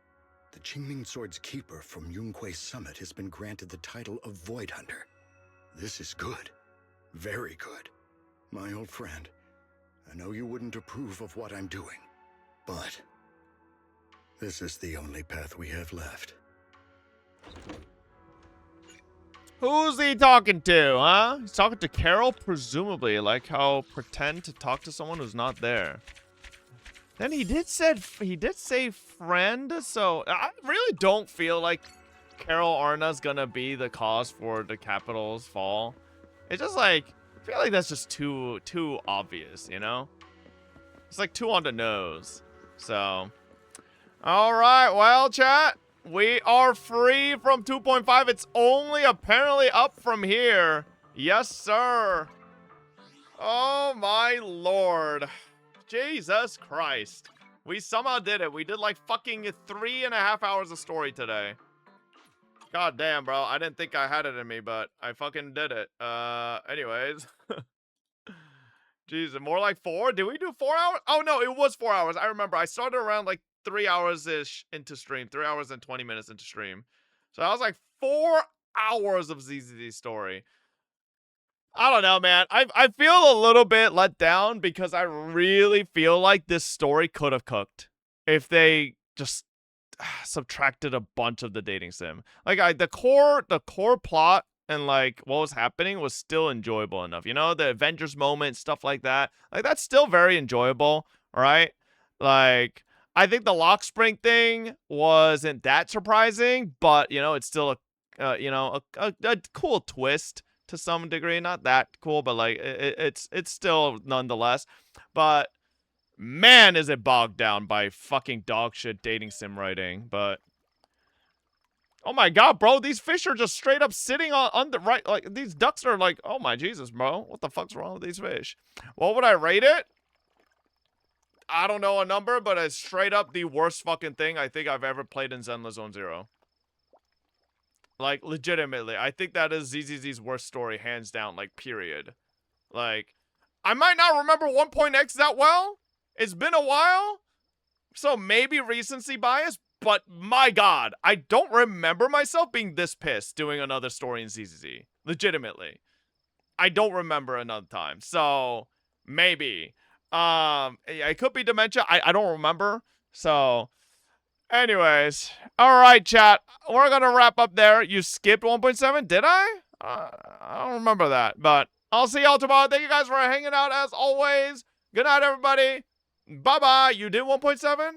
The Qingming Sword's keeper from Yunque Summit has been granted the title of Void Hunter. This is good. Very good. My old friend, I know you wouldn't approve of what I'm doing, but this is the only path we have left. Who's he talking to, huh? He's talking to Carol, presumably, like how pretend to talk to someone who's not there. Then he did say friend, so I really don't feel like Carol Arna's gonna be the cause for the capital's fall. It's just like, I feel like that's just too obvious, you know? It's like too on the nose. So, All right, well, chat, we are free from 2.5. It's only apparently up from here. Yes, sir. Oh, my lord. Jesus Christ. We somehow did it. We did like fucking 3.5 hours of story today. God damn, bro. I didn't think I had it in me, but I fucking did it. Anyways. Jeez, more like 4? Did we do 4 hours? Oh, no, it was 4 hours. I remember. I started around like 3 hours-ish into stream. 3 hours and 20 minutes into stream. So that was like 4 hours of ZZZ story. I don't know, man. I feel a little bit let down because I really feel like this story could have cooked if they just subtracted a bunch of the dating sim. Like the core plot and like what was happening was still enjoyable enough. You know, the Avengers moment, stuff like that. Like that's still very enjoyable, right? Like I think the lock spring thing wasn't that surprising, but you know, it's still a cool twist to some degree. Not that cool, but like it's still nonetheless. But man, is it bogged down by fucking dog shit dating sim writing. But oh my god, bro, these fish are just straight up sitting on the right. Like these ducks are like, oh my Jesus, bro, what the fuck's wrong with these fish? What would I rate it? I don't know a number, but it's straight up the worst fucking thing I think I've ever played in Zenless Zone Zero. Like, legitimately, I think that is ZZZ's worst story, hands down, like, period. Like, I might not remember 1.x that well. It's been a while. So maybe recency bias, but my god, I don't remember myself being this pissed doing another story in ZZZ. Legitimately. I don't remember another time. So, maybe. It could be dementia. I don't remember. So... anyways, all right, chat. We're gonna wrap up there. You skipped 1.7, did I? I don't remember that, but I'll see y'all tomorrow. Thank you guys for hanging out as always. Good night, everybody. Bye-bye. You did 1.7?